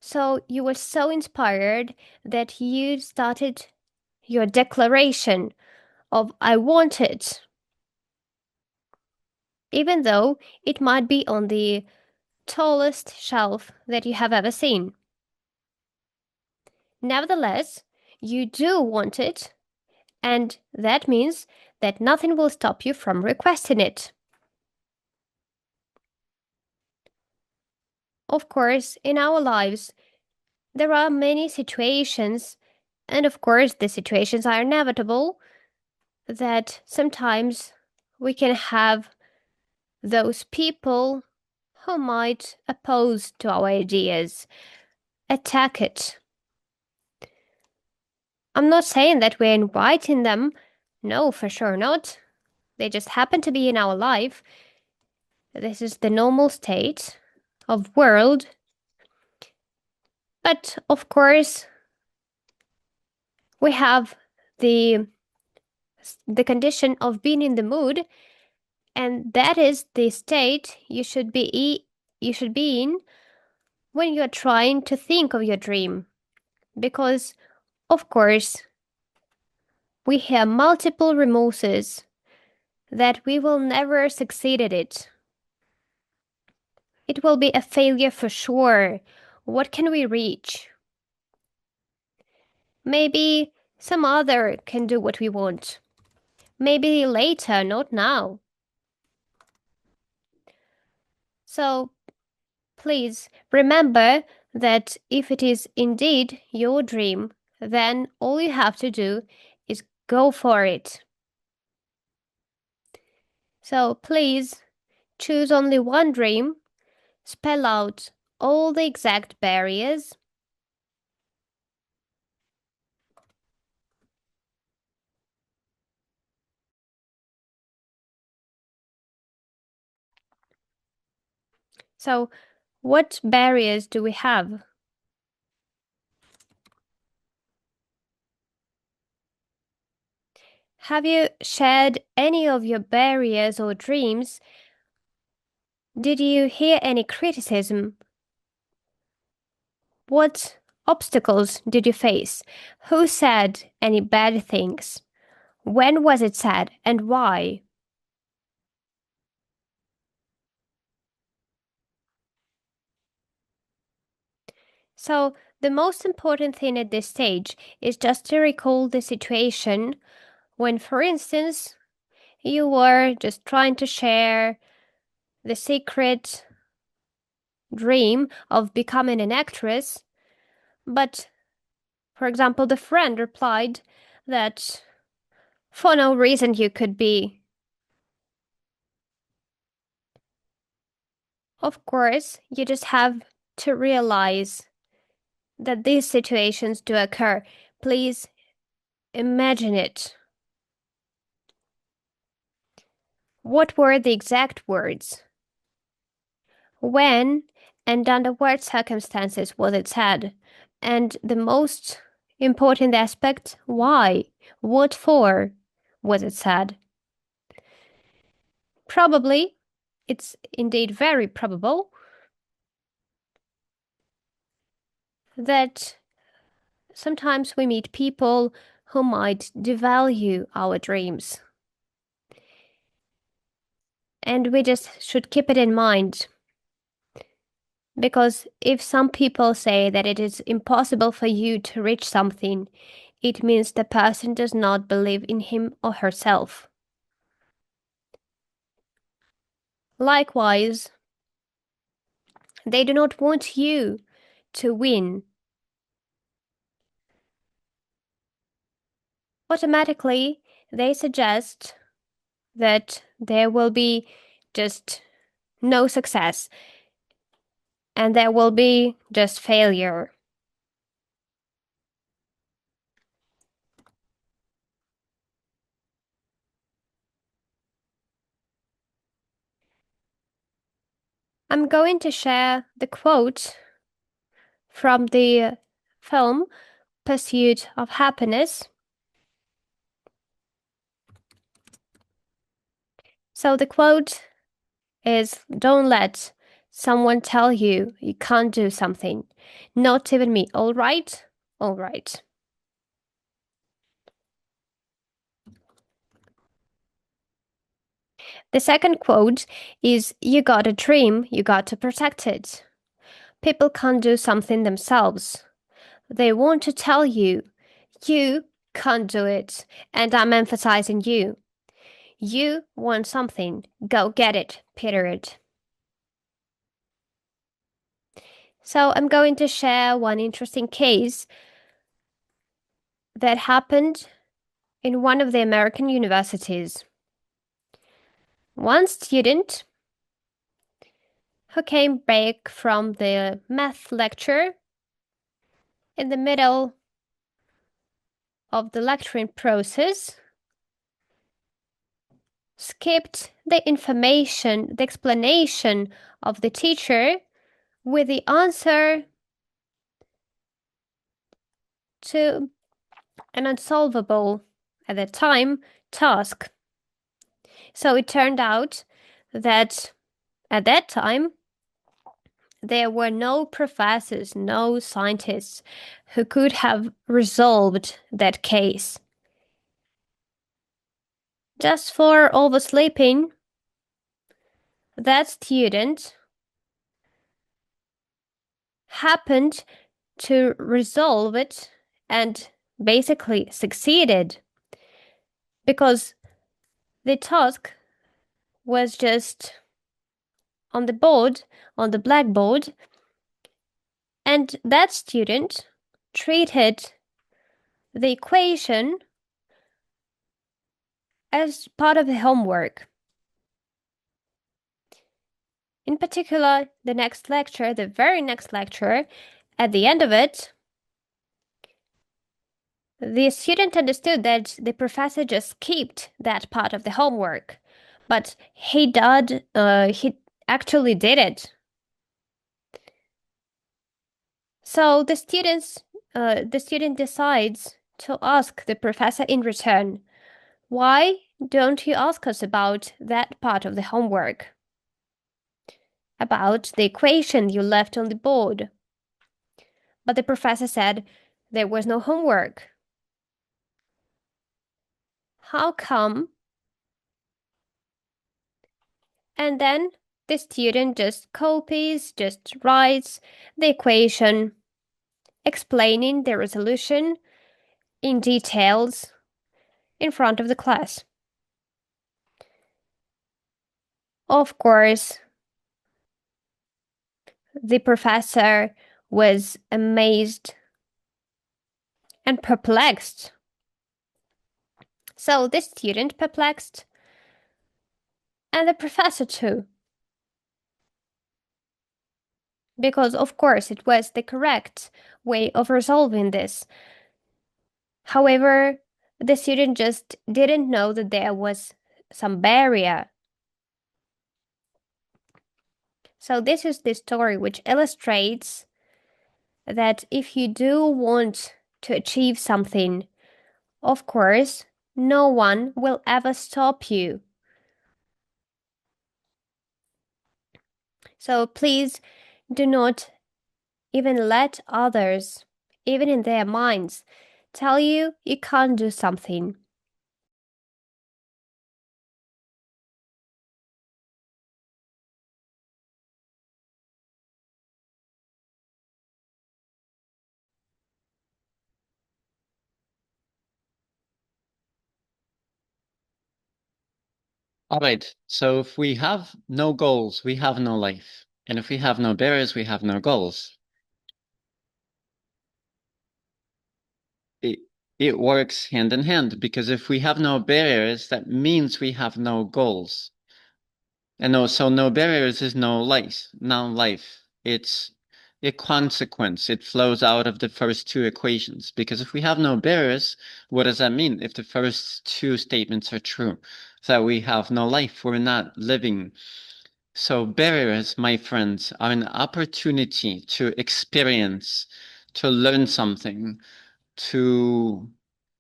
So you were so inspired that you started your declaration of I want it. Even though it might be on the tallest shelf that you have ever seen. Nevertheless, you do want it, and that means that nothing will stop you from requesting it. Of course, in our lives, there are many situations, and of course, the situations are inevitable, that sometimes we can have those people who might oppose to our ideas, attack it. I'm not saying that we're inviting them. No, for sure not. They just happen to be in our life. This is the normal state of world. But of course, we have the condition of being in the mood, and that is the state you should be in when you're trying to think of your dream. Because of course, we have multiple remorses that we will never succeed at it. It will be a failure for sure. What can we reach? Maybe some other can do what we want. Maybe later, not now. So please remember that if it is indeed your dream, then all you have to do is go for it. So please choose only one dream, spell out all the exact barriers, so what barriers do we have? Have you shared any of your barriers or dreams? Did you hear any criticism? What obstacles did you face? Who said any bad things? When was it said and why? So, the most important thing at this stage is just to recall the situation when, for instance, you were just trying to share the secret dream of becoming an actress, but, for example, the friend replied that for no reason you could be. Of course, you just have to realize that these situations do occur. Please imagine it. What were the exact words? When and under what circumstances was it said? And the most important aspect, why? What for was it said? Probably, it's indeed very probable that sometimes we meet people who might devalue our dreams. And we just should keep it in mind. Because if some people say that it is impossible for you to reach something, it means the person does not believe in him or herself. Likewise, they do not want you to win. Automatically, they suggest that there will be just no success and there will be just failure. I'm going to share the quote from the film Pursuit of Happiness. So the quote is, "Don't let someone tell you you can't do something. Not even me. All right? All right." The second quote is, you got a dream, you got to protect it. People can't do something themselves. They want to tell you, you can't do it, and I'm emphasizing you. You want something, go get it, period. So I'm going to share one interesting case that happened in one of the American universities. One student who came back from the math lecture in the middle of the lecturing process skipped the information, the explanation of the teacher with the answer to an unsolvable, at the time, task. So it turned out that at that time, there were no professors, no scientists who could have resolved that case. Just for oversleeping, that student happened to resolve it and basically succeeded because the task was just on the board, on the blackboard, and that student treated the equation as part of the homework. In particular, the next lecture, the very next lecture, at the end of it, the student understood that the professor just skipped that part of the homework, but he actually did it. So the student decides to ask the professor in return, why don't you ask us about that part of the homework? About the equation you left on the board. But the professor said there was no homework. How come? And then the student just copies, just writes the equation, explaining the resolution in details in front of the class. Of course, the professor was amazed and perplexed. So the student perplexed, and the professor too. Because, of course, it was the correct way of resolving this. However, the student just didn't know that there was some barrier. So this is the story which illustrates that if you do want to achieve something, of course, no one will ever stop you. So please do not even let others, even in their minds, tell you you can't do something. All right, so if we have no goals, we have no life. And if we have no barriers, we have no goals. It works hand in hand, because if we have no barriers, that means we have no goals. And no barriers is no life. It's a consequence. It flows out of the first two equations. Because if we have no barriers, what does that mean? If the first two statements are true, that we have no life, we're not living. So barriers, my friends, are an opportunity to experience, to learn something, to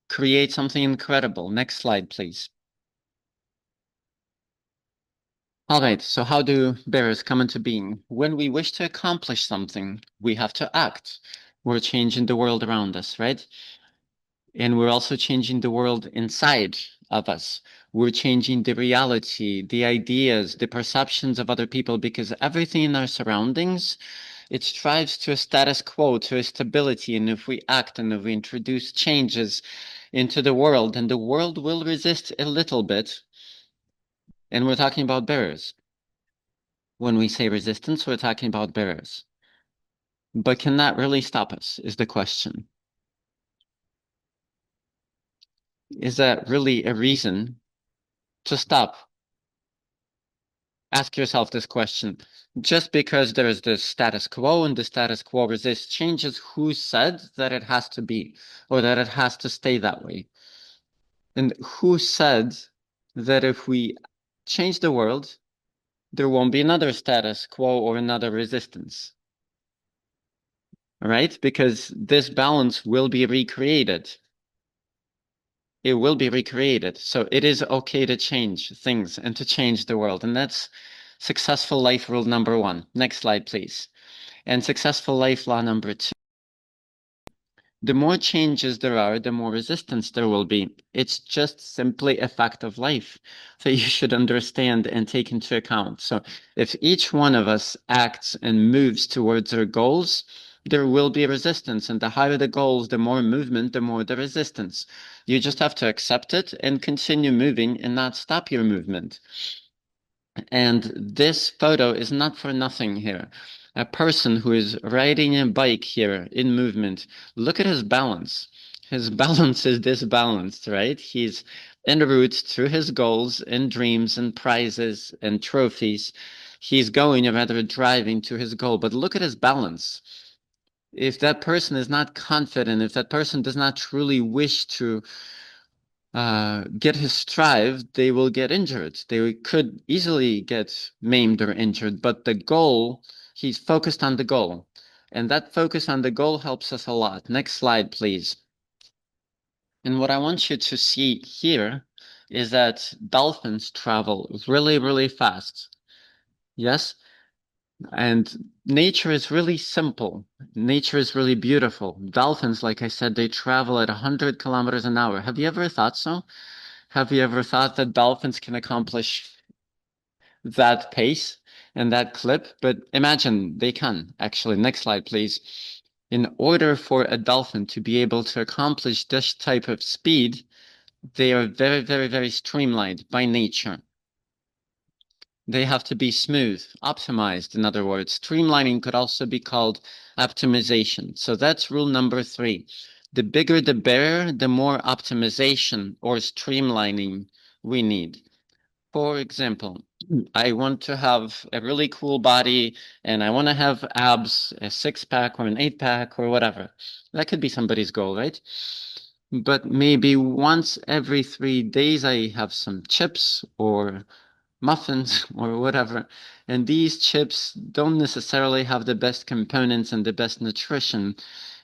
create something incredible. Next slide, please. All right, so how do barriers come into being? When we wish to accomplish something, we have to act. We're changing the world around us, right? And we're also changing the world inside of us. We're changing the reality, the ideas, the perceptions of other people, because everything in our surroundings, it strives to a status quo, to a stability. And if we act and if we introduce changes into the world, and the world will resist a little bit, and we're talking about barriers. When we say resistance, we're talking about barriers. But can that really stop us, is the question. Is that really a reason to stop? Ask yourself this question. Just because there is the status quo and the status quo resists changes, who said that it has to be, or that it has to stay that way? And who said that if we change the world, there won't be another status quo or another resistance? All right? Because this balance will be recreated. It will be recreated. So it is okay to change things and to change the world. And that's successful life rule number 1. Next slide, please. And successful life law number 2. The more changes there are, the more resistance there will be. It's just simply a fact of life that you should understand and take into account. So if each one of us acts and moves towards our goals, there will be resistance. And the higher the goals, the more movement, the more the resistance. You just have to accept it and continue moving and not stop your movement. And this photo is not for nothing here. A person who is riding a bike here in movement, look at his balance. His balance is disbalanced, right? He's en route to his goals and dreams and prizes and trophies. He's going, or rather driving to his goal, but look at his balance. If that person is not confident, if that person does not truly wish to get his strive, they will get injured. They could easily get maimed or injured, but the goal, he's focused on the goal. And that focus on the goal helps us a lot. Next slide, please. And what I want you to see here is that dolphins travel really, really fast. Yes? And nature is really simple. Nature is really beautiful. Dolphins, like I said, they travel at 100 kilometers an hour. Have you ever thought so? Have you ever thought that dolphins can accomplish that pace and that clip? But imagine they can, actually. Next slide, please. In order for a dolphin to be able to accomplish this type of speed, they are very, very, very streamlined by nature. They have to be smooth, optimized, in other words. Streamlining could also be called optimization. So that's rule number 3. The bigger the barrier, the more optimization or streamlining we need. For example, I want to have a really cool body and I want to have abs, a 6-pack or an 8-pack or whatever. That could be somebody's goal, right? But maybe once every 3 days I have some chips or muffins or whatever. And these chips don't necessarily have the best components and the best nutrition.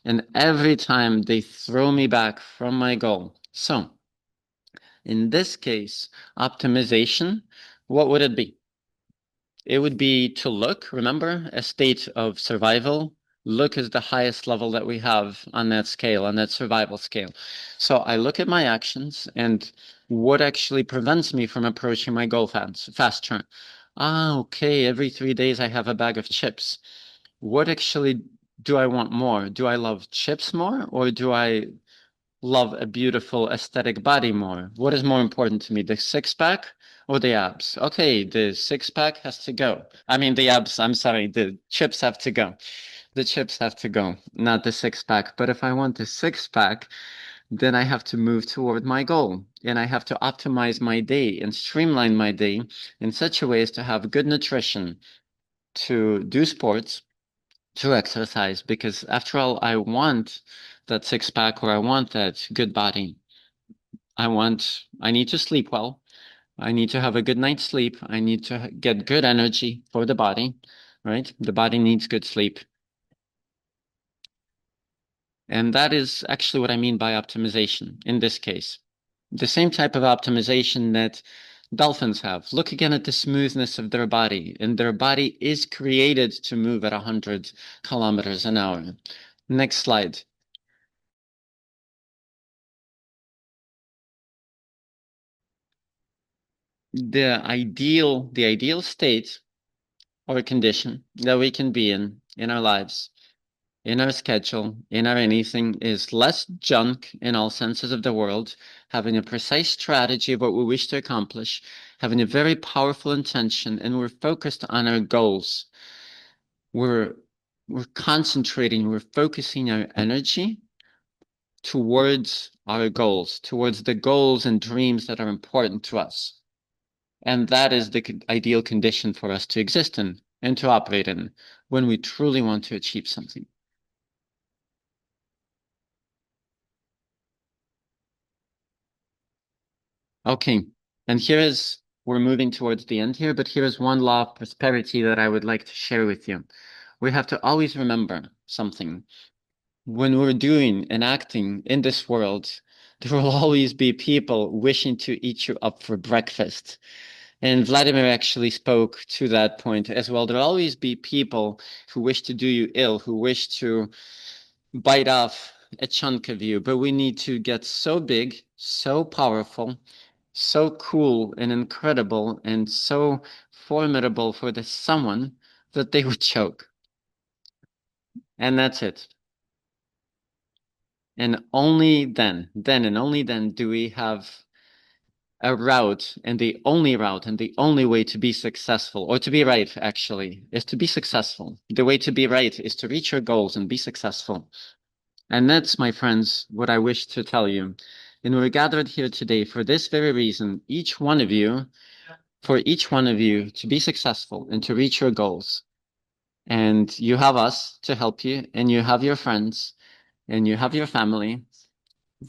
And every time they throw me back from my goal. So in this case, optimization, what would it be? It would be to look, remember, a state of survival. Look is the highest level that we have on that scale, on that survival scale. So I look at my actions and what actually prevents me from approaching my goal faster. Okay, every 3 days I have a bag of chips. What actually do I want more? Do I love chips more, or do I love a beautiful aesthetic body more? What is more important to me, the 6-pack or the abs? Okay, the 6-pack has to go. I mean, the abs, I'm sorry, the chips have to go. The chips have to go, not the 6-pack. But if I want the 6-pack, then I have to move toward my goal and I have to optimize my day and streamline my day in such a way as to have good nutrition, to do sports, to exercise, because after all, I want that 6-pack or I want that good body. I need to sleep well. I need to have a good night's sleep. I need to get good energy for the body, right? The body needs good sleep. And that is actually what I mean by optimization in this case. The same type of optimization that dolphins have. Look again at the smoothness of their body, and their body is created to move at 100 kilometers an hour. Next slide. the ideal state or condition that we can be in our lives, in our schedule, in our anything, is less junk in all senses of the word, having a precise strategy of what we wish to accomplish, having a very powerful intention, and we're focused on our goals. We're concentrating, we're focusing our energy towards our goals, towards the goals and dreams that are important to us. And that is the ideal condition for us to exist in and to operate in when we truly want to achieve something. Okay, and we're moving towards the end here, but here is one law of prosperity that I would like to share with you. We have to always remember something. When we're doing and acting in this world, there will always be people wishing to eat you up for breakfast. And Vladimir actually spoke to that point as well. There'll always be people who wish to do you ill, who wish to bite off a chunk of you, but we need to get so big, so powerful, so cool and incredible and so formidable for the someone that they would choke. And that's it. And only then and only then do we have a route, and the only route and the only way to be successful, or to be right, actually, is to be successful. The way to be right is to reach your goals and be successful. And that's, my friends, what I wish to tell you. And we're gathered here today for this very reason, for each one of you to be successful and to reach your goals. And you have us to help you, and you have your friends, and you have your family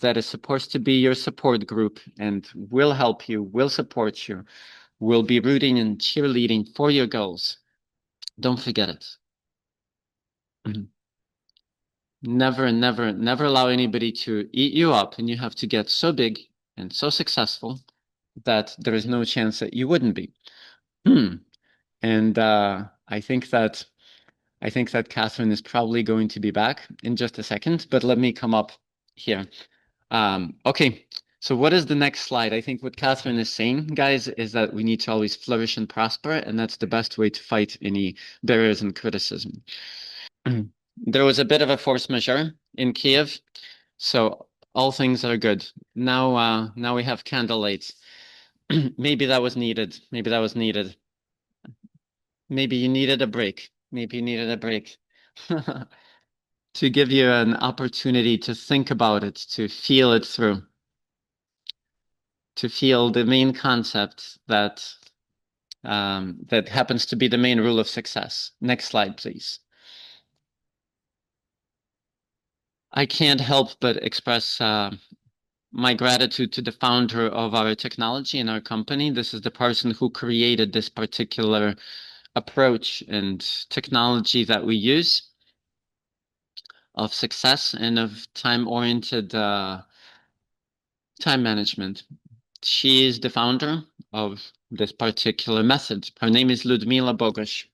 that is supposed to be your support group and will help you, will support you, will be rooting and cheerleading for your goals. Don't forget it. Never, never, never allow anybody to eat you up, and you have to get so big and so successful that there is no chance that you wouldn't be. And I think that Catherine is probably going to be back in just a second, but let me come up here. Okay, so what is the next slide? I think what Catherine is saying, guys, is that we need to always flourish and prosper, and that's the best way to fight any barriers and criticism. There was a bit of a force majeure in Kiev, so all things are good. Now we have candlelights. Maybe that was needed. Maybe that was needed. Maybe you needed a break. Maybe you needed a break. To give you an opportunity to think about it, to feel it through, to feel the main concept that that happens to be the main rule of success. Next slide, please. I can't help but express my gratitude to the founder of our technology and our company. This is the person who created this particular approach and technology that we use of success and of time-oriented time management. She is the founder of this particular method. Her name is Ludmila Bogosh.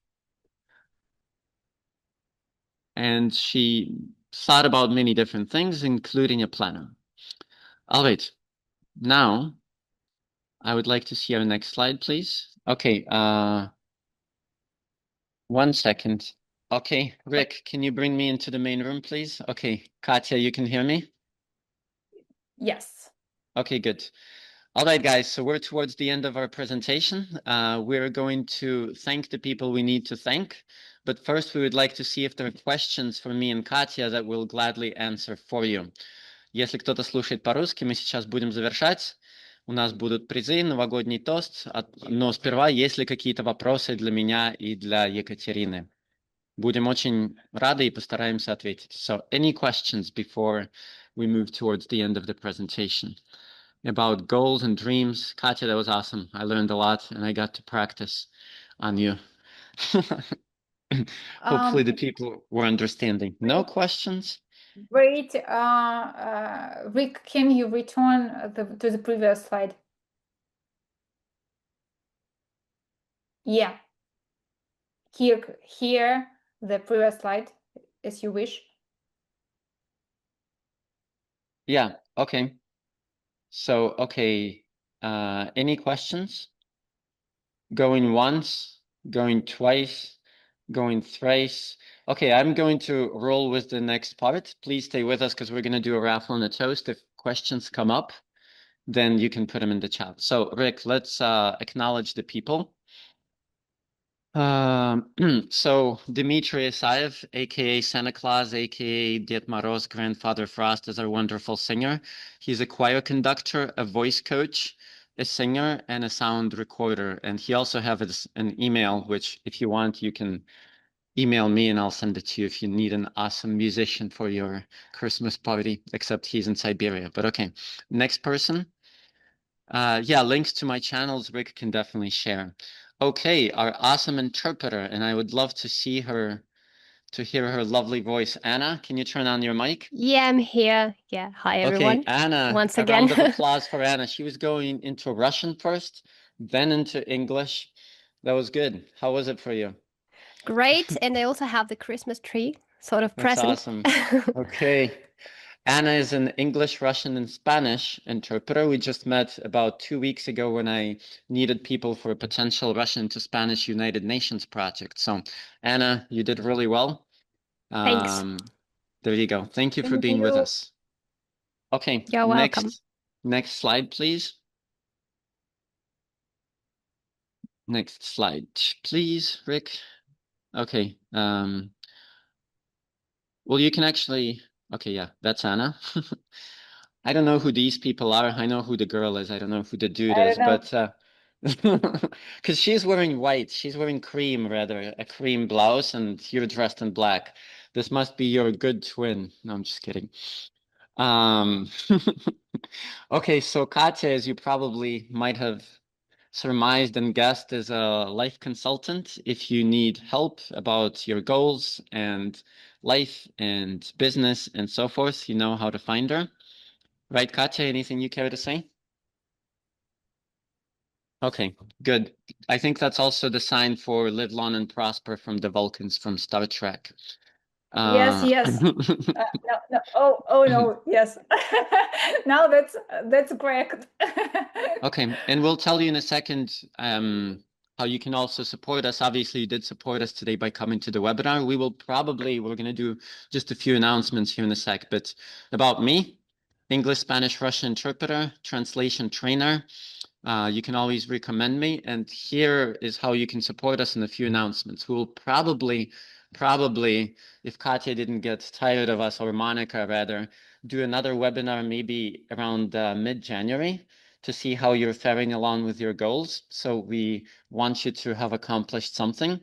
And she thought about many different things, including a planner. All right, now I would like to see our next slide, please. Okay, 1 second. Okay, Rick, can you bring me into the main room, please? Okay, Katya, you can hear me? Yes. Okay, good. All right, guys, so we're towards the end of our presentation. We're going to thank the people we need to thank. But first, we would like to see if there are questions for me and Katya that we'll gladly answer for you. Если кто-то слушает по-русски, мы сейчас будем завершать. У нас будут призы, новогодний тост. Но сперва, есть ли какие-то вопросы для меня и для Екатерины? Будем очень рады и постараемся ответить. So, any questions before we move towards the end of the presentation? About goals and dreams. Katya, that was awesome. I learned a lot and I got to practice on you. Hopefully the people were understanding. No questions? Great. Rick, can you return to the previous slide? Yeah. Here, the previous slide, as you wish. Yeah, okay. So, okay, any questions? Going once, going twice, going thrice. Okay, I'm going to roll with the next part. Please stay with us because we're going to do a raffle and a toast. If questions come up, then you can put them in the chat. So, Rick, let's acknowledge the people. So Dmitry Isayev, aka Santa Claus, aka Ded Moroz, Grandfather Frost, is our wonderful singer. He's a choir conductor, a voice coach, a singer, and a sound recorder. And he also has an email, which if you want, you can email me and I'll send it to you if you need an awesome musician for your Christmas party, except he's in Siberia. But okay, next person. Yeah, links to my channels Rick can definitely share. Okay, our awesome interpreter, and I would love to see her, to hear her lovely voice. Anna, can you turn on your mic? Yeah, I'm here. Yeah, hi everyone. Okay, Anna, Once a again. round of applause for Anna. She was going into Russian first, then into English. That was good. How was it for you? Great, and I also have the Christmas tree sort of That's present. awesome. Okay. Anna is an English, Russian, and Spanish interpreter. We just met about 2 weeks ago when I needed people for a potential Russian to Spanish United Nations project. So, Anna, you did really well. Thanks. There you go. Thank you for Thank being with you. us. Okay, You're welcome. next slide, please. Next slide, please, Rick. Okay. Well, you can actually. Okay, yeah, that's Anna. I don't know who these people are. I know who the girl is. I don't know who the dude I is, don't know. but because she's wearing white, she's wearing cream rather, a cream blouse, and you're dressed in black. This must be your good twin. No, I'm just kidding. Um, okay, so Katya, as you probably might have surmised and guessed, is a life consultant. If you need help about your goals and life and business and so forth, you know how to find her. Right, Katya, anything you care to say? Okay, good. I think that's also the sign for live long and prosper from the Vulcans from Star Trek. Yes, yes. No. Oh no. Yes. Now that's correct. Okay, and we'll tell you in a second how you can also support us. Obviously, you did support us today by coming to the webinar. We're going to do just a few announcements here in a sec, but about me, English, Spanish, Russian interpreter, translation trainer. You can always recommend me. And here is how you can support us in a few announcements. We'll probably, if Katya didn't get tired of us, or Monica rather, do another webinar maybe around mid-January to see how you're faring along with your goals. So we want you to have accomplished something.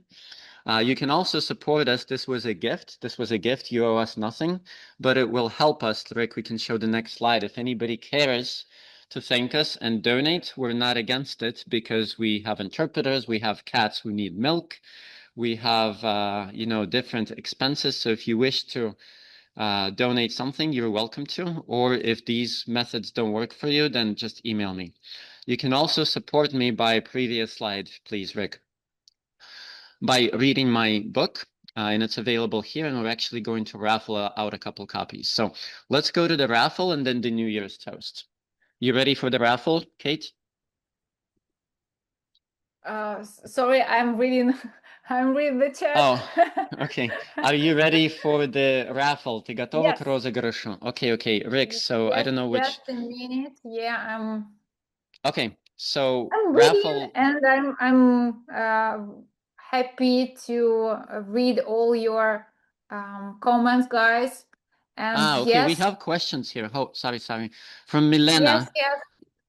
You can also support us. This was a gift. You owe us nothing, but it will help us. Rick, we can show the next slide. If anybody cares to thank us and donate, we're not against it because we have interpreters, we have cats who need milk, we have, different expenses. So if you wish to donate something, you're welcome to. Or if these methods don't work for you, then just email me. You can also support me by previous slide, please, Rick, by reading my book. And it's available here, and we're actually going to raffle out a couple copies. So let's go to the raffle and then the New Year's toast. You ready for the raffle, Kate? Sorry, I'm reading. I'm reading the chat. Oh, okay. Are you ready for the raffle? Ты готова к Yes. розыгрышу? Okay, Rick. So I don't know which. Just a minute. Yeah, Okay, so I'm raffle. reading, and I'm happy to read all your comments, guys. And Okay. We yes, have questions here. Oh, sorry. From Milena. yes.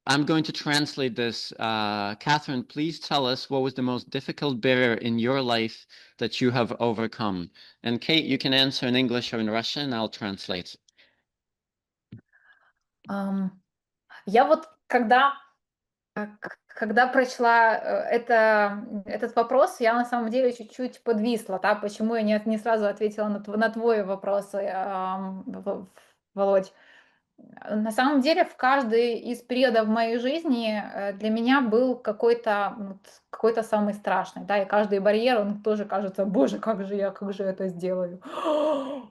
I'm going to translate this. Catherine, please tell us what was the most difficult barrier in your life that you have overcome. And Kate, you can answer in English or in Russian, and I'll translate. Я вот когда прочла этот вопрос, я на самом деле чуть-чуть подвисла, да, почему я не сразу ответила на твой вопрос, Володь. На самом деле, в каждый из периодов моей жизни для меня был какой-то самый страшный, да, и каждый барьер, он тоже кажется, боже, как же я это сделаю,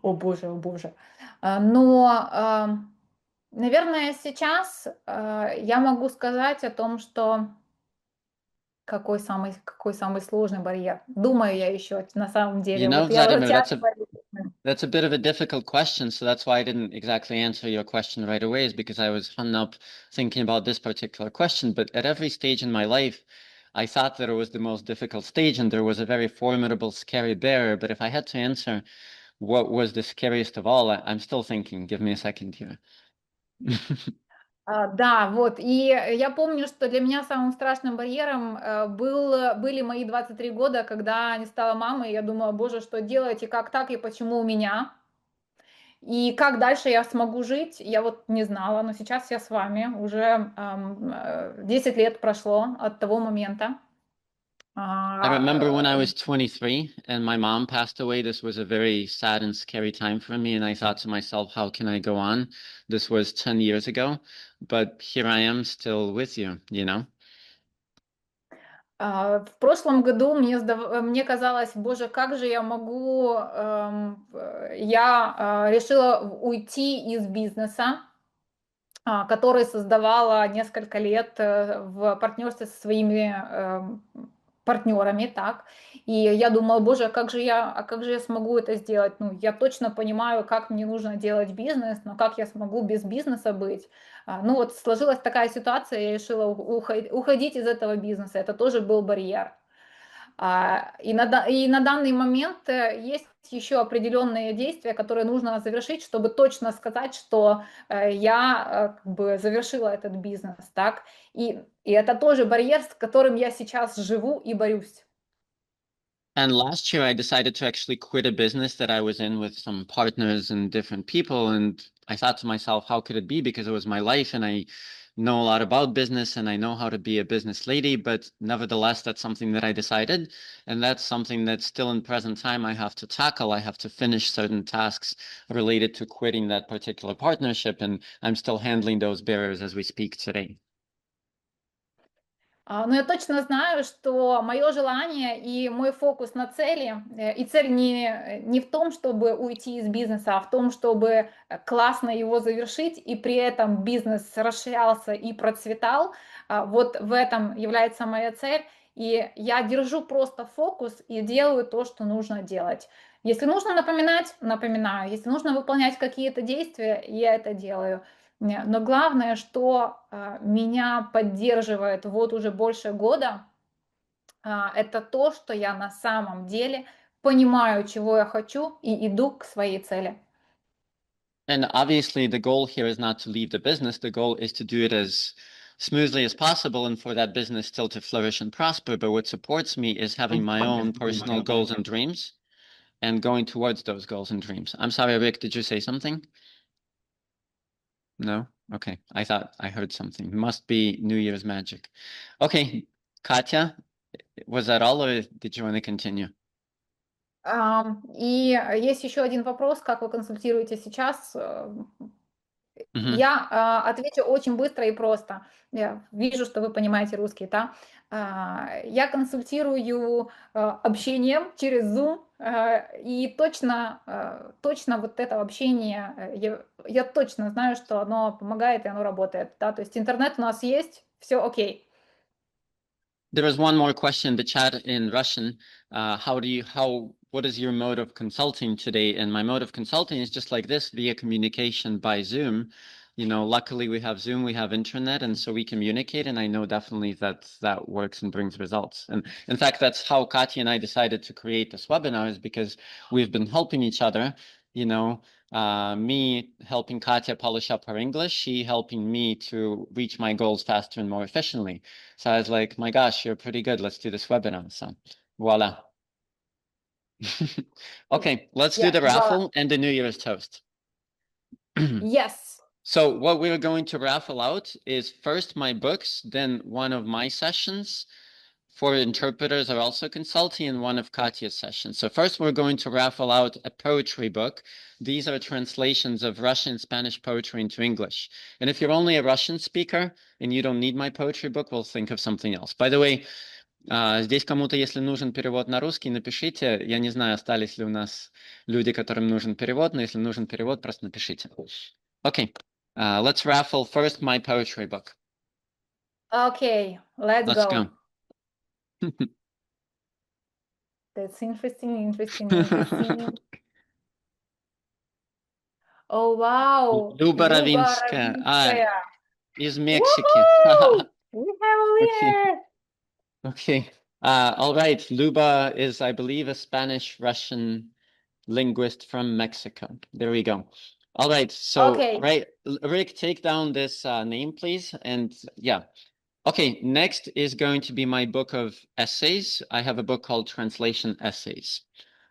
о боже, о боже. Но, наверное, сейчас я могу сказать о том, что Какой самый сложный барьер? Думаю я еще на самом деле. You know, Вот я Vladimir, тягиваюсь. that's a bit of a difficult question, so that's why I didn't exactly answer your question right away, is because I was hung up thinking about this particular question. But at every stage in my life, I thought that it was the most difficult stage and there was a very formidable, scary barrier. But if I had to answer what was the scariest of all, I'm still thinking. Give me a second here. Да, вот. И я помню, что для меня самым страшным барьером были мои 23 года, когда не стала мамой. Я думала, боже, что делать и как так, и почему у меня? И как дальше я смогу жить, я вот не знала. Но сейчас я с вами. Уже 10 лет прошло от того момента. I remember when I was 23 and my mom passed away. This was a very sad and scary time for me. And I thought to myself, how can I go on? This was 10 years ago, but here I am still with you, you know? В прошлом году мне казалось, боже, как же я могу... Я решила уйти из бизнеса, который создавала несколько лет в партнерстве со своими партнерами, так. И я думала, боже, как же я смогу это сделать? Ну, я точно понимаю, как мне нужно делать бизнес, но как я смогу без бизнеса быть? Ну вот сложилась такая ситуация, я решила уходить из этого бизнеса. Это тоже был барьер. И на данный момент есть еще определенные действия, которые нужно завершить, чтобы точно сказать, что я как бы завершила этот бизнес, так? И это тоже барьер, с которым я сейчас живу и борюсь. And last year, I decided to actually quit a business that I was in with some partners and different people. And I thought to myself, how could it be? Because it was my life and I know a lot about business and I know how to be a business lady. But nevertheless, that's something that I decided. And that's something that still in present time I have to tackle. I have to finish certain tasks related to quitting that particular partnership. And I'm still handling those barriers as we speak today. Но я точно знаю, что мое желание и мой фокус на цели, и цель не в том, чтобы уйти из бизнеса, а в том, чтобы классно его завершить, и при этом бизнес расширялся и процветал. Вот в этом является моя цель. И я держу просто фокус и делаю то, что нужно делать. Если нужно напоминать, напоминаю. Если нужно выполнять какие-то действия, я это делаю. Но главное, что меня поддерживает вот уже больше года, это то, что я на самом деле понимаю, чего я хочу, и иду к своей цели. And obviously, the goal here is not to leave the business. The goal is to do it as smoothly as possible and for that business still to flourish and prosper. But what supports me is having my own personal goals and dreams and going towards those goals and dreams. I'm sorry, Rick, did you say something? No? Okay. I thought I heard something. Must be New Year's magic. Okay. Katya, was that all or did you want to continue? И есть еще один вопрос, как вы консультируете сейчас? Mhm. Я отвечу очень быстро и просто. Я вижу, что вы понимаете русский, да? Я консультирую общением через Zoom, и точно вот это общение, я точно знаю, что оно помогает и оно работает, да? То есть интернет у нас есть, все окей. There is one more question in the chat in Russian. What is your mode of consulting today? And my mode of consulting is just like this, via communication by Zoom. You know, luckily we have Zoom, we have internet, and so we communicate. And I know definitely that works and brings results. And in fact, that's how Katya and I decided to create this webinar, is because we've been helping each other, you know, me helping Katya polish up her English, she helping me to reach my goals faster and more efficiently. So I was like, my gosh, you're pretty good. Let's do this webinar. So voila. Okay, let's do the raffle and the New Year's toast. Yes. So what we're going to raffle out is first my books, then one of my sessions. For interpreters are also consulting, and one of Katya's sessions. So first we're going to raffle out a poetry book. These are translations of Russian and Spanish poetry into English. And if you're only a Russian speaker and you don't need my poetry book, we'll think of something else. By the way, здесь кому-то, если нужен перевод на русский, напишите. Я не знаю, остались ли у нас люди, которым нужен перевод, но если нужен перевод, просто напишите. Okay, let's raffle first my poetry book. Okay, let's go. That's interesting. Oh, wow. Luba Luba Ravinskaya. Ravinskaya. Из Мексики. Woohoo! We have a Okay. winner. Okay. All right. Luba is, I believe, a Spanish-Russian linguist from Mexico. There we go. All right. So, Okay. right, Rick, take down this name, please. And yeah. Okay. Next is going to be my book of essays. I have a book called Translation Essays.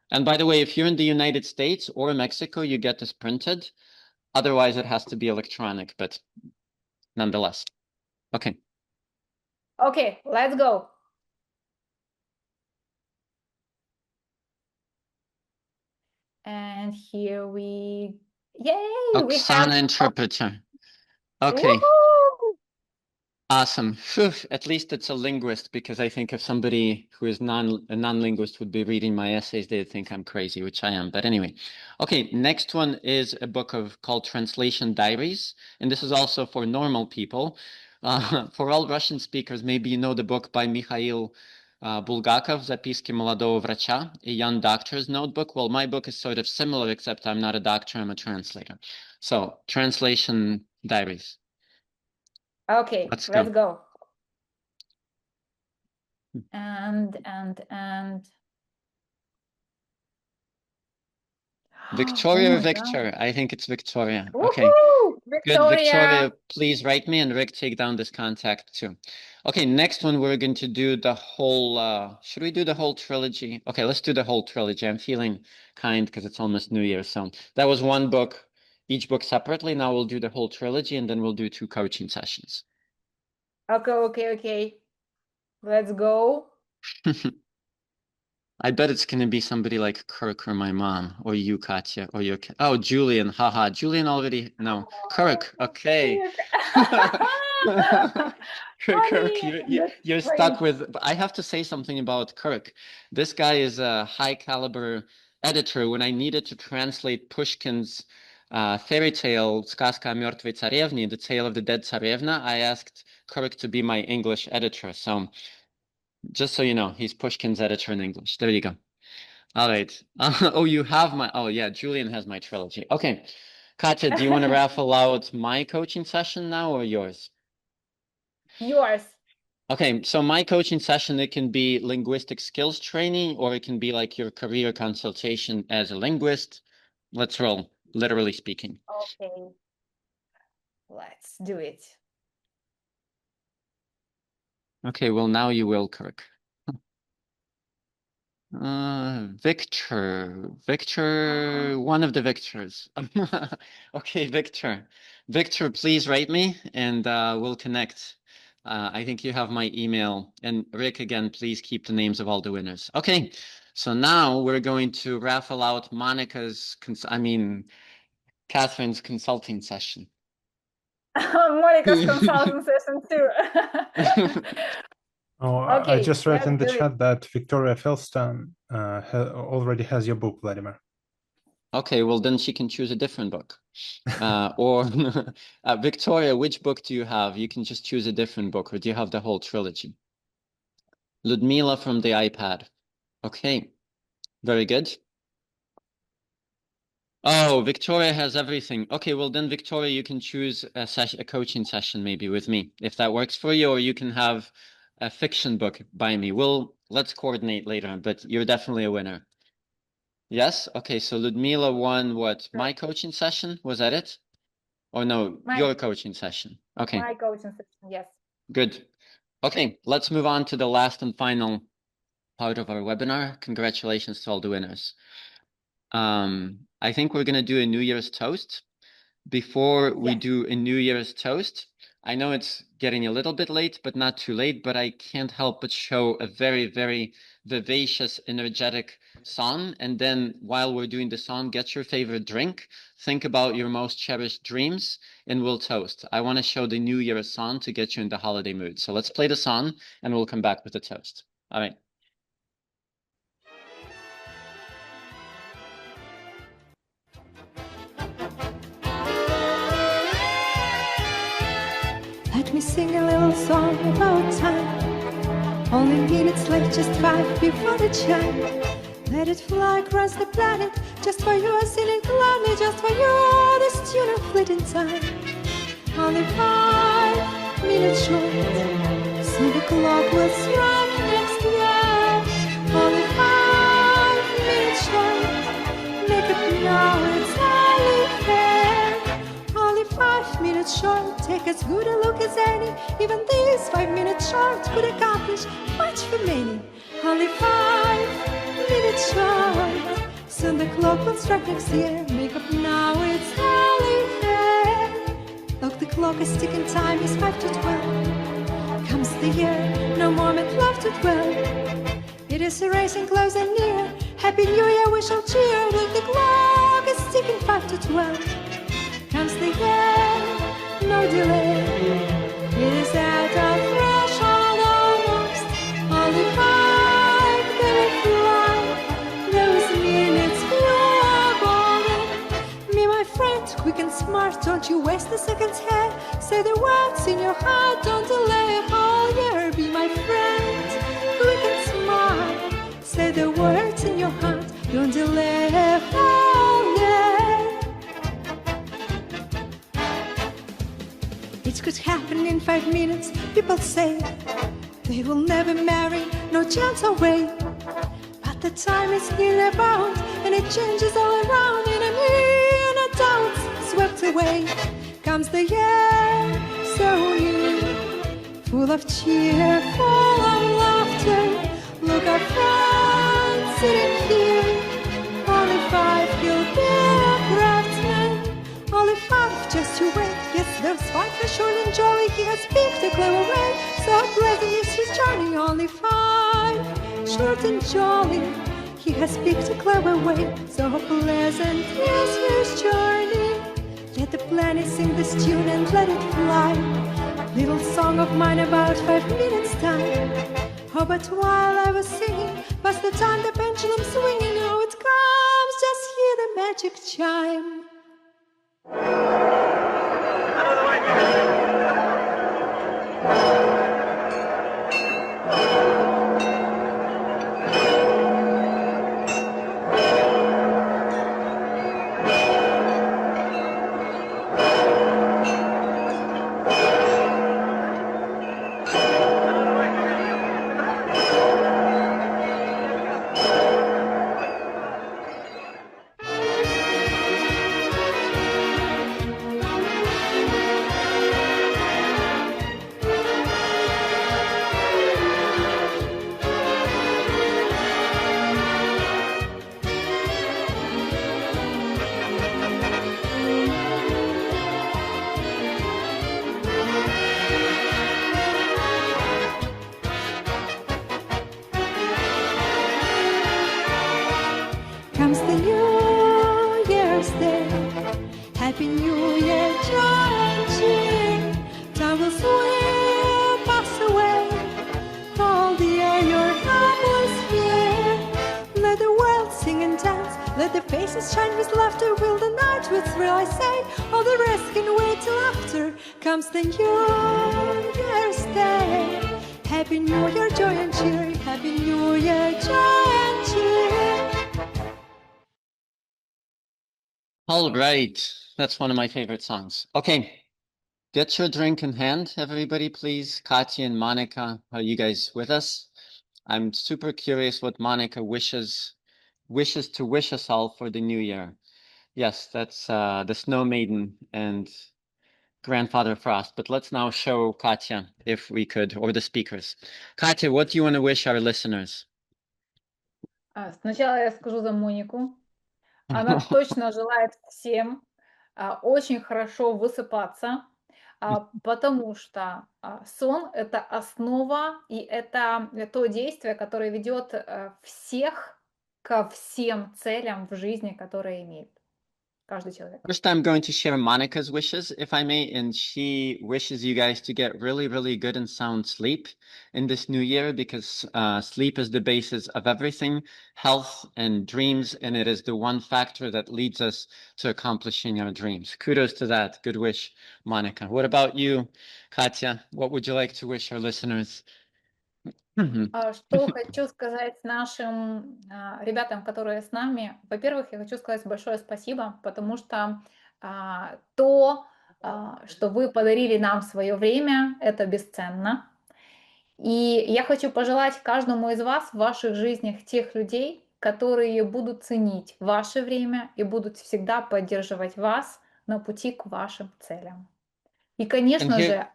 And by the way, if you're in the United States or Mexico, you get this printed. Otherwise, it has to be electronic, but nonetheless. Okay. Okay, let's go. And here we, yay, we have Oksana interpreter. Okay. Woohoo! Awesome. Phew, at least it's a linguist, because I think if somebody who is a non-linguist would be reading my essays, they'd think I'm crazy, which I am. But anyway, okay. Next one is a book called Translation Diaries, and this is also for normal people. For all Russian speakers, maybe you know the book by Mikhail Bulgakov, Записки молодого врача, a young doctor's notebook. Well, my book is sort of similar, except I'm not a doctor, I'm a translator. So, Translation Diaries. Okay, Let's let's go. go. And Victoria Oh or my Victor? God. I think it's Victoria. Okay. Woohoo! Good, Victoria. Victoria, please write me, and Rick, take down this contact too. Okay, next one, we're going to do the whole, should we do the whole trilogy? Okay, let's do the whole trilogy. I'm feeling kind because it's almost New Year. So that was one book, each book separately. Now we'll do the whole trilogy, and then we'll do 2 coaching sessions. Okay. Let's go. I bet it's going to be somebody like Kirk or my mom or you, Katya, or your oh, Julian. Haha. Julian already. No. Kirk. Okay. Kirk, you're stuck with. I have to say something about Kirk. This guy is a high caliber editor. When I needed to translate Pushkin's fairy tale Сказка о мертвой царевне, The Tale of the Dead Tsarevna, I asked Kirk to be my English editor. So just so you know, he's Pushkin's editor in English. There you go. All right. Oh, you have my. Oh, yeah. Julian has my trilogy. Okay. Katya, do you want to raffle out my coaching session now or yours? Yours. Okay. So my coaching session, it can be linguistic skills training, or it can be like your career consultation as a linguist. Let's roll, literally speaking. Okay. Let's do it. Okay. Well, now you will, Kirk. Victor, one of the Victors. Okay, Victor. Victor, please write me and we'll connect. I think you have my email. And Rick, again, please keep the names of all the winners. Okay, so now we're going to raffle out Monica's, Catherine's consulting session. Monica's consulting session too. Oh, Okay, I just read let's in the do it. chat that Victoria Felston already has your book, Vladimir. Okay, well, then she can choose a different book. Or Victoria, which book do you have? You can just choose a different book, or do you have the whole trilogy? Ludmila from the iPad. Okay, very good. Oh, Victoria has everything. Okay, well then, Victoria, you can choose a coaching session maybe with me, if that works for you, or you can have a fiction book by me. Let's coordinate later, but you're definitely a winner. Yes? Okay, so Ludmila won what? My coaching session? Was that it? Or no, your coaching session. Okay. My coaching session, yes. Good. Okay, let's move on to the last and final part of our webinar. Congratulations to all the winners. I think we're going to do a New Year's toast. Before we do a New Year's toast, I know it's getting a little bit late, but not too late, but I can't help but show a very, very vivacious, energetic song. And then while we're doing the song, get your favorite drink, think about your most cherished dreams, and we'll toast. I want to show the New Year's song to get you in the holiday mood. So let's play the song and we'll come back with the toast. All right. Let me sing a little song about time. Only minutes left, just 5 before the chime. Let it fly across the planet, just for you, sailing gladly, just for you, this tune of fleeting time. Only 5 minutes short, soon the clock will strike next year. Only 5 minutes short, make up now, it's only fair. Only 5 minutes short, take as good a look as any. Even these 5 minutes short could accomplish much for many. Only 5 minutes short, soon the clock will strike next year. Make up now, it's only fair. Look, the clock is ticking, time is 5 to 12. Comes the year, no moment left to dwell. It is racing close and near. Happy New Year, we shall cheer. Look, the clock is ticking 5 to 12. Comes the year, no delay. It is at our threshold almost. Only 5 minutes fly. Those minutes flew golden. Me, my friend, quick and smart, don't you waste a second's head. Say the words in your heart, don't delay a whole year. Be my friend, quick and smart. Say the words in your heart, don't delay a whole year. It could happen in 5 minutes, people say. They will never marry, no chance away. But the time is nearly about, and it changes all around. In a minute, doubts swept away. Comes the year, so new, full of cheer, full of laughter. Look, our friends sitting here. Only 5 will be a craftsman. Only 5, just you wait. Yes, those 5 are short and jolly. He has picked a clever way. So pleasant is his journey. Only 5, short and jolly. He has picked a clever way. So pleasant is his journey. Let the planet sing this tune and let it fly. Little song of mine about 5 minutes time. Oh, but while I was singing, past the time the pendulum swinging. Now it comes, just hear the magic chime. Comes the New Year's Day. Happy New Year, joy and cheer. Time will sweep us away. All the year your love was here. Let the world sing and dance. Let the faces shine with laughter. Will the night with thrill, I say. All the rest can wait till after. Comes the New Year's Day. Happy New Year, joy and cheer. Happy New Year, joy and cheer. All right, that's one of my favorite songs. Okay, get your drink in hand, everybody, please. Katya and Monica, are you guys with us? I'm super curious what Monica wishes to wish us all for the new year. Yes, that's the Snow Maiden and Grandfather Frost. But let's now show Katya, if we could, or the speakers. Katya, what do you want to wish our listeners? Сначала я скажу за Монику. Она точно желает всем очень хорошо высыпаться, потому что сон – это основа, и это то действие, которое ведет всех ко всем целям в жизни, которые имеет каждый человек. First, I'm going to share Monica's wishes, if I may, and she wishes you guys to get really, really good and sound sleep in this new year, because sleep is the basis of everything, health and dreams, and it is the one factor that leads us to accomplishing our dreams. Kudos to that. Good wish, Monica. What about you, Katya? What would you like to wish our listeners? Что хочу сказать нашим ребятам, которые с нами. Во-первых, я хочу сказать большое спасибо, потому что что вы подарили нам свое время, это бесценно. И я хочу пожелать каждому из вас в ваших жизнях тех людей, которые будут ценить ваше время и будут всегда поддерживать вас на пути к вашим целям. И, And конечно here, же,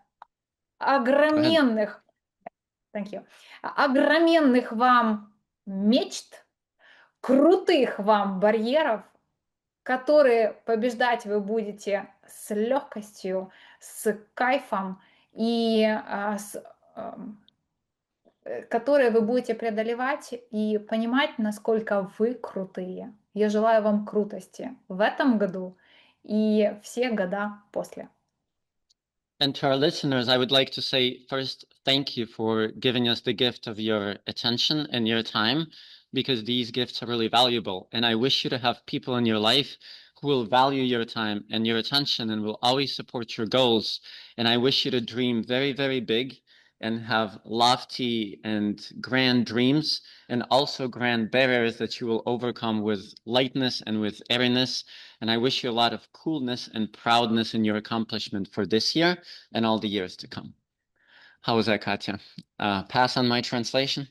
огроменных вам мечт, крутых вам барьеров, которые побеждать вы будете с легкостью, с кайфом и которые вы будете преодолевать и понимать, насколько вы крутые. Я желаю вам крутости в этом году и все года после. and to our listeners, I would like to say first, thank you for giving us the gift of your attention and your time, because these gifts are really valuable. And I wish you to have people in your life who will value your time and your attention and will always support your goals. And I wish you to dream very, very big and have lofty and grand dreams, and also grand barriers that you will overcome with lightness and with airiness. And I wish you a lot of coolness and proudness in your accomplishment for this year and all the years to come. How was that, Katya? Pass on my translation?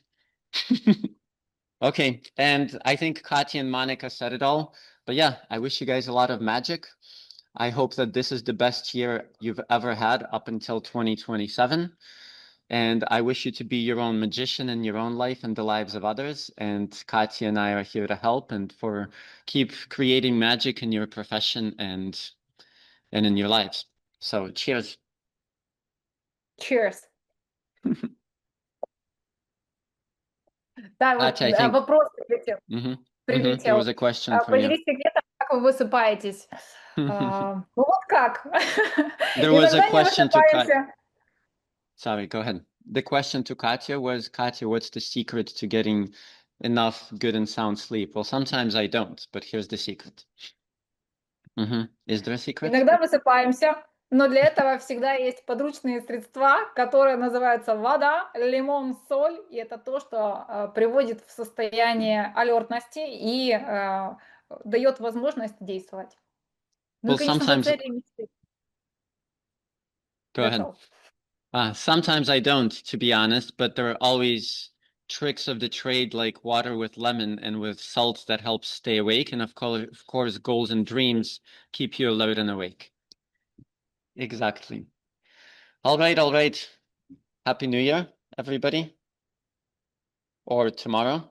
Okay, and I think Katya and Monica said it all. But yeah, I wish you guys a lot of magic. I hope that this is the best year you've ever had up until 2027. And I wish you to be your own magician in your own life and the lives of others. And Katya and I are here to help and for keep creating magic in your profession and in your lives. So cheers. Cheers. Да, вот Katya, I think вопрос прилетел. there was a question for you. Поделись секретом, как вы высыпаетесь. Ну вот как. There was a Иногда не question to Katya. высыпаемся. Sorry, go ahead. The question to Katya was, Katya, what's the secret to getting enough good and sound sleep? Well, sometimes I don't, but here's the secret. Is there a secret? Иногда высыпаемся, но для этого всегда есть подручные средства, которые называются вода, лимон, соль, и это то, что приводит в состояние алертности и дает возможность действовать. Ну и, Well, конечно, sometimes. цели и мечты. Go That's ahead. all. Sometimes I don't, to be honest, but there are always tricks of the trade like water with lemon and with salt that helps stay awake. And of course, goals and dreams keep you alert and awake. Exactly. All right. Happy New Year, everybody. Or tomorrow.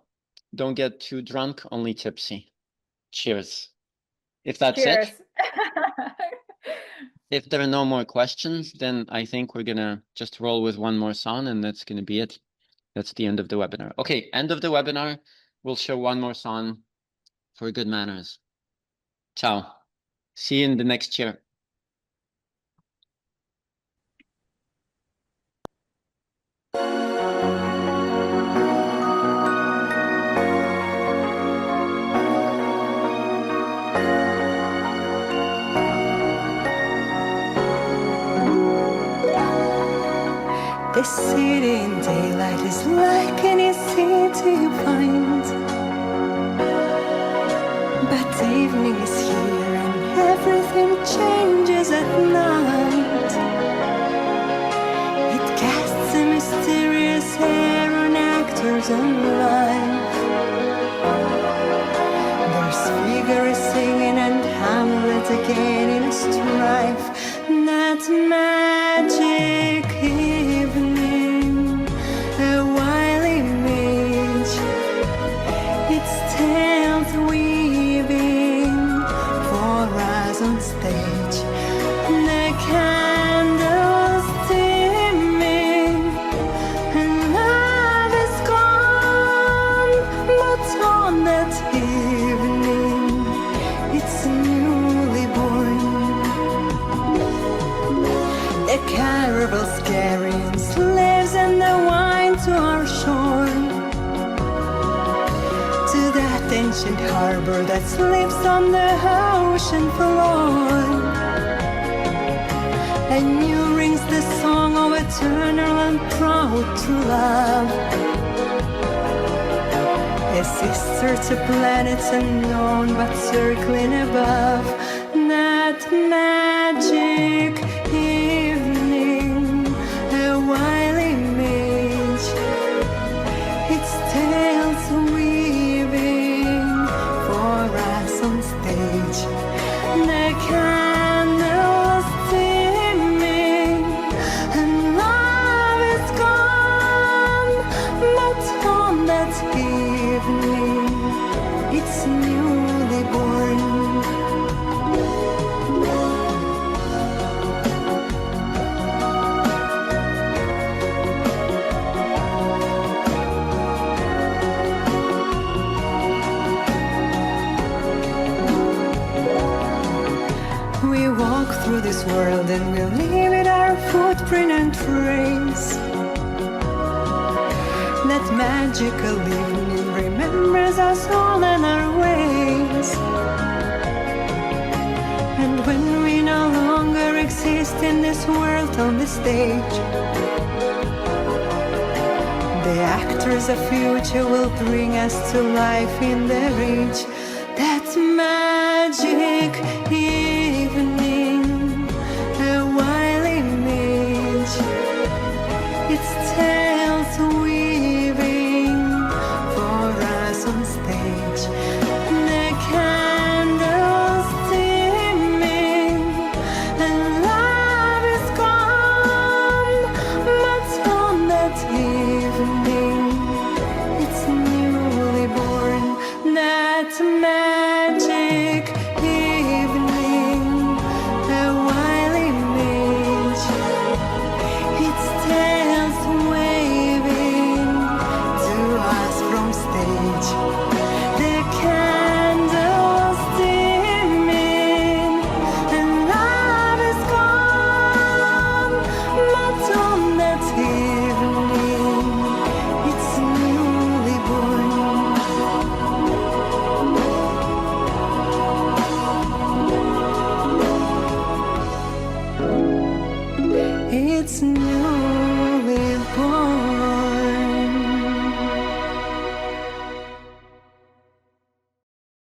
Don't get too drunk, only tipsy. Cheers. If that's Cheers. it. If there are no more questions, then I think we're gonna just roll with one more song and that's gonna be it. That's the end of the webinar. Okay, end of the webinar. We'll show one more song for good manners. Ciao. See you in the next year. The city in daylight is like any city you find, but evening is here and everything changes at night. It casts a mysterious air on actors and life. There's figures singing and Hamlet again in a strife. That magic evening, a wild image, its tales weaving for us on stage. The candles dimming, and love is gone, but on that evening, it's newly born. A caravel's carrying slaves and the wine to our shore, to that ancient harbor that sleeps on the ocean floor. And new rings the song of eternal and proud true love. a sister to planets unknown but circling above. That magic evening, a wild image, its tales weaving for us on stage. The candles dimming and love is gone, but on that evening it's newly born. We walk through this world and we'll leave it our footprint and trace. That magical evening remembers us all and our ways. And when we no longer exist in this world on the stage, the actors of future will bring us to life in their age. That magic